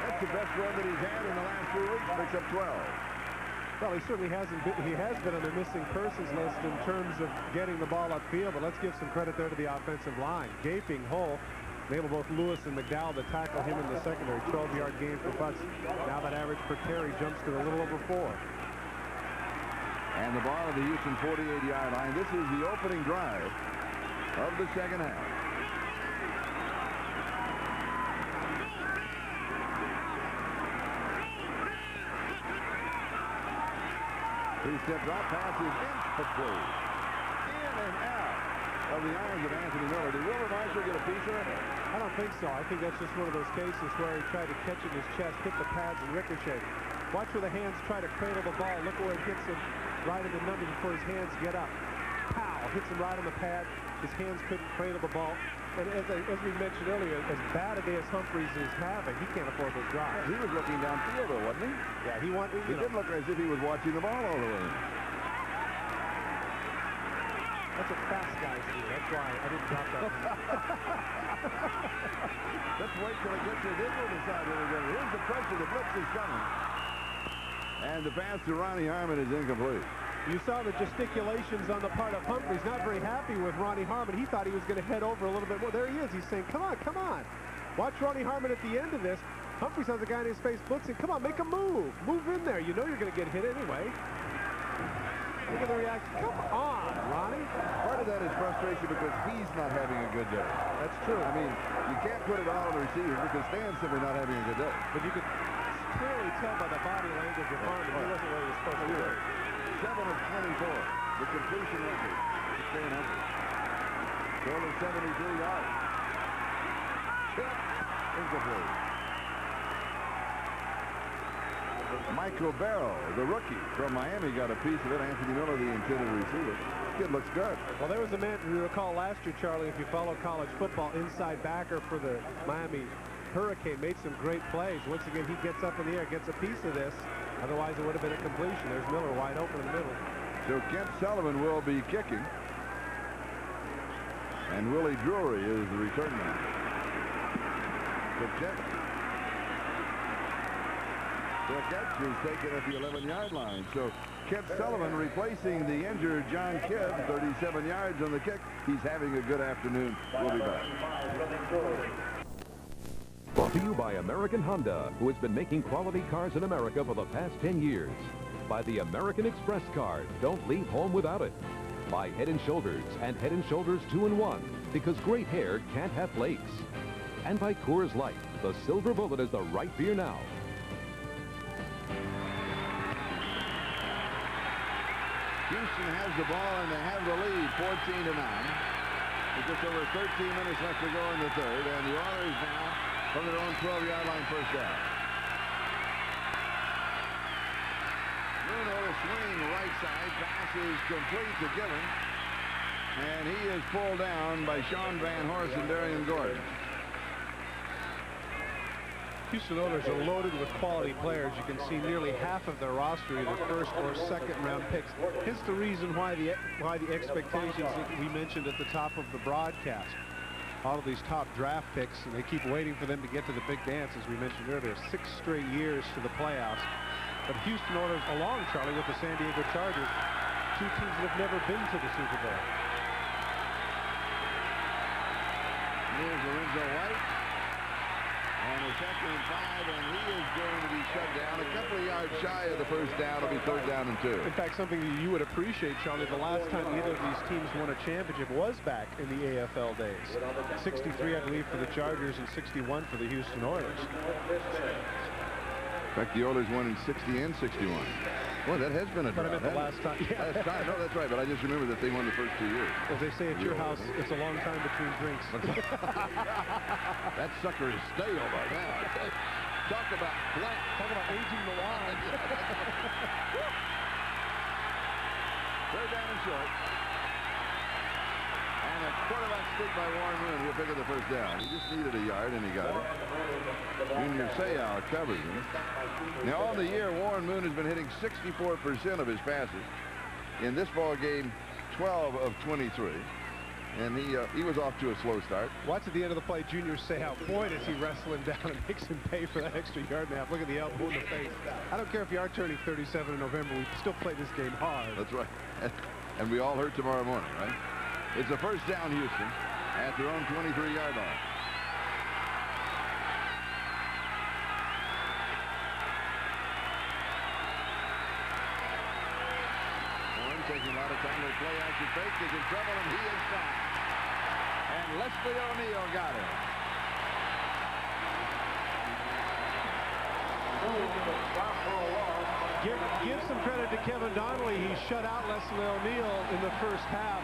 Speaker 1: That's the best run that he's had in the last 3 weeks. Picks up 12.
Speaker 2: Well, he certainly hasn't been. He has been on the missing persons list in terms of getting the ball upfield, but let's give some credit there to the offensive line. Gaping hole. Able both Lewis and McDowell to tackle him in the secondary. 12-yard gain for Butts. Now that average per carry jumps to a little over 4.
Speaker 1: And the ball at the Houston 48-yard line. This is the opening drive of the second half. Two-step drop pass is incomplete. In and out of the arms of Anthony Miller. Did Wilbur Marshall get a piece of it?
Speaker 2: I don't think so. I think that's just one of those cases where he tried to catch it in his chest, hit the pads, and ricochet. Watch where the hands try to cradle the ball. Look where it hits him right in the numbers before his hands get up. Pow! Hits him right on the pad. His hands couldn't cradle the ball. And as we mentioned earlier, as bad a day as Humphreys is having, he can't afford those drops.
Speaker 1: He was looking downfield, though, wasn't he?
Speaker 2: Yeah, he wanted.
Speaker 1: It didn't look as if he was watching the ball all the way.
Speaker 2: That's what fast guys do. That's why I didn't drop that.
Speaker 1: Let's wait till it gets there. Then we'll decide where we're going. Here's the pressure. The blitz is coming. And the pass to Ronnie Harmon is incomplete.
Speaker 2: You saw the gesticulations on the part of Humphreys. Not very happy with Ronnie Harmon. He thought he was going to head over a little bit more. There he is. He's saying, come on, come on. Watch Ronnie Harmon at the end of this. Humphreys has a guy in his face blitzing. Come on, make a move. Move in there. You know you're going to get hit anyway. Look at the reaction. Come on, Ronnie.
Speaker 1: Part of that is frustration because he's not having a good day.
Speaker 2: That's true.
Speaker 1: I mean, you can't put it all on the receiver because Stan's simply not having a good day.
Speaker 2: But you could clearly tell by the body language of Harmon he wasn't where he was supposed to be.
Speaker 1: 7 of 24. The completion record. Stan Humphreys. Total 73 yards. Chip. Incomplete. Michael Barrow, the rookie from Miami, got a piece of it. Anthony Miller, the intended receiver. Kid looks good.
Speaker 2: Well, there was a man, you recall last year, Charlie, if you follow college football, inside backer for the Miami Hurricane, made some great plays. Once again, he gets up in the air, gets a piece of this. Otherwise, it would have been a completion. There's Miller wide open in the middle.
Speaker 1: So Kent Sullivan will be kicking. And Willie Drury is the return man. The catch. The catch is taken at the 11-yard line. So Kent Sullivan replacing the injured John Kidd, 37 yards on the kick. He's having a good afternoon. We'll be back.
Speaker 5: Brought to you by American Honda, who has been making quality cars in America for the past 10 years. By the American Express card. Don't leave home without it. By Head & Shoulders and Head & Shoulders 2-in-1, because great hair can't have flakes. And by Coors Light. The Silver Bullet is the right beer now.
Speaker 1: Houston has the ball and they have the lead, 14-9. With just over 13 minutes left to go in the third, and the Oilers now from their own 12-yard line first down. Bruno to swing right side, pass is complete to Gibbons, and he is pulled down by Sean Van Horst and Darian Gordon.
Speaker 2: Houston Oilers are loaded with quality players. You can see nearly half of their roster either first or second round picks. Hence the reason why the expectations that we mentioned at the top of the broadcast. All of these top draft picks, and they keep waiting for them to get to the big dance, as we mentioned earlier. 6 straight years to the playoffs. But Houston Oilers, along, Charlie, with the San Diego Chargers, 2 teams that have never been to the Super Bowl.
Speaker 1: Here's Lorenzo White. On the 2nd and 5, and he is going to be shut down. A couple of yards shy of the first down. It'll be 3rd down and 2.
Speaker 2: In fact, something that you would appreciate, Charlie, the last time either of these teams won a championship was back in the AFL days. 63, I believe, for the Chargers and 61 for the Houston Oilers.
Speaker 1: In fact, the Oilers won in 60 and 61. Boy, that has been a
Speaker 2: But I meant the last time. Yeah.
Speaker 1: Last time. No, that's right. But I just remember that they won the first 2 years.
Speaker 2: As they say at your house, it's a long time between drinks.
Speaker 1: That sucker is stale by now. Talk about flat.
Speaker 2: Talk about aging the wine.
Speaker 1: 3rd down and short. And a quarterback stick by Warren Moon. He'll pick up the first down. He just needed a yard, and he got it. Junior Seau covers him. Now, all the year, Warren Moon has been hitting 64% of his passes. In this ball game, 12 of 23. And he was off to a slow start.
Speaker 2: Watch at the end of the play, Junior Seau. Boy, does he wrestle him down and makes him pay for that extra yard and a half. Look at the elbow in the face. I don't care if you are turning 37 in November. We still play this game hard.
Speaker 1: That's right. And we all hurt tomorrow morning, right? It's a first down, Houston, at their own 23-yard line. Warren taking a lot of time to play action fake. Is in trouble, and he is fouled. And Leslie O'Neal got it.
Speaker 2: Give some credit to Kevin Donnelly. He shut out Leslie O'Neal in the first half.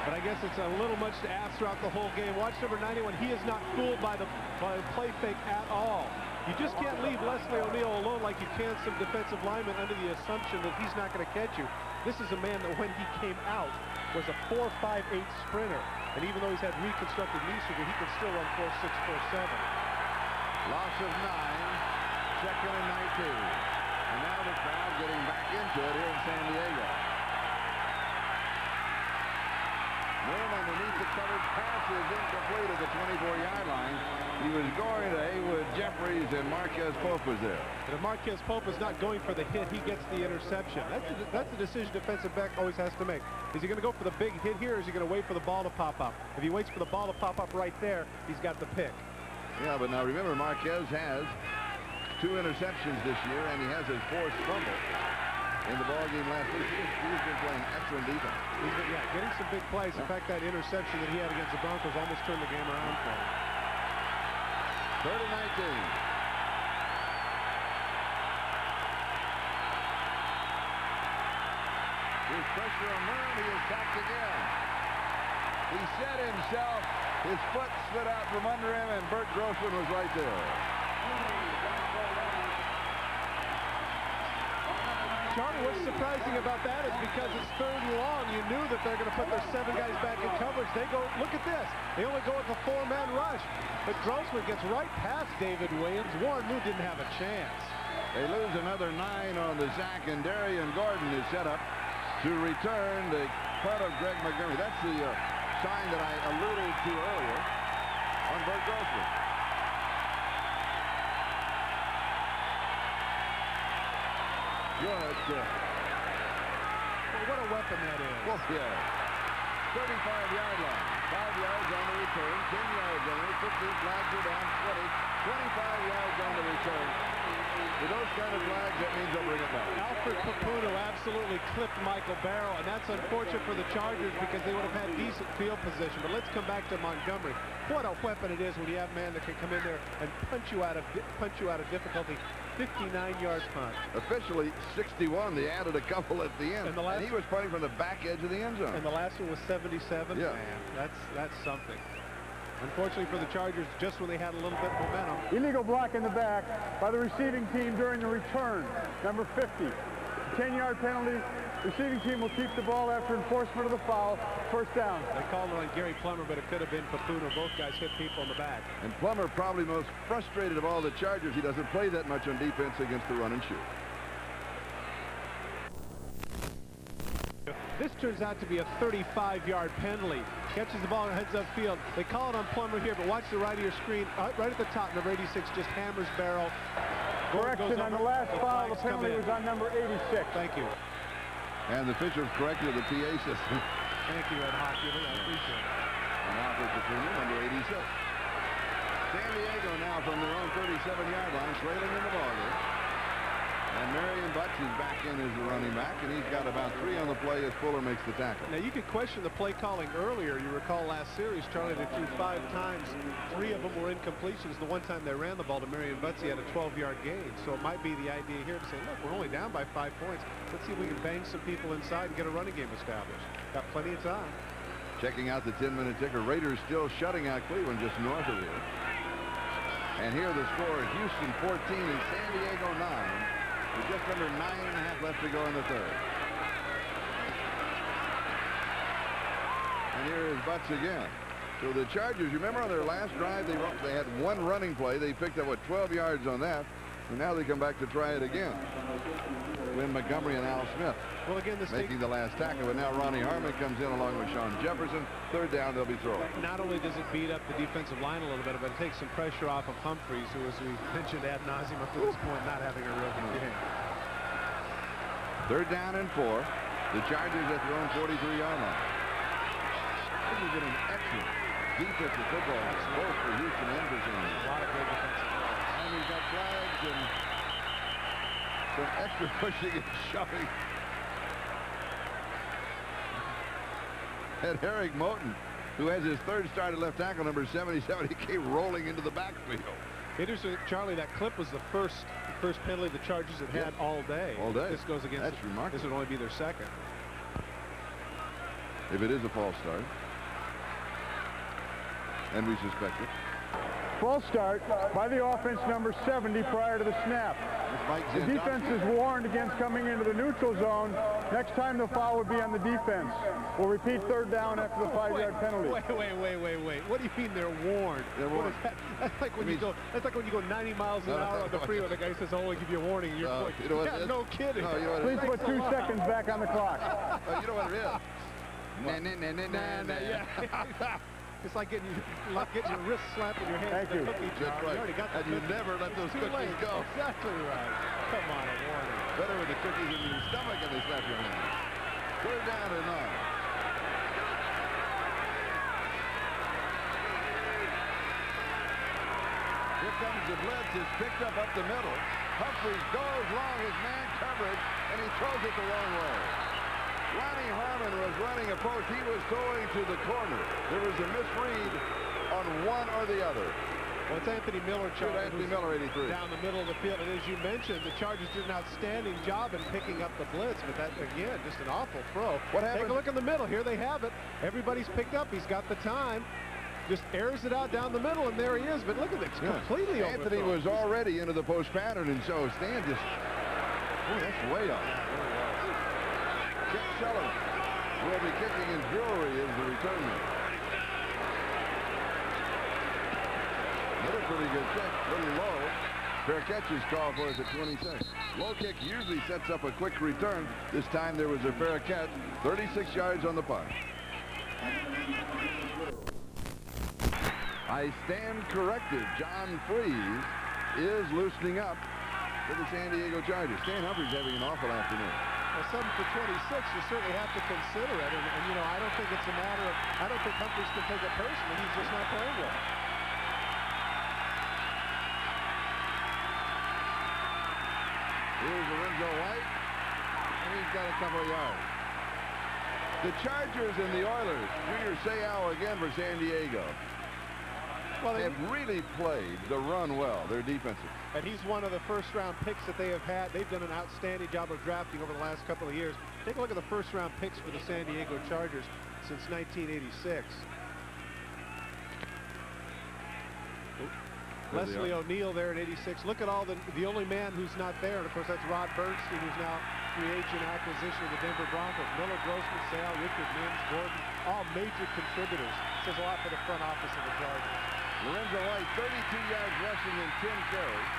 Speaker 2: But I guess it's a little much to ask throughout the whole game. Watch number 91. He is not fooled by the play fake at all. You just can't leave Leslie O'Neal alone like you can some defensive linemen under the assumption that he's not going to catch you. This is a man that when he came out was a 4.58 sprinter. And even though he's had reconstructed knee surgery, he can still run 4.6, 4.7.
Speaker 1: Loss of 9. 2nd and 19. And now the crowd getting back into it here in San Diego. Moon underneath the coverage, pass is incomplete at the 24-yard line. He was going to Haywood Jeffries, and Marquez Pope was there.
Speaker 2: And if Marquez Pope is not going for the hit, he gets the interception. That's the decision defensive back always has to make. Is he going to go for the big hit here, or is he going to wait for the ball to pop up? If he waits for the ball to pop up right there, he's got the pick.
Speaker 1: Yeah, but now remember, Marquez has 2 interceptions this year, and he has his 4th fumble in the ball game last week. He's been playing excellent defense.
Speaker 2: He's been, getting some big plays. In fact, that interception that he had against the Broncos almost turned the game around for him.
Speaker 1: 3rd and 19. There's pressure on Moon. He is sacked again. He set himself. His foot slid out from under him, and Bert Grossman was right there.
Speaker 2: Charlie, what's surprising about that is because it's 3rd and long, you knew that they're going to put their 7 guys back in coverage. They go, look at this. They only go with a 4-man rush. But Grossman gets right past David Williams. Warren Moon didn't have a chance.
Speaker 1: They lose another 9 on the sack, and Darian Gordon is set up to return the punt of Greg Montgomery. That's the sign that I alluded to earlier on Bert Grossman. Good.
Speaker 2: Well, what a weapon that is.
Speaker 1: Well, yeah. 35-yard line. 5 yards on the return. 10 yards on it. 15 flags are down. 20. 25 yards on the return. With those kind of flags, that means they'll bring it back.
Speaker 2: Alfred Papuno absolutely clipped Michael Barrow, and that's unfortunate for the Chargers because they would have had decent field position. But let's come back to Montgomery. What a weapon it is when you have a man that can come in there and punch you out of difficulty. 59-yard punt.
Speaker 1: Officially 61. They added a couple at the end.
Speaker 2: And
Speaker 1: he was punting from the back edge of the end zone.
Speaker 2: And the last one was 77.
Speaker 1: Yeah.
Speaker 2: Man, that's something. Unfortunately for the Chargers, just when they had a little bit of momentum.
Speaker 3: Illegal block in the back by the receiving team during the return. Number 50. 10-yard penalty. Receiving team will keep the ball after enforcement of the foul. First down.
Speaker 2: They called it on Gary Plummer, but it could have been Papuno. Both guys hit people in the back.
Speaker 1: And Plummer probably most frustrated of all the Chargers. He doesn't play that much on defense against the run and shoot.
Speaker 2: This turns out to be a 35-yard penalty. Catches the ball and heads upfield. They call it on Plummer here, but watch the right of your screen. Right at the top, number 86 just hammers Barrow.
Speaker 3: Correction on the last foul. The penalty was on number 86.
Speaker 2: Thank you.
Speaker 1: And the officials corrected the PA system.
Speaker 2: Thank you, Ed Hockey. I appreciate it.
Speaker 1: And Alfred Papuno, number 86. San Diego now from their own 37-yard line, trailing in the ballgame. And Marion Butts is back in as the running back, and he's got about 3 on the play as Fuller makes the tackle.
Speaker 2: Now, you could question the play calling earlier. You recall last series, Charlie, they threw 5 times. 3 of them were incompletions. The one time they ran the ball to Marion Butts, he had a 12-yard gain. So it might be the idea here to say, look, we're only down by 5 points. Let's see if we can bang some people inside and get a running game established. Got plenty of time.
Speaker 1: Checking out the 10-minute ticker. Raiders still shutting out Cleveland just north of here. And here the score is Houston 14 and San Diego 9. With just under 9.5 left to go in the third. And here is Butts again. So the Chargers, you remember on their last drive, they had 1 running play. They picked up, 12 yards on that. And now they come back to try it again. When Montgomery and Al Smith
Speaker 2: well, again,
Speaker 1: making the last tackle. But now Ronnie Harmon comes in along with Sean Jefferson. Third down, they'll be throwing.
Speaker 2: Not only does it beat up the defensive line a little bit, but it takes some pressure off of Humphreys, who, as we mentioned ad nauseum up to this point, not having a real good game.
Speaker 1: Third down and 4. The Chargers at their own 43-yard line. This has been an excellent defensive football, both for Houston and for San Diego.
Speaker 2: A lot of great defensive players.
Speaker 1: And we've got flags and some extra pushing and shoving. And Eric Moten, who has his 3rd start at left tackle, number 77, he came rolling into the backfield.
Speaker 2: Interesting, Charlie, that clip was the first penalty the Chargers had all day.
Speaker 1: All day.
Speaker 2: This goes against.
Speaker 1: That's remarkable.
Speaker 2: This would only be their 2nd.
Speaker 1: If it is a false start. And we suspect it.
Speaker 3: False start by the offense number 70 prior to the snap. The defense is warned against coming into the neutral zone. Next time the foul would be on the defense. We'll repeat 3rd down after the 5-yard penalty.
Speaker 2: Wait. What do you mean they're warned?
Speaker 1: They're warned.
Speaker 2: That's like when you go 90 miles an hour on the freeway. The guy says, "Oh, I'll give you a warning." You're going,
Speaker 1: you know what
Speaker 2: yeah, no kidding.
Speaker 1: No, you know what
Speaker 3: Please put 2 seconds back on the clock.
Speaker 1: you know what it is?
Speaker 2: Yeah. It's like getting your wrist slapped in your hand.
Speaker 3: Thank you.
Speaker 1: That's right.
Speaker 2: And
Speaker 1: you never let those cookies go.
Speaker 2: Exactly right. Come on, a warning.
Speaker 1: Better with the cookies in your stomach and they slap your hand. 3rd down and 9. Here comes the blitz. It's picked up the middle. Humphreys goes long his man coverage, and he throws it the wrong way. Ronnie Harmon was running a post. He was going to the corner. There was a misread on one or the other.
Speaker 2: Well, it's Anthony Miller, Charlie.
Speaker 1: Anthony Miller, 83.
Speaker 2: Down the middle of the field. And as you mentioned, the Chargers did an outstanding job in picking up the blitz. But that, again, just an awful throw.
Speaker 1: What happened?
Speaker 2: Take a look in the middle. Here they have it. Everybody's picked up. He's got the time. Just airs it out down the middle, and there he is. But look at this, completely overthrown.
Speaker 1: Anthony was already into the post pattern, and so Stan just Oh, that's way off. Chet Sullivan will be kicking, and Drury is the return man. Another pretty good kick. A little low. Fair catch is called for us at 26. Low kick usually sets up a quick return. This time there was a fair catch. 36 yards on the punt. I stand corrected. John Freeze is loosening up for the San Diego Chargers. Stan Humphries having an awful afternoon.
Speaker 2: Well, 7 for 26, you certainly have to consider it. And you know, I don't think it's a matter of, I don't think Humphries can take it personally. He's just not playing well.
Speaker 1: Here's Lorenzo White, and he's got a couple of yards. The Chargers and the Oilers. Junior Seau again for San Diego.
Speaker 2: Well,
Speaker 1: They have really played the run well, their defenses.
Speaker 2: and he's one of the first-round picks that they have had. They've done an outstanding job of drafting over the last couple of years. Take a look at the first-round picks for the San Diego Chargers since 1986. Leslie O'Neal there in 86. Look at all the only man who's not there, and of course that's Rod Bernstein, who's now free agent acquisition of the Denver Broncos. Miller, Grossman, Sale, Richard Mims, Gordon, all major contributors. Says a lot for the front office of the Chargers.
Speaker 1: Lorenzo White, 32 yards rushing and 10 carries.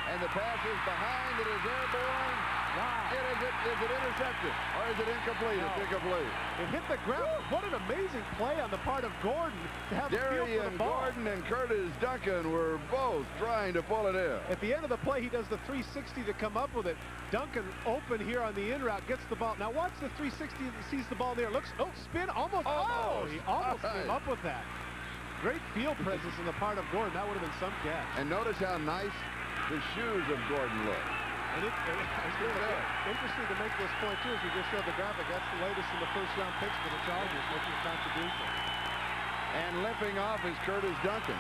Speaker 1: And the pass is behind. It is airborne.
Speaker 2: Wow.
Speaker 1: Is it intercepted? Or is it incomplete?
Speaker 2: No.
Speaker 1: It's incomplete.
Speaker 2: It hit the ground. What an amazing play on the part of Gordon to have a feel for the
Speaker 1: Darian
Speaker 2: ball.
Speaker 1: Gordon and Curtis Duncan were both trying to pull it in.
Speaker 2: At the end of the play, he does the 360 to come up with it. Duncan open here on the in route, gets the ball. Now watch the 360, sees the ball there. Looks, spin, almost. Oh, he almost came up with that. Great field presence on the part of Gordon. That would have been some catch.
Speaker 1: And notice how nice the shoes of Gordon look.
Speaker 2: And it's interesting to make this point, too, as we just showed the graphic. That's the latest in the first-round picks for the Chargers, making a contribution.
Speaker 1: And limping off is Curtis Duncan.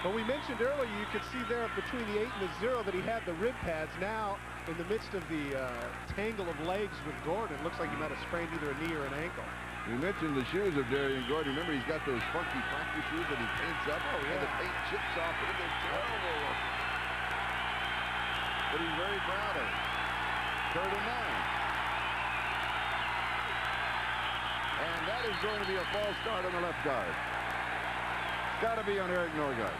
Speaker 2: But we mentioned earlier, you could see there between the 8 and the 0 that he had the rib pads. Now, in the midst of the tangle of legs with Gordon, it looks like he might have sprained either a knee or an ankle.
Speaker 1: We mentioned the shoes of Darian Gordon. Remember, he's got those funky practice shoes that he paints up.
Speaker 2: Oh, yeah.
Speaker 1: And the paint chips off. It is terrible look. But he's very proud of it. 3rd and 9. And that is going to be a false start on the left guard. It's got to be on Eric Norgard.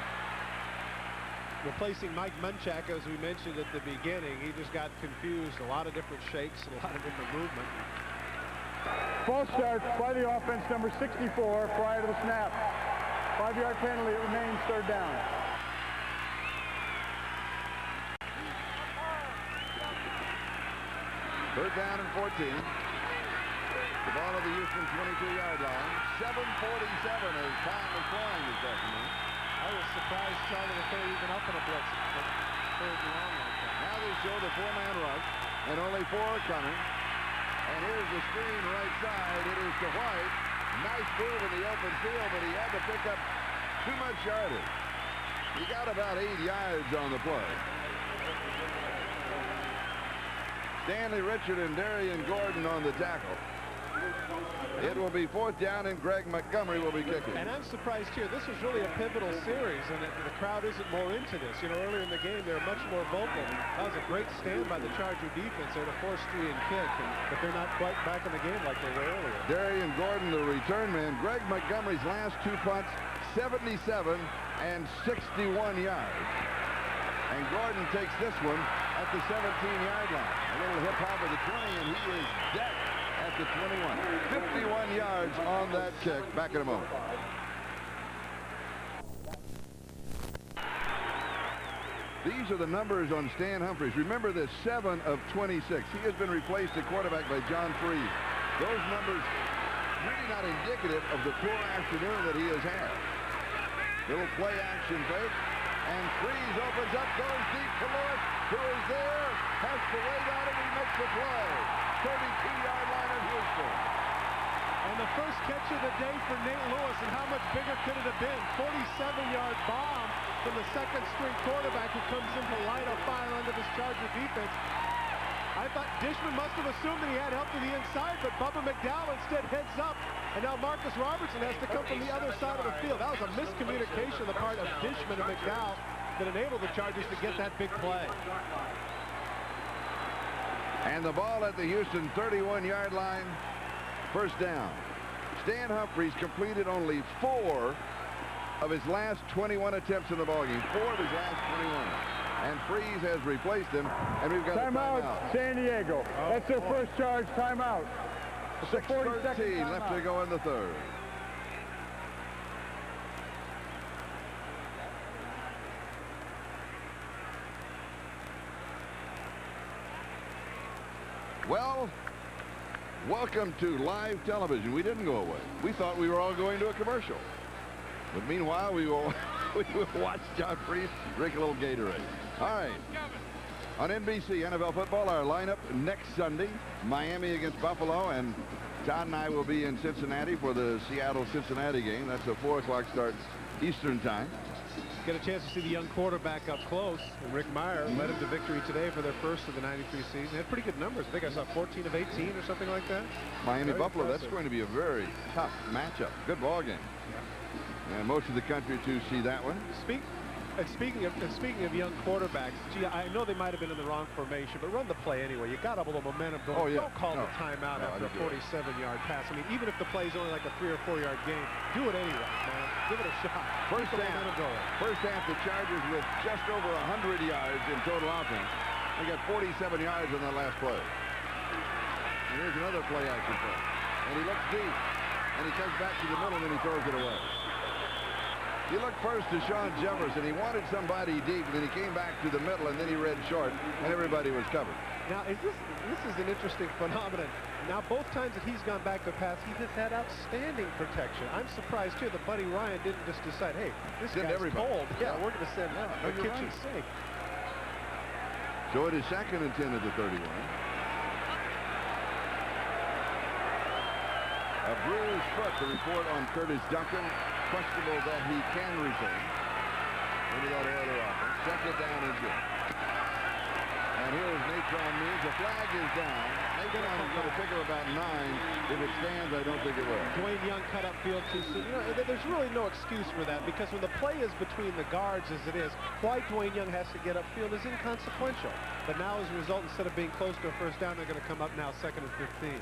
Speaker 2: Replacing Mike Munchak, as we mentioned at the beginning. He just got confused. A lot of different shakes, a lot of different movement.
Speaker 3: False start by the offense, number 64, prior to the snap. 5-yard penalty. It remains 3rd down.
Speaker 1: Third down and 14. The ball at the Houston 22-yard line. 7:47 as time is flying this afternoon.
Speaker 2: I was surprised Charlie that they were even up in a blitz. Third and long like that.
Speaker 1: Now they show the 4-man rush, and only 4 are coming. And here's the screen right side. It is to White. Nice move in the open field, but he had to pick up too much yardage. He got about 8 yards on the play. Stanley Richard and Darian Gordon on the tackle. It will be 4th down, and Greg Montgomery will be kicking.
Speaker 2: And I'm surprised here. This was really a pivotal series, and the crowd isn't more into this. You know, earlier in the game, they were much more vocal. That was a great stand by the Charger defense there to force 3 and kick, but they're not quite back in the game like they were earlier.
Speaker 1: Darian Gordon, the return man. Greg Montgomery's last 2 punts, 77 and 61 yards. And Gordon takes this one at the 17-yard line. A little hip hop at the 20, and he is dead at the 21. 51 yards on that kick. Back in a moment. These are the numbers on Stan Humphries. Remember this, 7 of 26. He has been replaced at quarterback by John Freeze. Those numbers really not indicative of the poor afternoon that he has had. Little play action fake. And Freeze opens up, goes deep to Lewis, who is there, has to wait on him, he makes the play. 32-yard line of Houston.
Speaker 2: And the first catch of the day for Nate Lewis, and how much bigger could it have been? 47-yard bomb from the second-string quarterback who comes in to light a fire under this Charger defense. I thought Dishman must have assumed that he had help to the inside, but Bubba McDowell instead heads up. And now Marcus Robertson has to come from the other side of the field. That was a miscommunication on the part of Dishman and McDowell that enabled the Chargers to get that big play.
Speaker 1: And the ball at the Houston 31-yard line. First down. Stan Humphries completed only 4 of his last 21 attempts in the ballgame. 4 of his last 21. And Freeze has replaced him, and we've got a timeout.
Speaker 3: San Diego. That's their first charge timeout.
Speaker 1: 6:13 left to go in the third. Well, welcome to live television. We didn't go away. We thought we were all going to a commercial. But meanwhile, we will watch John Freeze drink a little Gatorade. All right. On NBC NFL football, our lineup next Sunday, Miami against Buffalo, and Todd and I will be in Cincinnati for the Seattle-Cincinnati game. That's a 4 o'clock start Eastern time.
Speaker 2: Get a chance to see the young quarterback up close. And Rick Meyer led him to victory today for their first of the 93 season. They had pretty good numbers. I think I saw 14 of 18 or something like that.
Speaker 1: Miami-Buffalo, that's going to be a very tough matchup. Good ball game. And most of the country to see that one.
Speaker 2: Speaking of young quarterbacks, gee, I know they might have been in the wrong formation, but run the play anyway. You got a little momentum going.
Speaker 1: Oh, yeah.
Speaker 2: Don't call the timeout after a 47-yard pass. I mean, even if the play's only like a 3 or 4 yard gain, do it anyway, man. Give it a shot.
Speaker 1: First half, the Chargers with just over 100 yards in total offense. They got 47 yards on that last play. And here's another play action play. And he looks deep. And he comes back to the middle and then he throws it away. He looked first to Sean Jefferson. He wanted somebody deep, and then he came back to the middle, and then he read short, and everybody was covered.
Speaker 2: Now, this is an interesting phenomenon. Now, both times that he's gone back to pass, he just had outstanding protection. I'm surprised, too, that Buddy Ryan didn't just decide, hey, this guy's cold. Yeah, we're going to send him. The kitchen sink.
Speaker 1: So it is 2nd and 10 at the 31. A bruised foot, the report on Curtis Duncan. Questionable that he can return into that Oiler offense. 2nd down and 2. And here's Natron Means. The flag is down. Natron is going to pick up about 9. If it stands, I don't think it will.
Speaker 2: Dwayne Young cut up field too soon. You know, there's really no excuse for that, because when the play is between the guards as it is, why Dwayne Young has to get upfield is inconsequential. But now, as a result, instead of being close to a first down, they're going to come up now 2nd and 15.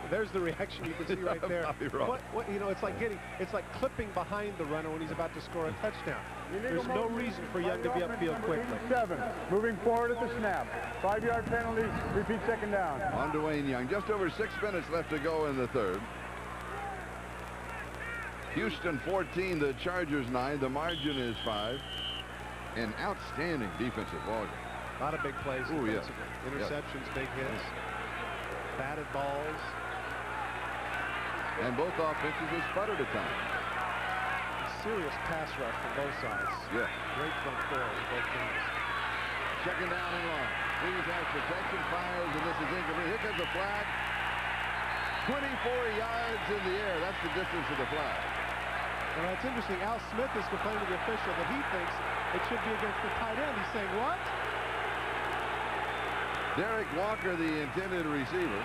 Speaker 2: There's the reaction you can see right there. It's like clipping behind the runner when he's about to score a touchdown. There's no reason for Young to be upfield quickly.
Speaker 3: 7, moving forward at the snap. 5-yard penalty, repeat 2nd down.
Speaker 1: On Dwayne Young, just over 6 minutes left to go in the third. Houston 14, the Chargers 9. The margin is 5. An outstanding defensive ball game.
Speaker 2: A lot of big plays.
Speaker 1: Ooh, yeah.
Speaker 2: Interceptions, big hits, batted balls.
Speaker 1: And both offenses have sputtered at times.
Speaker 2: Serious pass rush from both sides.
Speaker 1: Yeah.
Speaker 2: Great front four with both teams.
Speaker 1: 2nd down and long. Freeze has protection, fires, and this is incomplete. Here comes a flag. 24 yards in the air. That's the distance of the flag.
Speaker 2: Well, it's interesting. Al Smith is complaining to the official that he thinks it should be against the tight end. He's saying, what?
Speaker 1: Derek Walker, the intended receiver.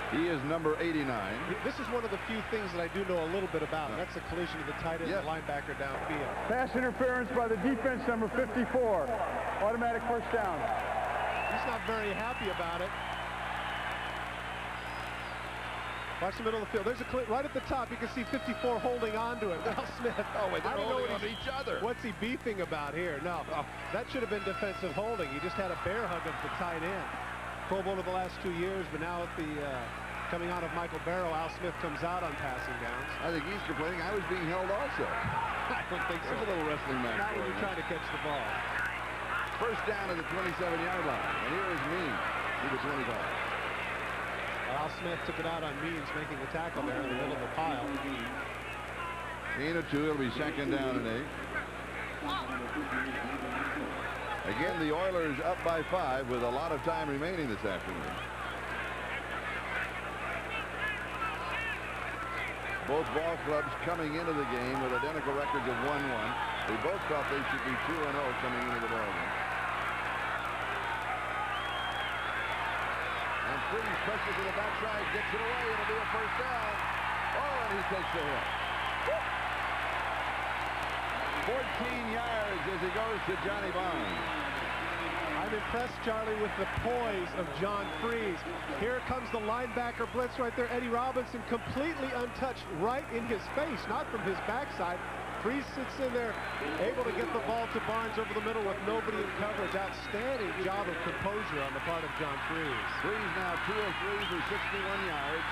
Speaker 1: He is number 89.
Speaker 2: This is one of the few things that I do know a little bit about. That's the collision of the tight end and the linebacker downfield.
Speaker 3: Pass interference by the defense, number 54. Automatic first down.
Speaker 2: He's not very happy about it. Watch the middle of the field. There's a clip right at the top. You can see 54 holding on to it. Al Smith.
Speaker 1: Oh, wait, they're holding on to each other.
Speaker 2: What's he beefing about here? No, that should have been defensive holding. He just had a bear hug of the tight end. Pro Bowler the last 2 years, but now at the coming out of Michael Barrow, Al Smith comes out on passing downs.
Speaker 1: I think he's complaining I was being held also.
Speaker 2: I don't think so.
Speaker 1: There's a little wrestling match.
Speaker 2: Not when you're trying to catch the ball.
Speaker 1: First down at the 27-yard line. And here is Means to the 25.
Speaker 2: Al Smith took it out on Means, making the tackle there in the middle of the pile.
Speaker 1: Gain of 2. It'll be 2nd down and 8. Again, the Oilers up by 5 with a lot of time remaining this afternoon. Both ball clubs coming into the game with identical records of 1-1. They both thought they should be 2-0 coming into the ball game. And Freeze pushes to the backside, gets it away, it'll be a first down. Oh, and he takes the hit. 14 yards as he goes to Johnny Barnes.
Speaker 2: I I'm impressed, Charlie, with the poise of John Freeze. Here comes the linebacker blitz right there. Eddie Robinson completely untouched right in his face, not from his backside. Freeze sits in there, able to get the ball to Barnes over the middle with nobody in coverage. Outstanding job of composure on the part of John Freeze.
Speaker 1: Freeze now 2 of 3 for 61 yards.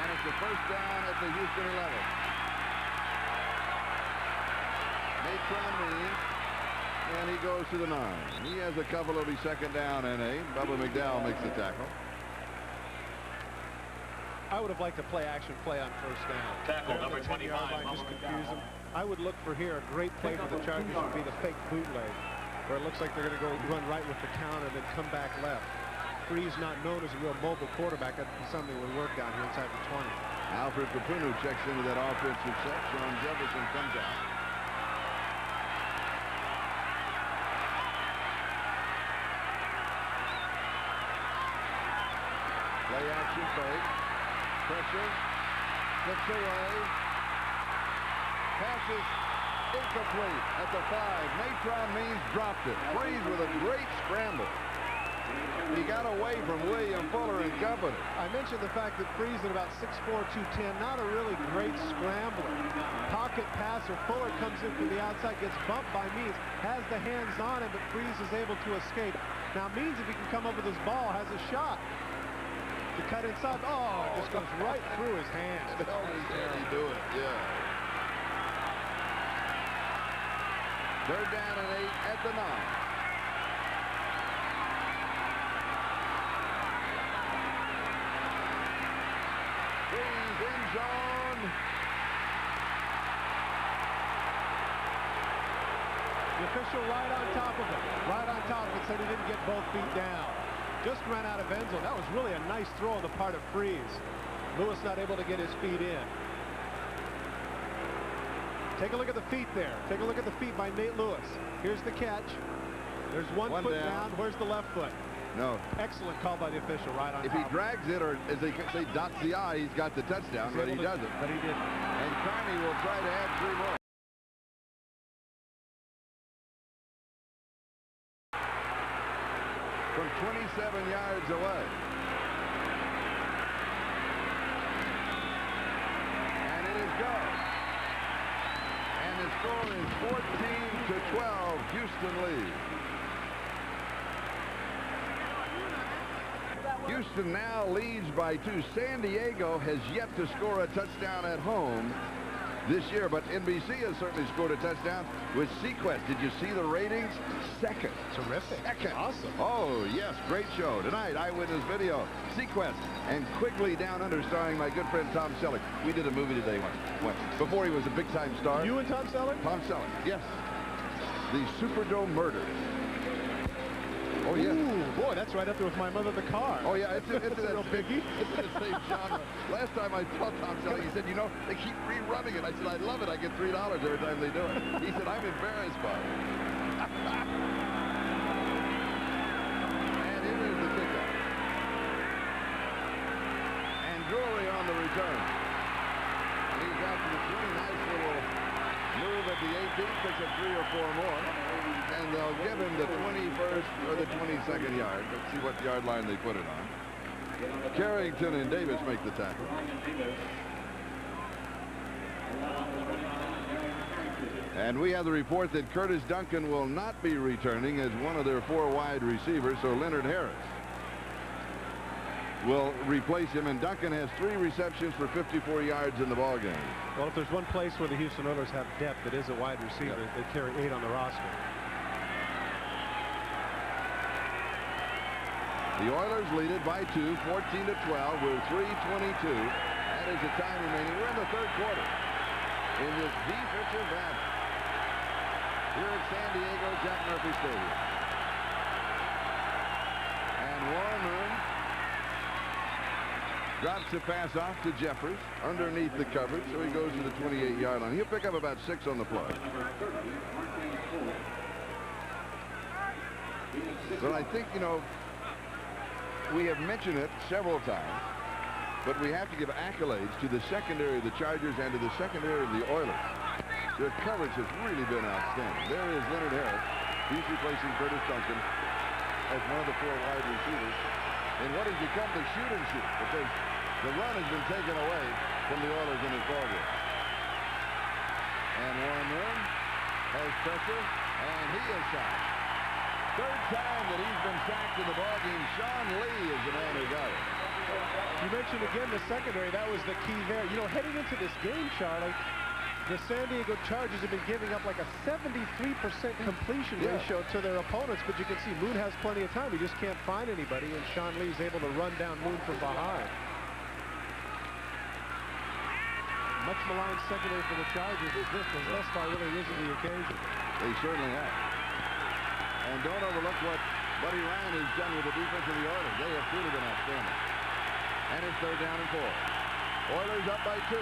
Speaker 1: And it's a first down at the Houston 11. Natron Means, and he goes to the 9. He has a couple of his second down NA. Bubba McDowell makes the tackle.
Speaker 2: I would have liked a play-action play on first down.
Speaker 8: Tackle number 25.
Speaker 2: Just confuse him. I would look for here, a great play for the Chargers would be the fake bootleg, where it looks like they're going to go run right with the counter and then come back left. Freeze not known as a real mobile quarterback. That'd be something that would work down here inside the 20.
Speaker 1: Alfred Papunu checks into that offensive set. Sean Jefferson comes out. Play action fake. Pressure. Slips away. Passes incomplete at the 5. Natron Means dropped it. Freeze with a great scramble. He got away from William Fuller and company.
Speaker 2: I mentioned the fact that Freeze at about 6'4", 210, not a really great scrambler. Pocket passer. Fuller comes in from the outside, gets bumped by Means, has the hands on him, but Freeze is able to escape. Now Means, if he can come up with his ball, has a shot to cut inside. Oh, it just goes right through his hands.
Speaker 1: How did he do it? Yeah. Third down and 8 at the 9. Freeze in zone.
Speaker 2: The official right on top of it. Right on top of it, said he didn't get both feet down. Just ran out of end zone. That was really a nice throw on the part of Freeze. Lewis not able to get his feet in. Take a look at the feet there. Take a look at the feet by Nate Lewis. Here's the catch. There's one foot down. Where's the left foot?
Speaker 1: No.
Speaker 2: Excellent call by the official right on
Speaker 1: If
Speaker 2: top.
Speaker 1: he drags it, or as they say, dots the I, he's got the touchdown, but he doesn't.
Speaker 2: But he didn't.
Speaker 1: And Carney will try to add 3 more. From 27 yards away. And it is go. And the score is 14-12. Houston leads. Houston now leads by 2. San Diego has yet to score a touchdown at home this year, but NBC has certainly scored a touchdown with Sequest. Did you see the ratings? Second.
Speaker 2: Terrific.
Speaker 1: Second.
Speaker 2: Awesome.
Speaker 1: Oh, yes. Great show. Tonight, Eyewitness Video, Sequest, and Quigley Down Under, starring my good friend Tom Selleck. We did a movie today once. Before he was a big-time star.
Speaker 2: You and Tom Selleck?
Speaker 1: Tom Selleck, yes. The Superdome Murders. Oh, yeah.
Speaker 2: Ooh, boy, that's right up there with My Mother the Car.
Speaker 1: Oh, yeah, it's a
Speaker 2: real biggie.
Speaker 1: It's in the same genre. Last time I saw Tom Selleck, he said, you know, they keep rerunning it. I said, I love it. I get $3 every time they do it. He said, I'm embarrassed by it. And it is the kickoff. And Drury on the return. He's out to the 20. Nice little move at the 18. Picks up 3 or 4 more. And they'll give him the 21st or the 22nd yard. Let's see what yard line they put it on. Carrington and Davis make the tackle. And we have the report that Curtis Duncan will not be returning as one of their 4 wide receivers, so Leonard Harris will replace him, and Duncan has 3 receptions for 54 yards in the ballgame.
Speaker 2: Well, if there's one place where the Houston Oilers have depth, it is a wide receiver.
Speaker 1: Yep.
Speaker 2: They carry 8 on the roster.
Speaker 1: The Oilers lead it by 2, 14-12, with 3:22. That is the time remaining. We're in the 3rd quarter in this defensive battle here at San Diego Jack Murphy Stadium. And Warren drops the pass off to Jeffers underneath the coverage, so he goes to the 28-yard line. He'll pick up about 6 on the play. But I think, you know, we have mentioned it several times, but we have to give accolades to the secondary of the Chargers and to the secondary of the Oilers. Their coverage has really been outstanding. There is Leonard Harris. He's replacing Curtis Duncan. as one of the 4 wide receivers in what has become the shoot and shoot, because the run has been taken away from the Oilers in this ballgame. And Warren Moon has pressure, and he is sacked. Third time that he's been sacked in the ballgame. Sean Lee is the man who got it.
Speaker 2: You mentioned again the secondary. That was the key there. You know, heading into this game, Charlie, the San Diego Chargers have been giving up like a 73% completion ratio to their opponents, but you can see Moon has plenty of time. He just can't find anybody, and Sean Lee is able to run down Moon from behind. Much maligned secondary for the Chargers is this, as thus far really risen to the occasion.
Speaker 1: They certainly have. And don't overlook what Buddy Ryan has done with the defense of the Oilers. They have truly been outstanding. And it's 3rd down and 4. Oilers up by 2.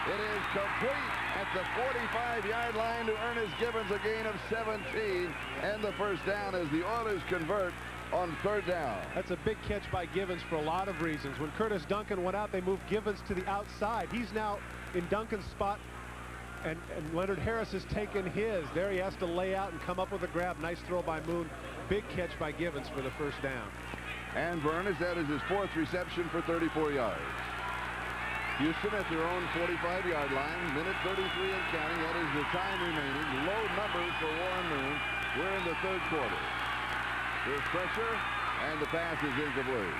Speaker 1: It is complete at the 45-yard line to Ernest Givens, a gain of 17, and the first down as the Oilers convert on 3rd down.
Speaker 2: That's a big catch by Givens for a lot of reasons. When Curtis Duncan went out, they moved Givens to the outside. He's now in Duncan's spot, and Leonard Harris has taken his. There he has to lay out and come up with a grab. Nice throw by Moon. Big catch by Givens for the first down.
Speaker 1: And for Ernest, that is his 4th reception for 34 yards. Houston at their own 45-yard line, minute 33 and counting. That is the time remaining. Low numbers for Warren Moon. We're in the 3rd quarter. There's pressure, and the pass is incomplete.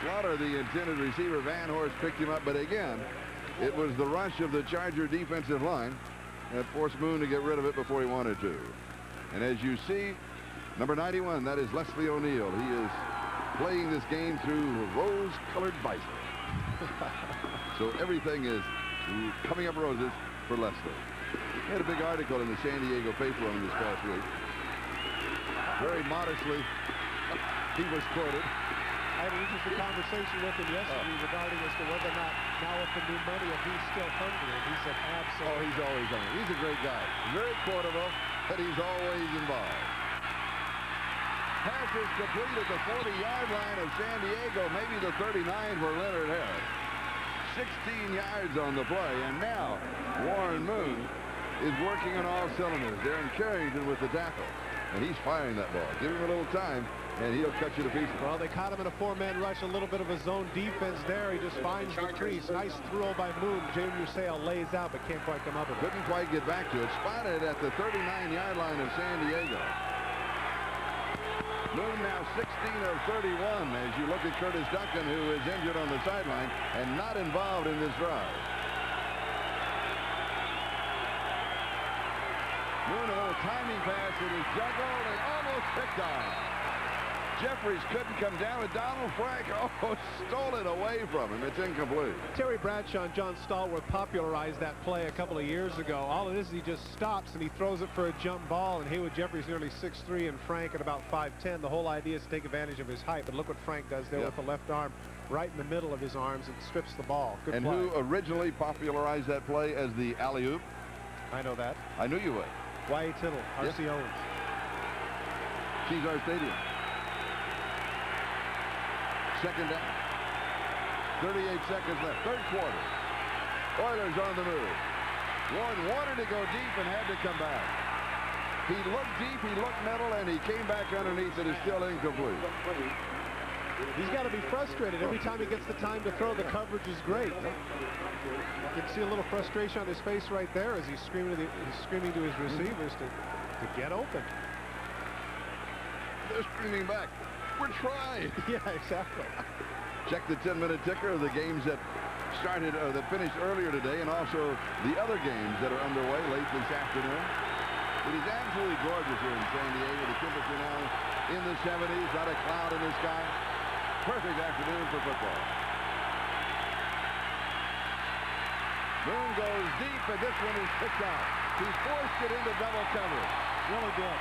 Speaker 1: Slaughter, the intended receiver, Van Horst picked him up, but again, it was the rush of the Charger defensive line that forced Moon to get rid of it before he wanted to. And as you see, number 91, that is Leslie O'Neal. He is playing this game through rose-colored visor. So everything is coming up roses for Leslie. He had a big article in the San Diego paper on him this past week. Very modestly, he was quoted.
Speaker 2: I had an interesting conversation with him yesterday regarding as to whether or not, now with the new money, if he's still hungry. And he said, absolutely.
Speaker 1: Oh, he's always hungry. He's a great guy. Very quotable, but he's always involved. Pass is complete at the 40-yard line of San Diego, maybe the 39 for Leonard Harris. 16 yards on the play, and now Warren Moon is working on all cylinders. Darren Carrington with the tackle, and he's firing that ball. Give him a little time, and he'll cut you to pieces.
Speaker 2: Well, they caught him in a 4-man rush, a little bit of a zone defense there. He just finds the crease. Nice throw by Moon. Junior Sale lays out, but can't quite come up with it.
Speaker 1: Couldn't quite get back to it. Spotted at the 39-yard line of San Diego. Moon now 16 of 31 as you look at Curtis Duncan, who is injured on the sideline and not involved in this drive. Moon, a little timing pass. It is juggled and almost picked on. Jeffries couldn't come down with Donald Frank. Oh, stole it away from him. It's incomplete.
Speaker 2: Terry Bradshaw and John Stallworth popularized that play a couple of years ago. All it is he just stops and he throws it for a jump ball, and Haywood Jeffries nearly 6'3" and Frank at about 5'10". The whole idea is to take advantage of his height, but look what Frank does there with the left arm right in the middle of his arms and strips the ball. Good
Speaker 1: and
Speaker 2: play.
Speaker 1: Who originally popularized that play as the alley-oop?
Speaker 2: I know that.
Speaker 1: I knew you would.
Speaker 2: Y.A. Tittle, R.C. Owens.
Speaker 1: Kezar Stadium. Second down. 38 seconds left. Third quarter. Oilers on the move. Warren wanted to go deep and had to come back. He looked deep, he looked middle, and he came back underneath. It is still incomplete.
Speaker 2: He's got to be frustrated. Every time he gets the time to throw, the coverage is great. You can see a little frustration on his face right there as he's screaming to his receivers to get open.
Speaker 1: They're screaming back. We're trying.
Speaker 2: Yeah, exactly.
Speaker 1: Check the 10-minute ticker of the games that started or that finished earlier today, and also the other games that are underway late this afternoon. It is absolutely gorgeous here in San Diego. The temperature now in the 70s, not a cloud in the sky. Perfect afternoon for football. Moon goes deep, and this one is picked out. He forced it into double coverage.
Speaker 2: Really good.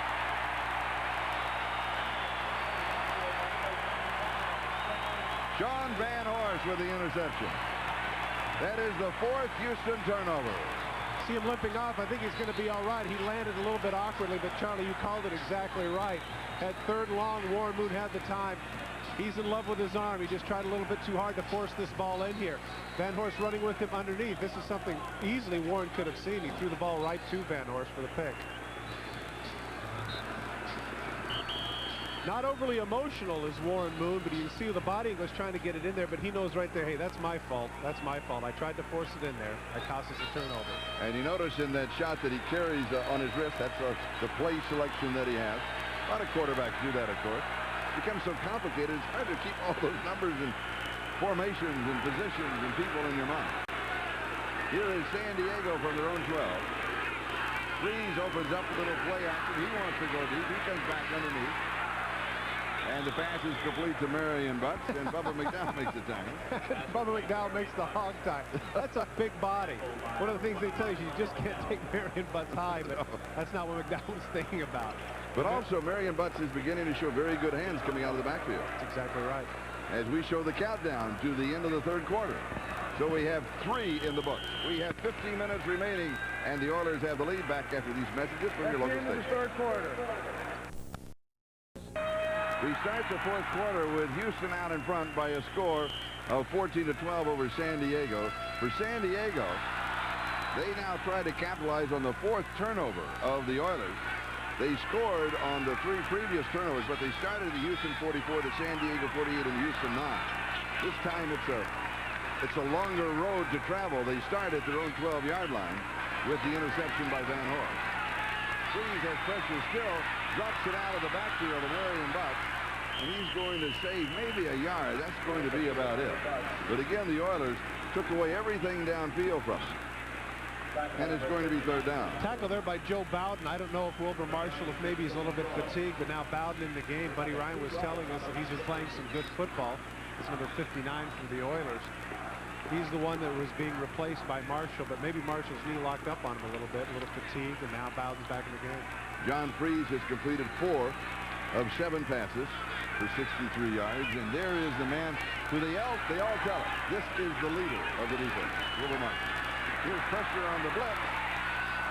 Speaker 1: John Van Horst with the interception. That is the 4th Houston turnover.
Speaker 2: See him limping off. I think he's going to be all right. He landed a little bit awkwardly, but Charlie, you called it exactly right. At 3rd and long, Warren Moon had the time. He's in love with his arm. He just tried a little bit too hard to force this ball in here. Van Horst running with him underneath. This is something easily Warren could have seen. He threw the ball right to Van Horst for the pick. Not overly emotional is Warren Moon, but you can see the body English trying to get it in there, but he knows right there, hey, that's my fault. That's my fault. I tried to force it in there. That cost us a turnover.
Speaker 1: And you notice in that shot that he carries on his wrist, that's the play selection that he has. A lot of quarterbacks do that, of course. It becomes so complicated, it's hard to keep all those numbers and formations and positions and people in your mind. Here is San Diego from their own 12. Freeze opens up a little play action. He wants to go deep. He comes back underneath. And the pass is complete to Marion Butts, and Bubba McDowell makes the tackle.
Speaker 2: Bubba McDowell makes the hog tie. That's a big body. One of the things they tell you is you just can't take Marion Butts high, but that's not what McDowell was thinking about.
Speaker 1: But also, Marion Butts is beginning to show very good hands coming out of the backfield.
Speaker 2: That's exactly right.
Speaker 1: As we show the countdown to the end of the third quarter. So we have 3 in the books. We have 15 minutes remaining, and the Oilers have the lead. Back after these messages from your local station.
Speaker 3: Third quarter.
Speaker 1: We start the fourth quarter with Houston out in front by a score of 14-12 over San Diego. For San Diego, they now try to capitalize on the 4th turnover of the Oilers. They scored on the 3 previous turnovers, but they started at Houston 44 to San Diego 48 and Houston 9. This time it's a longer road to travel. They start at their own 12-yard line with the interception by Van Horst. Freeze has pressure still, drops it out of the backfield of Marion Butts, and he's going to save maybe a yard. That's going to be about it. But again, the Oilers took away everything downfield from him. And it's going to be third down.
Speaker 2: Tackle there by Joe Bowden. I don't know if Wilbur Marshall, if maybe he's a little bit fatigued, but now Bowden in the game. Buddy Ryan was telling us that he's been playing some good football. It's number 59 for the Oilers. He's the one that was being replaced by Marshall, but maybe Marshall's knee locked up on him a little bit, a little fatigued, and now Bowden's back in the game.
Speaker 1: John Freeze has completed 4 of 7 passes for 63 yards, and there is the man who they all tell us, this is the leader of the defense, Wilbur Marshall. Here's pressure on the blitz,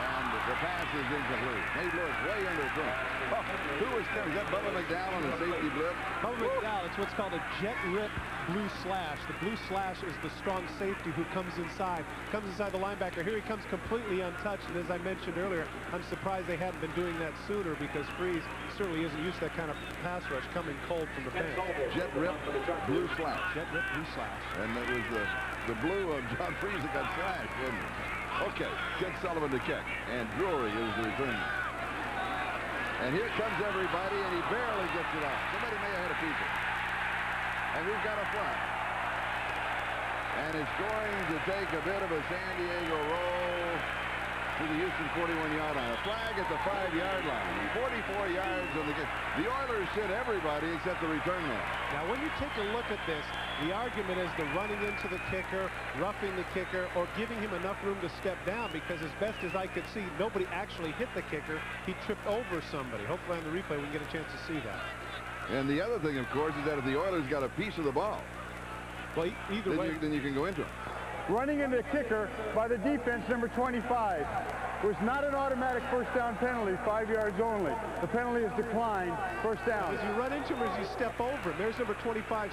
Speaker 1: and the pass is incomplete. Nate Lewis way under the front. Oh, who was coming? Is that Bubba McDowell on a safety blitz?
Speaker 2: Bubba McDowell, it's what's called a jet rip blue slash. The blue slash is the strong safety who comes inside the linebacker. Here he comes completely untouched, and as I mentioned earlier, I'm surprised they hadn't been doing that sooner because Freeze certainly isn't used to that kind of pass rush coming cold from the bench.
Speaker 1: Jet rip blue slash.
Speaker 2: Jet rip blue slash.
Speaker 1: And that was the blue of John Freeze that got slashed, wasn't it? Okay, Ken Sullivan to kick, and Drury is the returner. And here comes everybody, and he barely gets it off. Somebody may have had a piece of it. And we've got a flag. And it's going to take a bit of a San Diego roll to the Houston 41-yard line. A flag at the 5-yard line. 44 yards on the game. The Oilers hit everybody except the return man.
Speaker 2: Now, when you take a look at this, the argument is the running into the kicker, roughing the kicker, or giving him enough room to step down, because as best as I could see, nobody actually hit the kicker. He tripped over somebody. Hopefully on the replay we can get a chance to see that.
Speaker 1: And the other thing, of course, is that if the Oilers got a piece of the ball,
Speaker 2: well, either way,
Speaker 1: then you can go into it.
Speaker 3: Running into the kicker by the defense, number 25. Was not an automatic first down penalty, 5 yards only. The penalty is declined, first down.
Speaker 2: As you run into him or as you step over him, there's number 25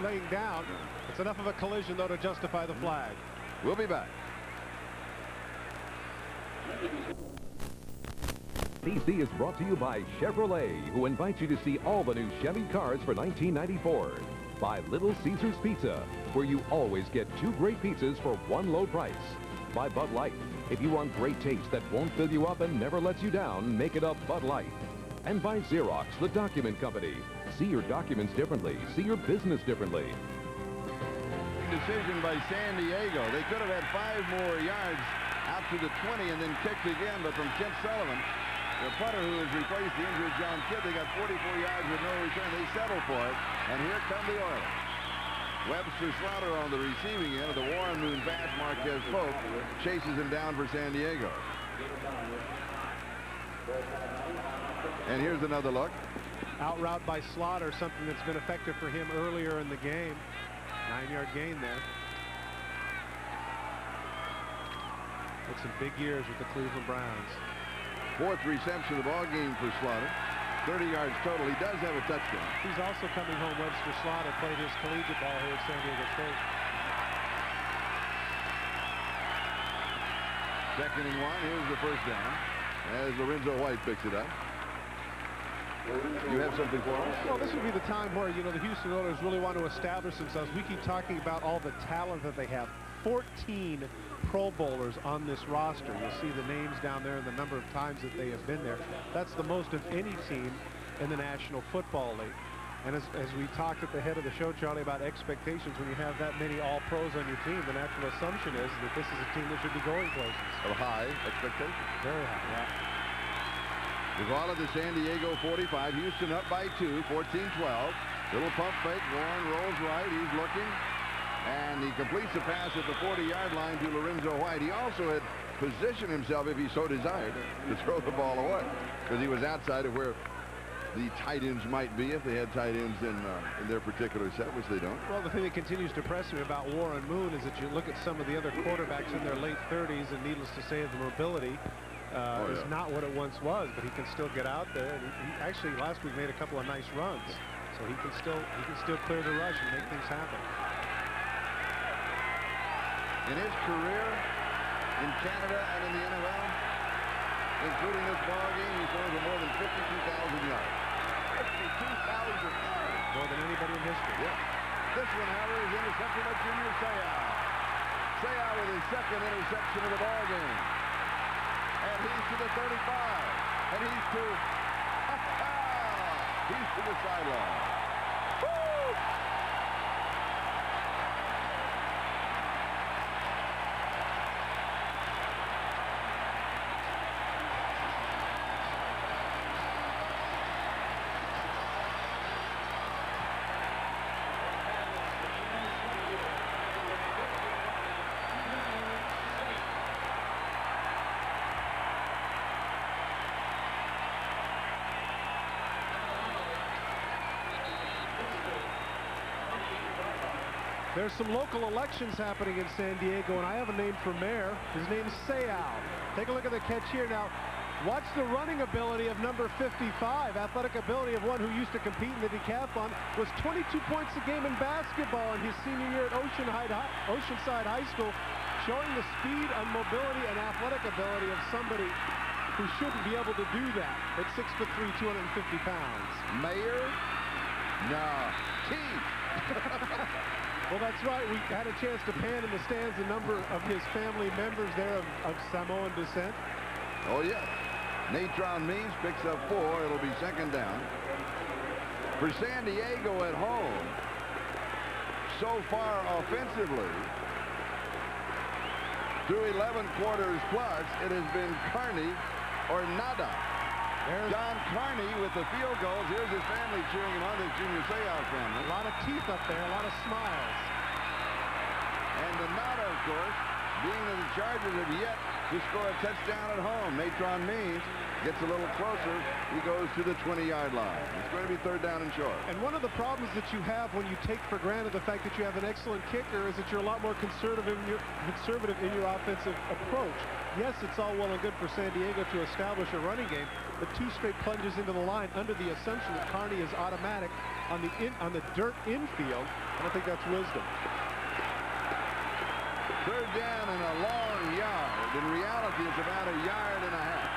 Speaker 2: laying down. It's enough of a collision, though, to justify the flag.
Speaker 1: We'll be back.
Speaker 5: TC is brought to you by Chevrolet, who invites you to see all the new Chevy cars for 1994. By Little Caesars Pizza, where you always get 2 great pizzas for 1 low price. By Bud Light, if you want great taste that won't fill you up and never lets you down, make it a Bud Light. And by Xerox, the document company. See your documents differently. See your business differently.
Speaker 1: Decision by San Diego. They could have had 5 more yards out to the 20 and then kicked again, but from Kent Sullivan, the punter who has replaced the injured John Kidd, they got 44 yards with no return. They settled for it, and here come the Oilers. Webster Slaughter on the receiving end of the Warren Moon pass. Marquez Pope chases him down for San Diego. And here's another look.
Speaker 2: Out route by Slaughter, something that's been effective for him earlier in the game. 9-yard gain there. With some big years with the Cleveland Browns.
Speaker 1: 4th reception of the ball game for Slaughter. 30 yards total. He does have a touchdown.
Speaker 2: He's also coming home. Webster Slaughter played his collegiate ball here at San Diego State.
Speaker 1: 2nd and 1. Here's the first down as Lorenzo White picks it up. You have something for us?
Speaker 2: Well, this would be the time where, you know, the Houston Oilers really want to establish themselves. We keep talking about all the talent that they have. 14 Pro Bowlers on this roster. You'll see the names down there and the number of times that they have been there. That's the most of any team in the National Football League. And as we talked at the head of the show, Charlie, about expectations, when you have that many All-Pros on your team, the natural assumption is that this is a team that should be going places.
Speaker 1: Of high expectation.
Speaker 2: Very high, yeah.
Speaker 1: The ball at the San Diego 45. Houston up by 2, 14-12. Little pump fake. Warren rolls right. He's looking. And he completes the pass at the 40-yard line to Lorenzo White. He also had positioned himself, if he so desired, to throw the ball away, because he was outside of where the tight ends might be if they had tight ends in their particular set, which they don't.
Speaker 2: Well, the thing that continues to press me about Warren Moon is that you look at some of the other quarterbacks in their late 30s, and needless to say, the mobility is not what it once was, but he can still get out there. And he actually last week made a couple of nice runs, so he can still clear the rush and make things happen.
Speaker 1: In his career in Canada and in the NFL, including this ball game, he throws for more than 52,000 yards. 52,000 yards.
Speaker 2: More than anybody in history.
Speaker 1: Yeah. This one, however, is intercepted by Junior Seau. Seau with his 2nd interception of the ball game. And he's to the 35. And he's to the sideline. Woo!
Speaker 2: There's some local elections happening in San Diego, and I have a name for mayor. His name is Seau. Take a look at the catch here. Now, watch the running ability of number 55. Athletic ability of one who used to compete in the decathlon. Was 22 points a game in basketball in his senior year at Oceanside High School, showing the speed and mobility and athletic ability of somebody who shouldn't be able to do that at 6'3", 250 pounds.
Speaker 1: Mayor? No. Keith.
Speaker 2: Well, that's right. We had a chance to pan in the stands a number of his family members there of Samoan descent.
Speaker 1: Oh, yeah. Natron Means picks up 4. It'll be 2nd down. For San Diego at home, so far offensively, through 11 quarters plus, it has been Carney or nada.
Speaker 2: There's
Speaker 1: John Carney with the field goals. Here's his family cheering him on, his Junior Seau family.
Speaker 2: a lot of teeth up there, a lot of smiles.
Speaker 1: And the nada, of course, being that the Chargers have yet to score a touchdown at home. Natron Means gets a little closer. He goes to the 20-yard line. It's going to be 3rd down and short.
Speaker 2: And one of the problems that you have when you take for granted the fact that you have an excellent kicker is that you're a lot more conservative in your offensive approach. Yes, it's all well and good for San Diego to establish a running game, but 2 straight plunges into the line under the assumption that Carney is automatic on the dirt infield. I don't think that's wisdom.
Speaker 1: 3rd down and a long yard. In reality, it's about a yard and a half.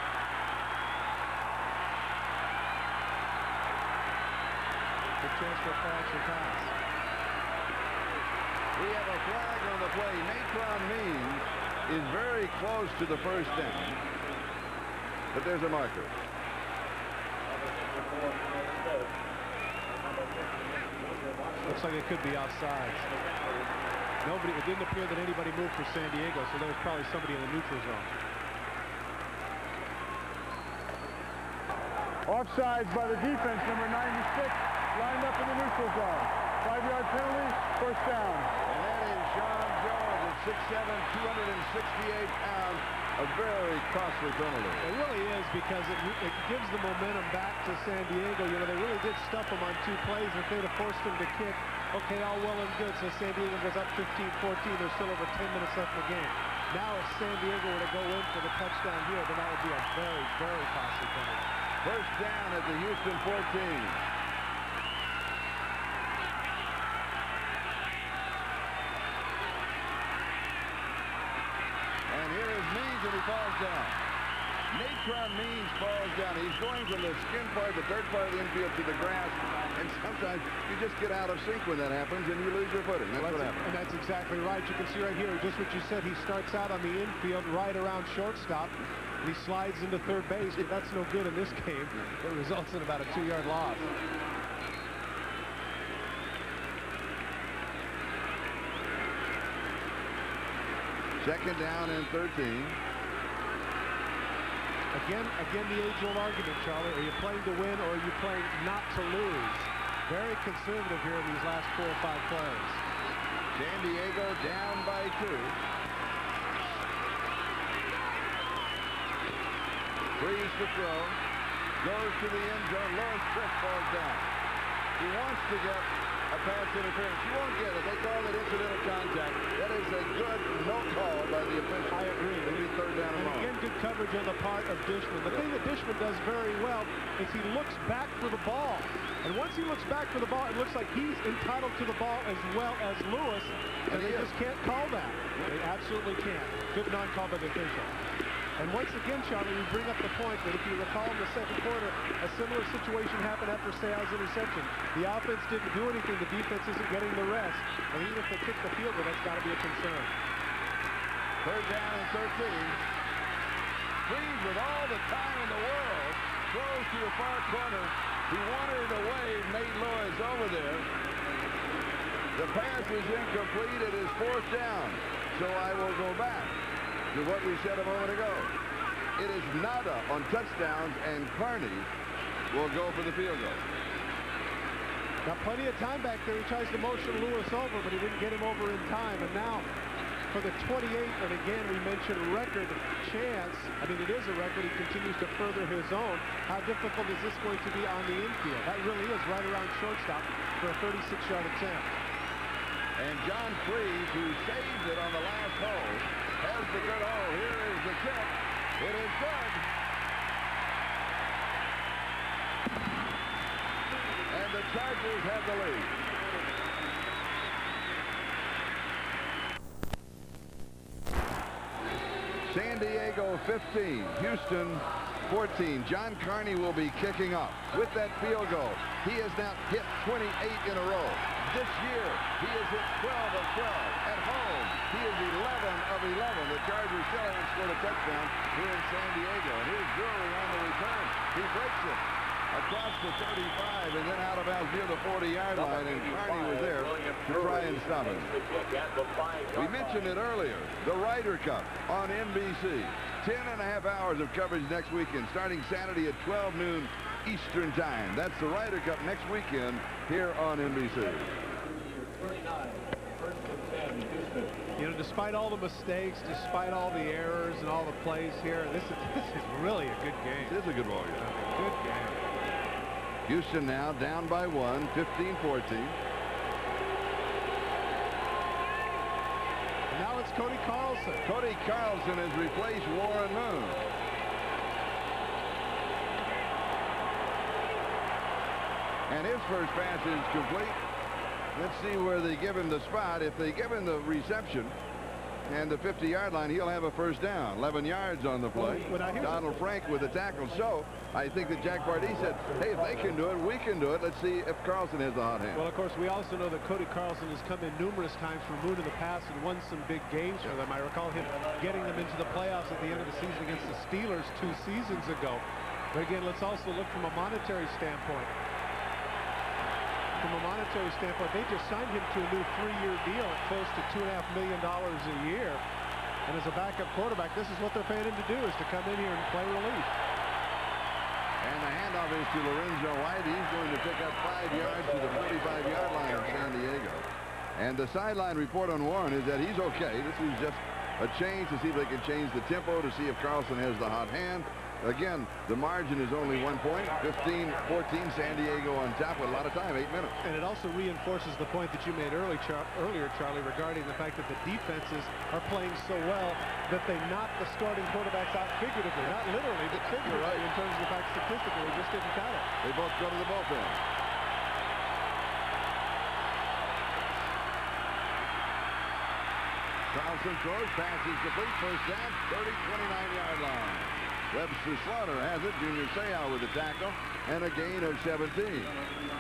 Speaker 2: Good chance for a action pass.
Speaker 1: We have a flag on the play. Natron Means is very close to the 1st down, but there's a marker.
Speaker 2: Looks like it could be offsides. It didn't appear that anybody moved for San Diego, so there was probably somebody in the neutral zone.
Speaker 3: Offsides by the defense, number 96, lined up in the neutral zone. 5-yard penalty, 1st down.
Speaker 1: And that is Sean Jones at 6'7", 268 pounds. A very costly penalty.
Speaker 2: It really is, because it gives the momentum back to San Diego. You know, they really did stuff him on 2 plays. If they'd have forced him to kick, okay, all well and good. So San Diego goes up 15-14. There's still over 10 minutes left in the game. Now if San Diego were to go in for the touchdown here, then that would be a very, very costly penalty.
Speaker 1: First down at the Houston 14. And here is Means, and he falls down. Natron Means falls down. He's going from the skin part, the dirt part of the infield to the grass, and sometimes you just get out of sync when that happens and you lose your footing. That's what happens.
Speaker 2: And that's exactly right. You can see right here, just what you said, he starts out on the infield right around shortstop, and he slides into third base, but that's no good in this game. It results in about a 2-yard loss.
Speaker 1: Second down and 13.
Speaker 2: Again, the age-old argument, Charlie. Are you playing to win or are you playing not to lose? Very conservative here in these last 4 or 5 plays.
Speaker 1: San Diego down by 2. Freeze to throw. Goes to the end zone. Lewis Trick falls down. He wants to get a pass interference. You won't get it. They call it incidental contact. That is a good no call by the official.
Speaker 2: I agree.
Speaker 1: It'll be third down and long.
Speaker 2: Again, good coverage on the part of Dishman. The thing that Dishman does very well is he looks back for the ball. And once he looks back for the ball, it looks like he's entitled to the ball as well as Lewis. And they just can't call that. They absolutely can't. Good non-call by the official. And once again, Charlie, we bring up the point that if you recall in the second quarter, a similar situation happened after Seau's interception. The offense didn't do anything. The defense isn't getting the rest. And even if they kick the field goal, that's got to be a concern.
Speaker 1: Third down and 13. Freeze with all the time in the world. Throws to the far corner. He wanted it away. Nate Lewis over there. The pass is incomplete. It is fourth down. So I will go back to what we said a moment ago. It is Nada on touchdowns, and Carney will go for the field goal.
Speaker 2: Got plenty of time back there. He tries to motion Lewis over, but he didn't get him over in time. And now for the 28th, and again, we mentioned record chance. I mean, it is a record. He continues to further his own. How difficult is this going to be on the infield? That really is right around shortstop for a 36-yard attempt.
Speaker 1: And John Freeze, who saved it on the last hole, has the good hole. Here is the kick. It is good. And the Chargers have the lead. San Diego 15, Houston 14. John Carney will be kicking off with that field goal. He has now hit 28 in a row. This year, he has hit 12 of 12. At home, he is 11 of 11. The Chargers still haven't scored a touchdown here in San Diego. And here's Drury on the return. He breaks it across the 35 and then out of bounds near the 40-yard line, and Carney was there to try and stop him. We mentioned it earlier, the Ryder Cup on NBC. 10.5 hours of coverage next weekend, starting Saturday at 12 noon Eastern Time. That's the Ryder Cup next weekend here on NBC.
Speaker 2: You know, despite all the mistakes, despite all the errors and all the plays here, this is really a good game.
Speaker 1: It is a good ball game.
Speaker 2: Good game.
Speaker 1: Houston now down by 1, 15-14.
Speaker 2: Now it's Cody Carlson.
Speaker 1: Cody Carlson has replaced Warren Moon. And his first pass is complete. Let's see where they give him the spot. If they give him the reception and the 50-yard line, he'll have a first down. 11 yards on the play. Donald Frank with a tackle. So I think that Jack Pardee said, hey, if they can do it, we can do it. Let's see if Carlson has the hot hand.
Speaker 2: Well, of course, we also know that Cody Carlson has come in numerous times for Moon in the past and won some big games for them. I recall him getting them into the playoffs at the end of the season against the Steelers 2 seasons ago. But again, let's also look from a monetary standpoint. From a monetary standpoint, they just signed him to a new 3-year deal at close to $2.5 million a year. And as a backup quarterback, this is what they're paying him to do, is to come in here and play relief.
Speaker 1: And the handoff is to Lorenzo White. He's going to pick up 5 yards to the 45-yard line of San Diego. And the sideline report on Warren is that he's okay. This is just a change to see if they can change the tempo, to see if Carlson has the hot hand. Again, the margin is only 1 point. 15-14, San Diego on top with a lot of time, 8 minutes.
Speaker 2: And it also reinforces the point that you made earlier, Charlie, regarding the fact that the defenses are playing so well that they knock the starting quarterbacks out figuratively. Not literally, but figuratively in terms of the fact statistically they just didn't cut it.
Speaker 1: They both go to the bullpen. Carlson throws, passes complete, first down, 30, 29-yard line. Webster Slaughter has it. Junior Seau with the tackle and a gain of 17.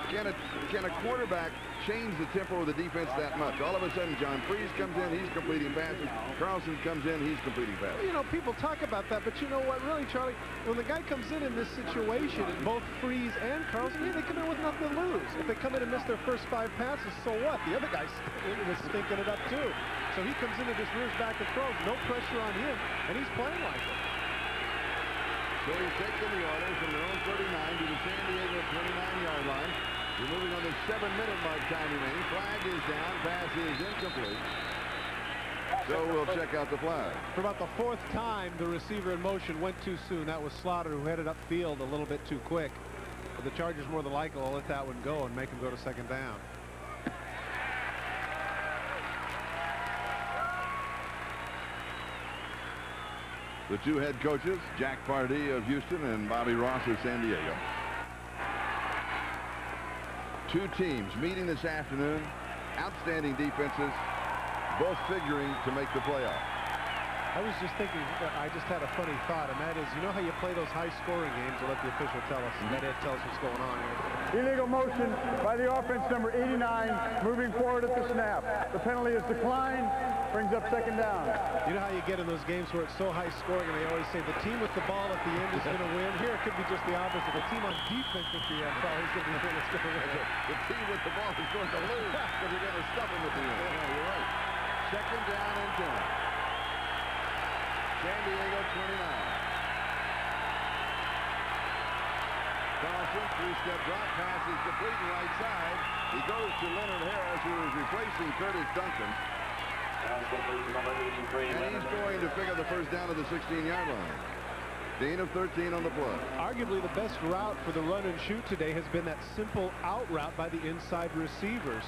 Speaker 1: Can a quarterback change the tempo of the defense that much? All of a sudden, John Freeze comes in, he's completing passes. Carlson comes in, he's completing passes.
Speaker 2: Well, you know, people talk about that, but you know what, really, Charlie, when the guy comes in this situation, and both Freeze and Carlson, yeah, they come in with nothing to lose. If they come in and miss their first 5 passes, so what? The other guy's stinking it up, too. So he comes in and just rears back and throws. No pressure on him, and he's playing like it.
Speaker 1: So he's taking the orders from their own 39 to the San Diego 29-yard line. We're moving on the 7-minute mark, time remaining. Flag is down. Pass is incomplete. So we'll check out the flag.
Speaker 2: For about the 4th time, the receiver in motion went too soon. That was Slaughter, who headed upfield a little bit too quick. But the Chargers more than likely will let that one go and make him go to second down.
Speaker 1: The two head coaches, Jack Pardee of Houston and Bobby Ross of San Diego. Two teams meeting this afternoon. Outstanding defenses, both figuring to make the playoff.
Speaker 2: I was just thinking, I just had a funny thought, and that is, you know how you play those high-scoring games? We'll let the official tell us, and that tell us what's going on here.
Speaker 3: Illegal motion by the offense, number 89, moving forward at the snap. The penalty is declined, brings up second down.
Speaker 2: You know how you get in those games where it's so high-scoring, and they always say the team with the ball at the end is going to win. Here it could be just the opposite. The team on defense at the end probably is going to be the one that's going to win.
Speaker 1: The team with the ball is going to lose because you're going to stuff them at the end. Yeah, you're right. Second down and 10. San Diego 29. Carlson, 3-step drop, pass is complete right side. He goes to Leonard Harris, who is replacing Curtis Duncan. And he's going to pick up the first down of the 16-yard line. Gain of 13 on the play.
Speaker 2: Arguably the best route for the run and shoot today has been that simple out route by the inside receivers.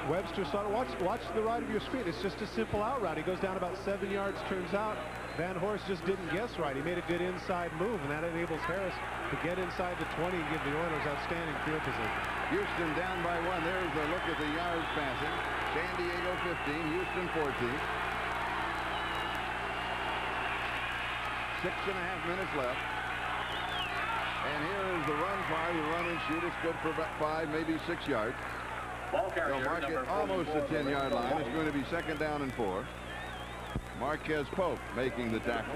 Speaker 2: Webster saw it. Watch the right of your screen. It's just a simple out route. He goes down about 7 yards, turns out. Van Horst just didn't guess right. He made a good inside move, and that enables Harris to get inside the 20 and give the Oilers outstanding field position.
Speaker 1: Houston down by 1. There's a look at the yards passing. San Diego 15, Houston 14. 6.5 minutes left. And here is the run part. The run and shoot. It's good for about 5, maybe 6 yards. They'll mark it almost the 10-yard line. It's going to be second down and 4. Marquez Pope making the tackle.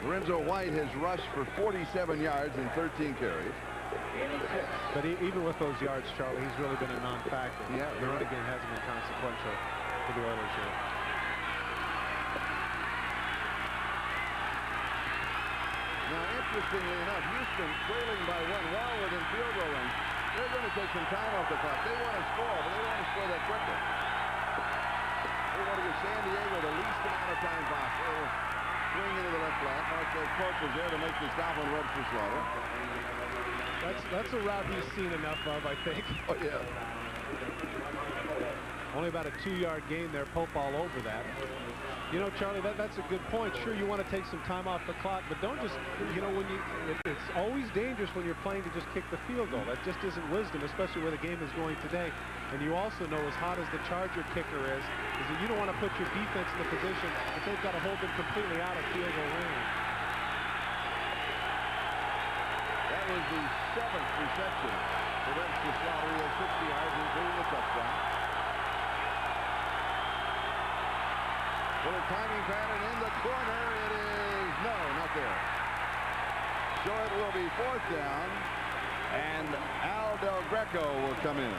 Speaker 1: Lorenzo White has rushed for 47 yards and 13 carries.
Speaker 2: But even with those yards, Charlie, he's really been a non-factor.
Speaker 1: Yeah,
Speaker 2: the running game hasn't been consequential for the Oilers here.
Speaker 1: Now, interestingly enough, Houston trailing by 1, well within field goal range. They're going to take some time off the clock. They want to score, but they don't want to score that quickly. They want to give San Diego the least amount of time possible. Swing into the left flat. Marquez Pope was there to make the stop on Webster Slaughter.
Speaker 2: That's a route he's seen enough of, I think.
Speaker 1: Oh, yeah.
Speaker 2: Only about a 2-yard gain there. Pope all over that. You know, Charlie, that's a good point. Sure, you want to take some time off the clock, but don't just, you know, it's always dangerous when you're playing to just kick the field goal. That just isn't wisdom, especially where the game is going today. And you also know, as hot as the Charger kicker is that you don't want to put your defense in the position that they've got to hold them completely out of field goal range.
Speaker 1: That was the 7th reception for Webster Slaughter. He has 60 yards, including the touchdown. With a timing pattern in the corner, it is not there. So it will be 4th down, and Al Del Greco will come in.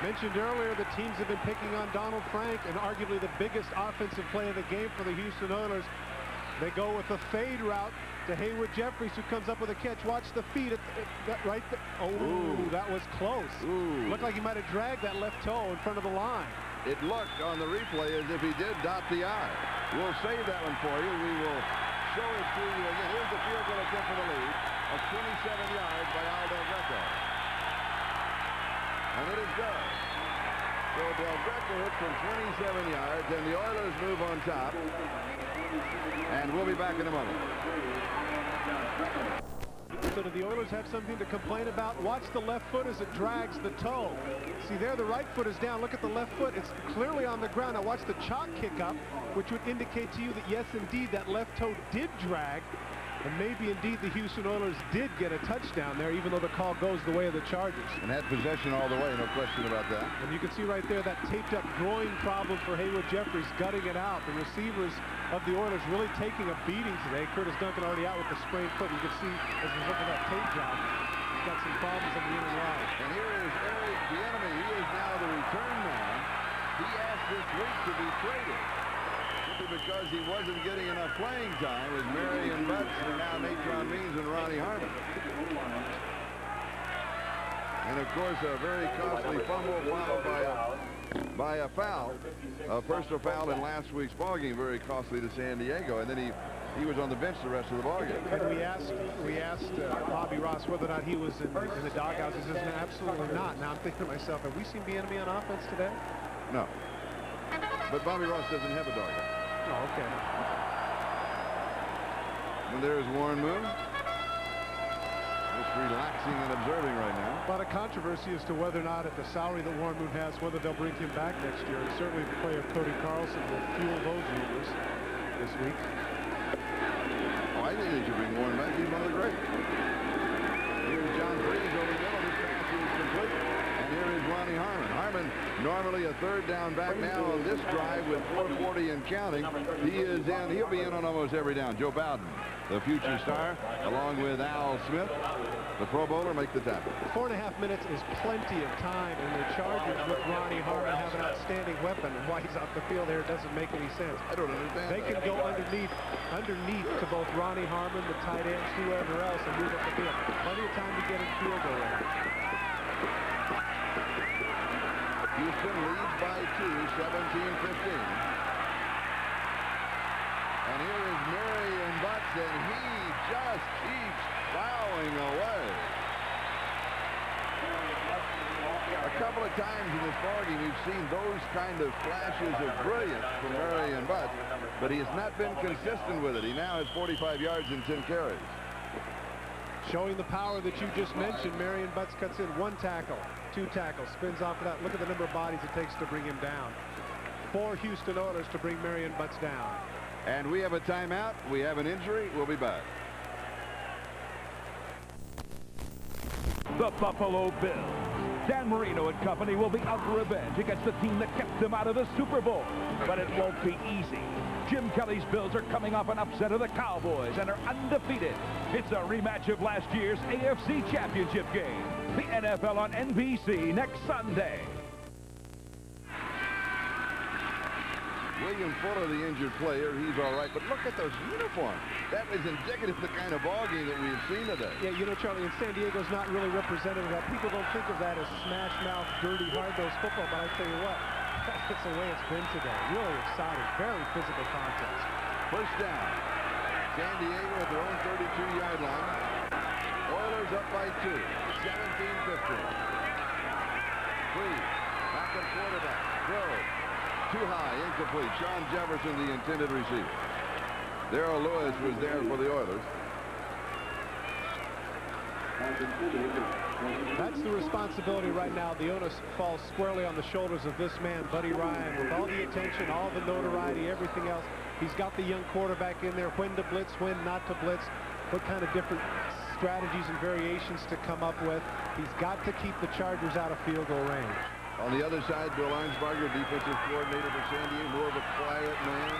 Speaker 2: Mentioned earlier, the teams have been picking on Donald Frank, and arguably the biggest offensive play of the game for the Houston Oilers. They go with the fade route to Haywood Jeffries, who comes up with a catch. Watch the feet right there. Oh, ooh, that was close.
Speaker 1: Ooh.
Speaker 2: Looked like he might have dragged that left toe in front of the line.
Speaker 1: It looked on the replay as if he did dot the I. We'll save that one for you. We will show it to you again. Here's the field goal attempt for the lead of 27 yards by Al Del Greco. And it is good. So Del Greco hits from 27 yards, and the Oilers move on top. And we'll be back in a moment.
Speaker 2: So do the Oilers have something to complain about? Watch the left foot as it drags the toe. See there, the right foot is down. Look at the left foot. It's clearly on the ground. Now watch the chalk kick up, which would indicate to you that yes, indeed, that left toe did drag. And maybe indeed the Houston Oilers did get a touchdown there, even though the call goes the way of the Chargers.
Speaker 1: And had possession all the way, no question about that.
Speaker 2: And you can see right there that taped up groin problem for Haywood Jeffries, gutting it out. The receivers of the Oilers really taking a beating today. Curtis Duncan already out with the sprained foot. You can see as we look at that tape job, he's got some problems on the inner line.
Speaker 1: And here is Eric Bieniemy. He is now the return man. He asked this week to be traded because he wasn't getting enough playing time with Marion Butts and now Natron Means and Ronnie Harmon. And of course a very costly fumble followed by a foul. A personal foul in last week's ballgame, very costly to San Diego. And then he was on the bench the rest of the ballgame.
Speaker 2: And we asked Bobby Ross whether or not he was in the doghouse. He says, no, absolutely not. Now I'm thinking to myself, have we seen Bieniemy on offense today?
Speaker 1: No. But Bobby Ross doesn't have a doghouse.
Speaker 2: Oh, okay.
Speaker 1: And there's Warren Moon. Just relaxing and observing right now.
Speaker 2: A lot of controversy as to whether or not at the salary that Warren Moon has, whether they'll bring him back next year. And certainly the play of Cody Carlson will fuel those rumors this week.
Speaker 1: Oh, I think they should bring Warren back. He's one of the greats. Here's John Freese over the middle. His pass is complete. And here is Ronnie Harmon. Harmon, normally a third down back now on this drive with 4:40 and counting. He is in. He'll be in on almost every down. Joe Bowden, the future star, along with Al Smith, the Pro Bowler, make the tackle.
Speaker 2: 4.5 minutes is plenty of time, and the Chargers with Ronnie Harmon have an outstanding weapon. And why he's off the field there doesn't make any sense.
Speaker 1: I don't understand.
Speaker 2: They can go underneath to both Ronnie Harmon, the tight ends, whoever else, and move up the field. Plenty of time to get in field goal range.
Speaker 1: Houston leads by 2, 17-15. And here is Marion Butts, and he just keeps plowing away. A couple of times in this ballgame, we've seen those kind of flashes of brilliance from Marion Butts, but he has not been consistent with it. He now has 45 yards and 10 carries.
Speaker 2: Showing the power that you just mentioned, Marion Butts cuts in 1 tackle, 2 tackles, spins off of that. Look at the number of bodies it takes to bring him down. 4 Houston Oilers to bring Marion Butts down.
Speaker 1: And we have a timeout. We have an injury. We'll be back.
Speaker 8: The Buffalo Bills. Dan Marino and company will be out for revenge against the team that kept them out of the Super Bowl. But it won't be easy. Jim Kelly's Bills are coming off an upset of the Cowboys and are undefeated. It's a rematch of last year's AFC Championship game. The NFL on NBC next Sunday.
Speaker 1: William Fuller, the injured player, he's all right. But look at those uniforms. That is indicative of the kind of ballgame that we've seen today.
Speaker 2: Yeah, you know, Charlie, and San Diego's not really representative of that. People don't think of that as smash-mouth, dirty, hard-nosed football, but I tell you what, that's the way it's been today. Really exciting, very physical contest.
Speaker 1: First down. San Diego at their own 32-yard line. Oilers up by 2, 17-15. Freeze, backup quarterback, throw. Too high, incomplete. Sean Jefferson, the intended receiver. Darrell Lewis was there for the Oilers.
Speaker 2: That's the responsibility right now. The onus falls squarely on the shoulders of this man, Buddy Ryan. With all the attention, all the notoriety, everything else, he's got the young quarterback in there. When to blitz, when not to blitz, what kind of different strategies and variations to come up with. He's got to keep the Chargers out of field goal range.
Speaker 1: On the other side, Bill Arnsparger, defensive coordinator for San Diego, more of a quiet man.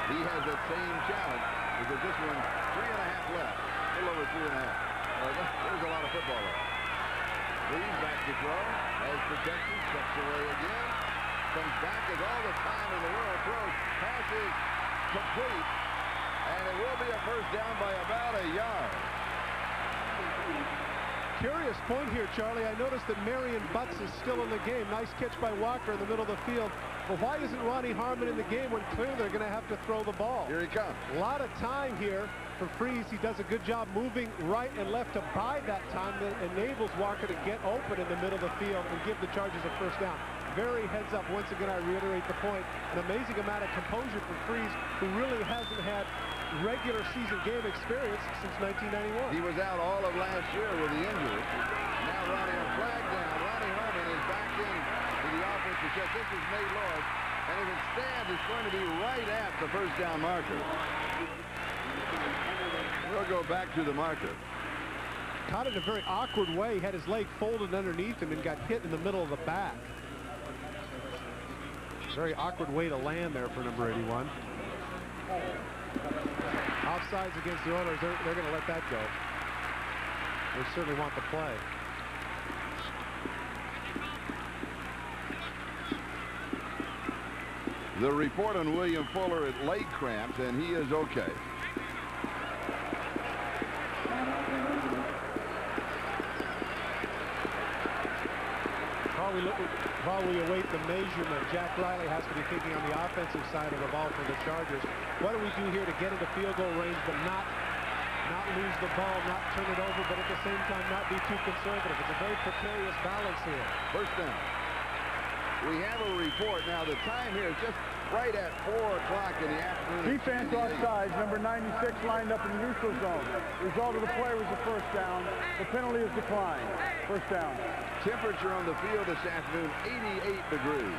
Speaker 1: He has that same challenge because this one, 3.5 left. A little over 3.5. There's a lot of football left. Freeze back to throw. Has protection. Steps away again. Comes back as all the time in the world. Throws. Passes complete. And it will be a first down by about a yard.
Speaker 2: Curious point here, Charlie. I noticed that Marion Butts is still in the game. Nice catch by Walker in the middle of the field. Well, why isn't Ronnie Harmon in the game when clearly they're going to have to throw the ball?
Speaker 1: Here he comes.
Speaker 2: A lot of time here for Freese. He does a good job moving right and left to buy that time that enables Walker to get open in the middle of the field and give the Chargers a first down. Very heads up. Once again, I reiterate the point. An amazing amount of composure for Freese, who really hasn't had regular season game experience since 1991.
Speaker 1: He was out all of last year with the injury. Now Ronnie on flag down. Ronnie Harmon is back in to the offensive set. This is Nate Lord. And if it stands, it's going to be right at the first down marker. We'll go back to the marker.
Speaker 2: Caught it in a very awkward way. He had his leg folded underneath him and got hit in the middle of the back. Very awkward way to land there for number 81. Offsides against the Oilers. They're going to let that go. They certainly want the play.
Speaker 1: The report on William Fuller at leg cramps, and he is okay.
Speaker 2: While we await the measurement, Jack Riley has to be thinking on the offensive side of the ball for the Chargers. What do we do here to get into field goal range, but not lose the ball, not turn it over, but at the same time not be too conservative? It's a very precarious balance here.
Speaker 1: First down. We have a report now. The time here is just right at 4 o'clock in the afternoon.
Speaker 3: Defense offsides. Number 96 lined up in the neutral zone. The result of the play was a first down. The penalty is declined. First down.
Speaker 1: Temperature on the field this afternoon, 88 degrees.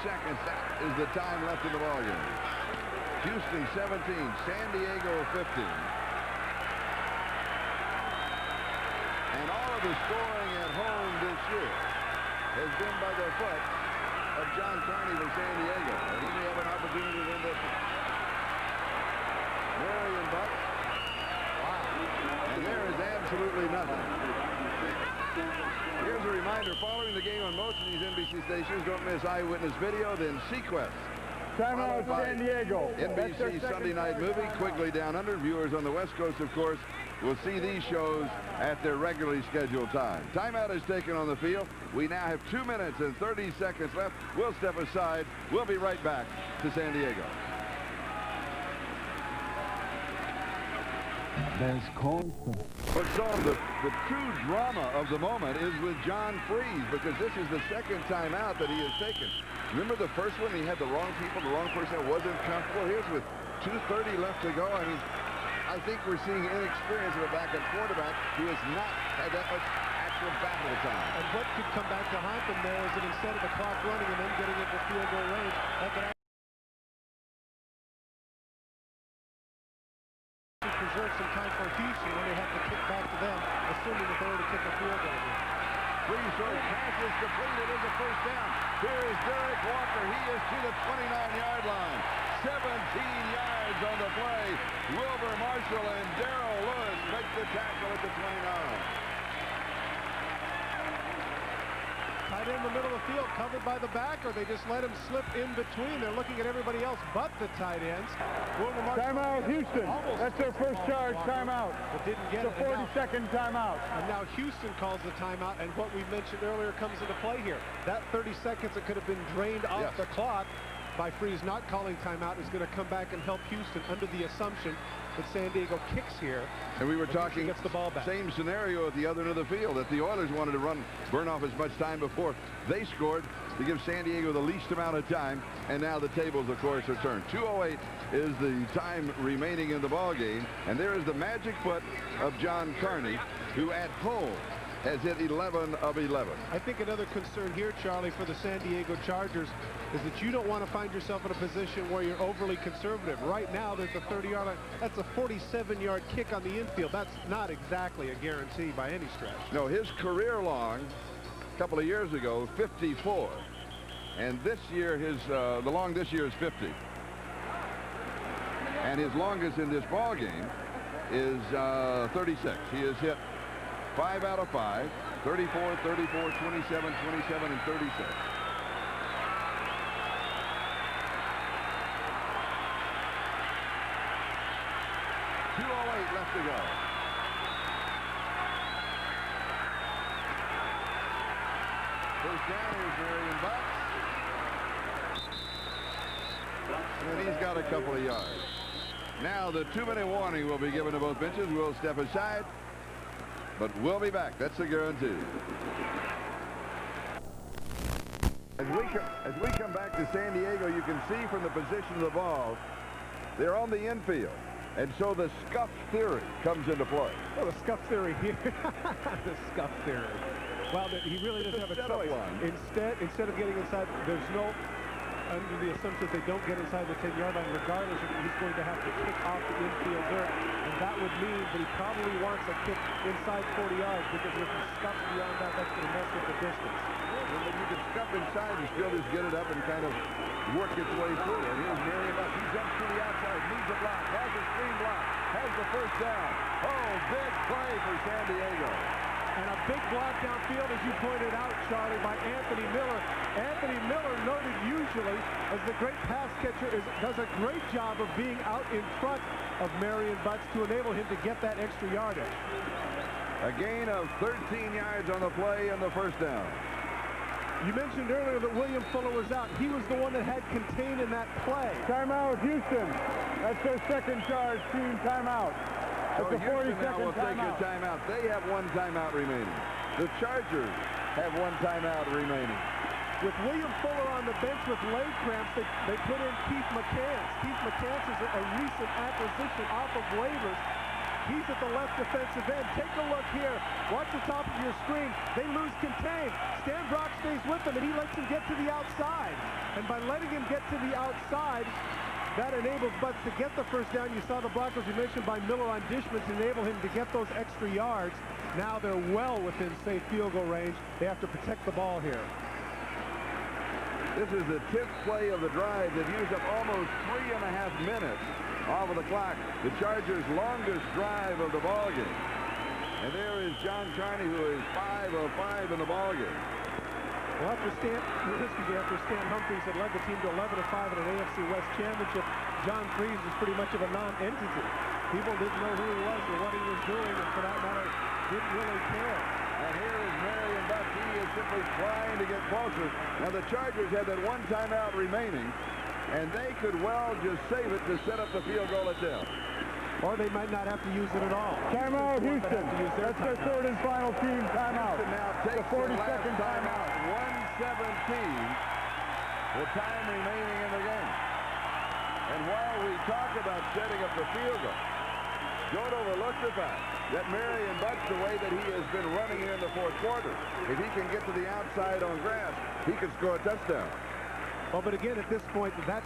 Speaker 1: Seconds. That is the time left in the ballgame. Houston 17, San Diego 15. And all of the scoring at home this year has been by the foot of John Carney for San Diego. And he may have an opportunity to win this one. Marion Buck. Wow. And there is absolutely nothing. Here's a reminder, following the game on most of these NBC stations, don't miss Eyewitness Video, then Sequest.
Speaker 3: Timeout San Diego.
Speaker 1: NBC Sunday Night Movie, Quigley Down Under. Viewers on the West Coast, of course, will see these shows at their regularly scheduled time. Timeout is taken on the field. We now have 2 minutes and 30 seconds left. We'll step aside. We'll be right back to San Diego.
Speaker 6: There's Cole.
Speaker 1: But so the true drama of the moment is with John Freese, because this is the second timeout that he has taken. Remember the first one? He had the wrong people, the wrong person that wasn't comfortable. Here's with 2:30 left to go. I mean, I think we're seeing inexperience of a backup quarterback who has not had that much actual battle time.
Speaker 2: And what could come back to haunt them there is that instead of the clock running and then getting into field goal range, that could preserve some time for Houston when they have to kick back to them, assuming that they were to kick a field goal.
Speaker 1: Freese pass is completed as a first down. Here is Derek Walker. He is to the 29-yard line. 17 yards on the play. Wilbur Marshall and Darrell Lewis make the tackle at the 29.
Speaker 2: Tight end in the middle of the field, covered by the back, or they just let him slip in between. They're looking at everybody else but the tight ends. Wilbur Marshall.
Speaker 3: Timeout, Houston. That's their first charge. Timeout.
Speaker 2: But didn't get
Speaker 3: it's a 40-second timeout.
Speaker 2: And now Houston calls the timeout, and what we mentioned earlier comes into play here. That 30 seconds that could have been drained off the clock by Freese not calling timeout is going to come back and help Houston under the assumption that San Diego kicks here.
Speaker 1: And we were talking
Speaker 2: gets the ball back.
Speaker 1: Same scenario at the other end of the field, that the Oilers wanted to burn off as much time before they scored to give San Diego the least amount of time. And now the tables, of course, are turned. 2:08 is the time remaining in the ball game. And there is the magic foot of John Carney, who at home has hit 11 of 11.
Speaker 2: I think another concern here, Charlie, for the San Diego Chargers is that you don't want to find yourself in a position where you're overly conservative. Right now, there's a 30-yard line. That's a 47-yard kick on the infield. That's not exactly a guarantee by any stretch.
Speaker 1: No, his career long, a couple of years ago, 54. And this year, the long this year is 50. And his longest in this ball game is 36. He has hit 5 out of 5, 34, 34, 27, 27, and 36. 2:08 left to go. First down, here's Marion Butts. And he's got a couple of yards. Now the 2-minute warning will be given to both benches. We'll step aside, but we'll be back. That's a guarantee. As we come back to San Diego, you can see from the position of the ball, they're on the infield. And so the scuff theory comes into play.
Speaker 2: Well, the scuff theory here. The scuff theory. Well, he really doesn't have a choice. Instead of getting inside, there's no, under the assumption that they don't get inside the 10-yard line, regardless, he's going to have to kick off the infield dirt. And that would mean that he probably wants a kick inside 40 yards, because if he scuffs beyond that, that's going to mess with the distance.
Speaker 1: Well, you can scuff inside and still just get it up and kind of work its way through. And here's Marion Butts. He jumps to the outside, needs a block, has a screen block, has the first down. Oh, big play for San Diego.
Speaker 2: And a big block downfield, as you pointed out, Charlie, by Anthony Miller. Anthony Miller, noted usually as the great pass catcher, does a great job of being out in front of Marion Butts to enable him to get that extra yardage.
Speaker 1: A gain of 13 yards on the play and the first down.
Speaker 2: You mentioned earlier that William Fuller was out. He was the one that had contained in that play.
Speaker 3: Timeout, Houston. That's their second charge team timeout.
Speaker 1: So
Speaker 3: It's a
Speaker 1: Houston now
Speaker 3: 40-second
Speaker 1: will take a
Speaker 3: timeout.
Speaker 1: timeout. They have one timeout remaining. The Chargers have one timeout remaining.
Speaker 2: With William Fuller on the bench with leg cramps, they put in Keith McCants. Keith McCants is a recent acquisition off of waivers. He's at the left defensive end. Take a look here. Watch the top of your screen. They lose contain. Stan Brock stays with him, and he lets him get to the outside. And by letting him get to the outside, that enables Butts to get the first down. You saw the block, as you mentioned, by Miller on Dishman to enable him to get those extra yards. Now they're well within safe field goal range. They have to protect the ball here.
Speaker 1: This is the 10th play of the drive that used up almost 3.5 minutes off of the clock. The Chargers' longest drive of the ballgame. And there is John Carney, who is 5 of 5 in the ballgame.
Speaker 2: Well, after Stan Humphries had led the team to 11 of 5 in an AFC West championship, John Freese was pretty much of a non-entity. People didn't know who he was or what he was doing, and for that matter, didn't really care.
Speaker 1: And here is Marion Butts. He is simply trying to get closer. Now, the Chargers had that one timeout remaining, and they could well just save it to set up the field goal attempt.
Speaker 2: Or they might not have to use it at all.
Speaker 3: Timeout, Houston. That's their third and final team timeout.
Speaker 1: Houston now takes
Speaker 3: the 40-second
Speaker 1: timeout. 1:17 with time remaining in the game. And while we talk about setting up the field goal, don't overlook the fact that Marion Butts, the way that he has been running here in the fourth quarter, if he can get to the outside on grass, he could score a touchdown.
Speaker 2: Well, but again, at this point, that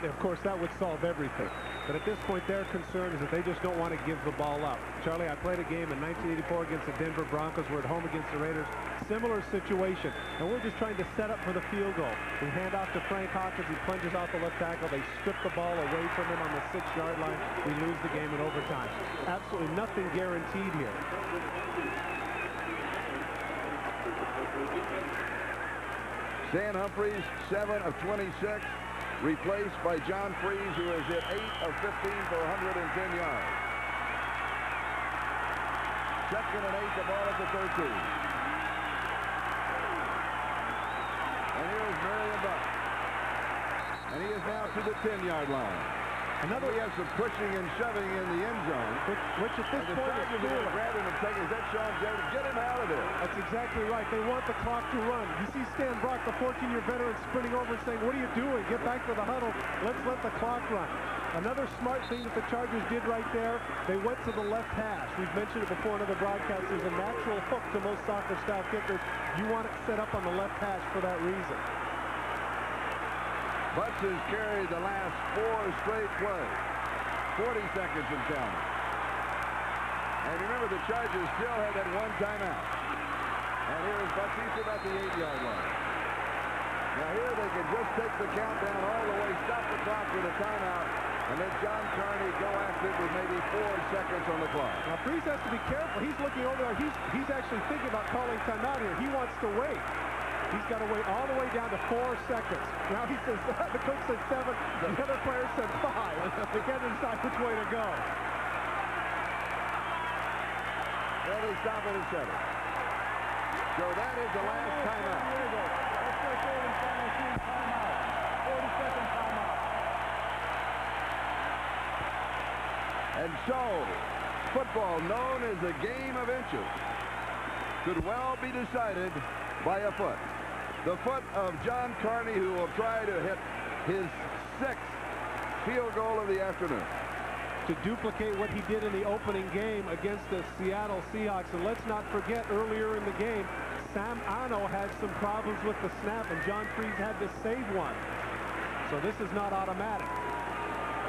Speaker 2: of course, that would solve everything. But at this point, their concern is that they just don't want to give the ball up. Charlie, I played a game in 1984 against the Denver Broncos. We're at home against the Raiders. Similar situation. And we're just trying to set up for the field goal. We hand off to Frank Hawkins. He plunges out the left tackle. They strip the ball away from him on the 6-yard line. We lose the game in overtime. Absolutely nothing guaranteed here.
Speaker 1: Stan Humphries, 7 of 26, replaced by John Freese, who has hit 8 of 15 for 110 yards. Second and 8, the ball at the 13. And here's Marion Butts. And he is now to the 10-yard line. We have some pushing and shoving in the end zone.
Speaker 2: Which at this point is
Speaker 1: cool. Grab him and take his head, Sean Jennings. Get him out of there.
Speaker 2: That's exactly right. They want the clock to run. You see Stan Brock, the 14-year veteran, sprinting over saying, what are you doing? Get back to the huddle. Let's let the clock run. Another smart thing that the Chargers did right there, they went to the left hash. We've mentioned it before in other broadcasts. There's a natural hook to most soccer-style kickers. You want it set up on the left hash for that reason.
Speaker 1: Butts has carried the last 4 straight plays. 40 seconds and counting. And remember, the Chargers still had that one timeout. And here is Butts. He's about the 8-yard line. Now here they can just take the countdown all the way, stop the clock with a timeout, and let John Carney go after it with maybe 4 seconds on the clock.
Speaker 2: Now Freese has to be careful. He's looking over there. He's actually thinking about calling timeout here. He wants to wait. He's got to wait all the way down to 4 seconds. Now he says, the coach said 7, the other player said 5. They can't decide which way to go.
Speaker 1: Well, they stop it at 7. So that is the last timeout.
Speaker 3: That's their third and final team timeout. 40-second timeout.
Speaker 1: And so, football, known as the game of inches, could well be decided by a foot. The foot of John Carney, who will try to hit his 6th field goal of the afternoon.
Speaker 2: To duplicate what he did in the opening game against the Seattle Seahawks. And let's not forget, earlier in the game, Sam Arno had some problems with the snap, and John Freese had to save one. So this is not automatic.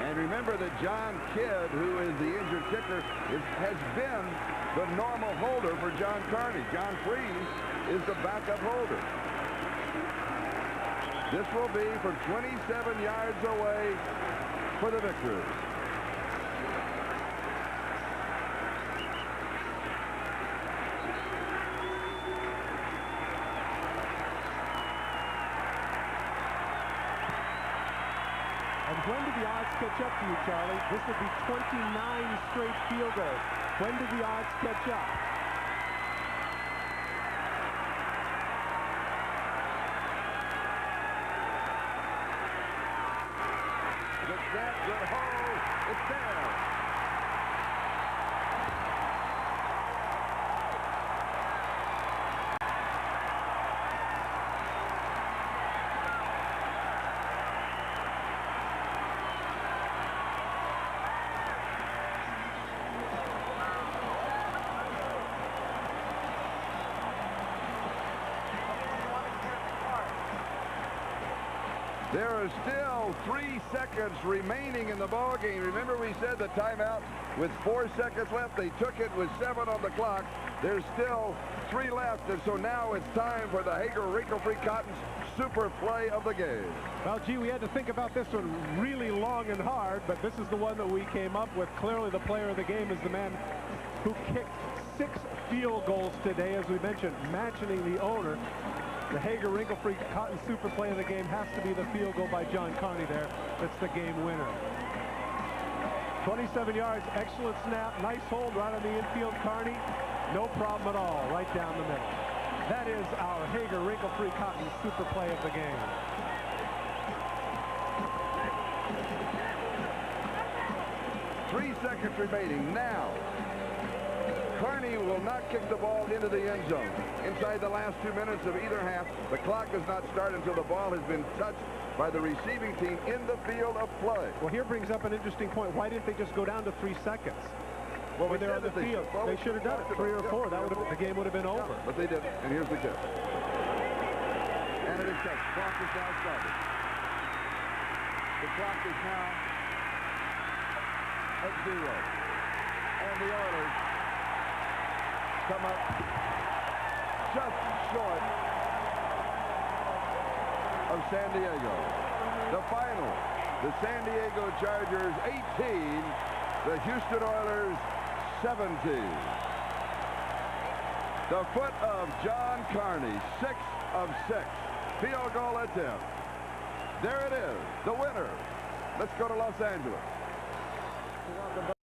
Speaker 1: And remember that John Kidd, who is the injured kicker, has been the normal holder for John Carney. John Freese is the backup holder. This will be from 27 yards away for the victory.
Speaker 2: And when did the odds catch up to you, Charlie? This would be 29 straight field goals. When did the odds catch up?
Speaker 1: The snap, good hold. It's there. There are still 3 seconds remaining in the ball game. Remember, we said the timeout with 4 seconds left. They took it with 7 on the clock. There's still 3 left, and so now it's time for the Hager Wrinkle-Free Cotton's super play of the game.
Speaker 2: Well, gee, we had to think about this one really long and hard, but this is the one that we came up with. Clearly, the player of the game is the man who kicked 6 field goals today, as we mentioned, matching the owner. The Hager Wrinkle-Free Cotton super play of the game has to be the field goal by John Carney there. That's the game winner. 27 yards, excellent snap, nice hold right on the infield. Carney, no problem at all, right down the middle. That is our Hager Wrinkle-Free Cotton super play of the game.
Speaker 1: Three seconds remaining now. Carney will not kick the ball into the end zone. Inside the last 2 minutes of either half, the clock does not start until the ball has been touched by the receiving team in the field of play.
Speaker 2: Well, here brings up an interesting point. Why didn't they just go down to 3 seconds?
Speaker 1: Well,
Speaker 2: when they're on the field, they should have done it 3 or 4. That would have, the game would have been over.
Speaker 1: But they didn't, and here's the kick. And it is touched. Clock is now started. The clock is now at 0. And the Oilers come up just short of San Diego. The final, the San Diego Chargers 18, the Houston Oilers 17. The foot of John Carney, 6 of 6. Field goal attempt. There it is, the winner. Let's go to Los Angeles.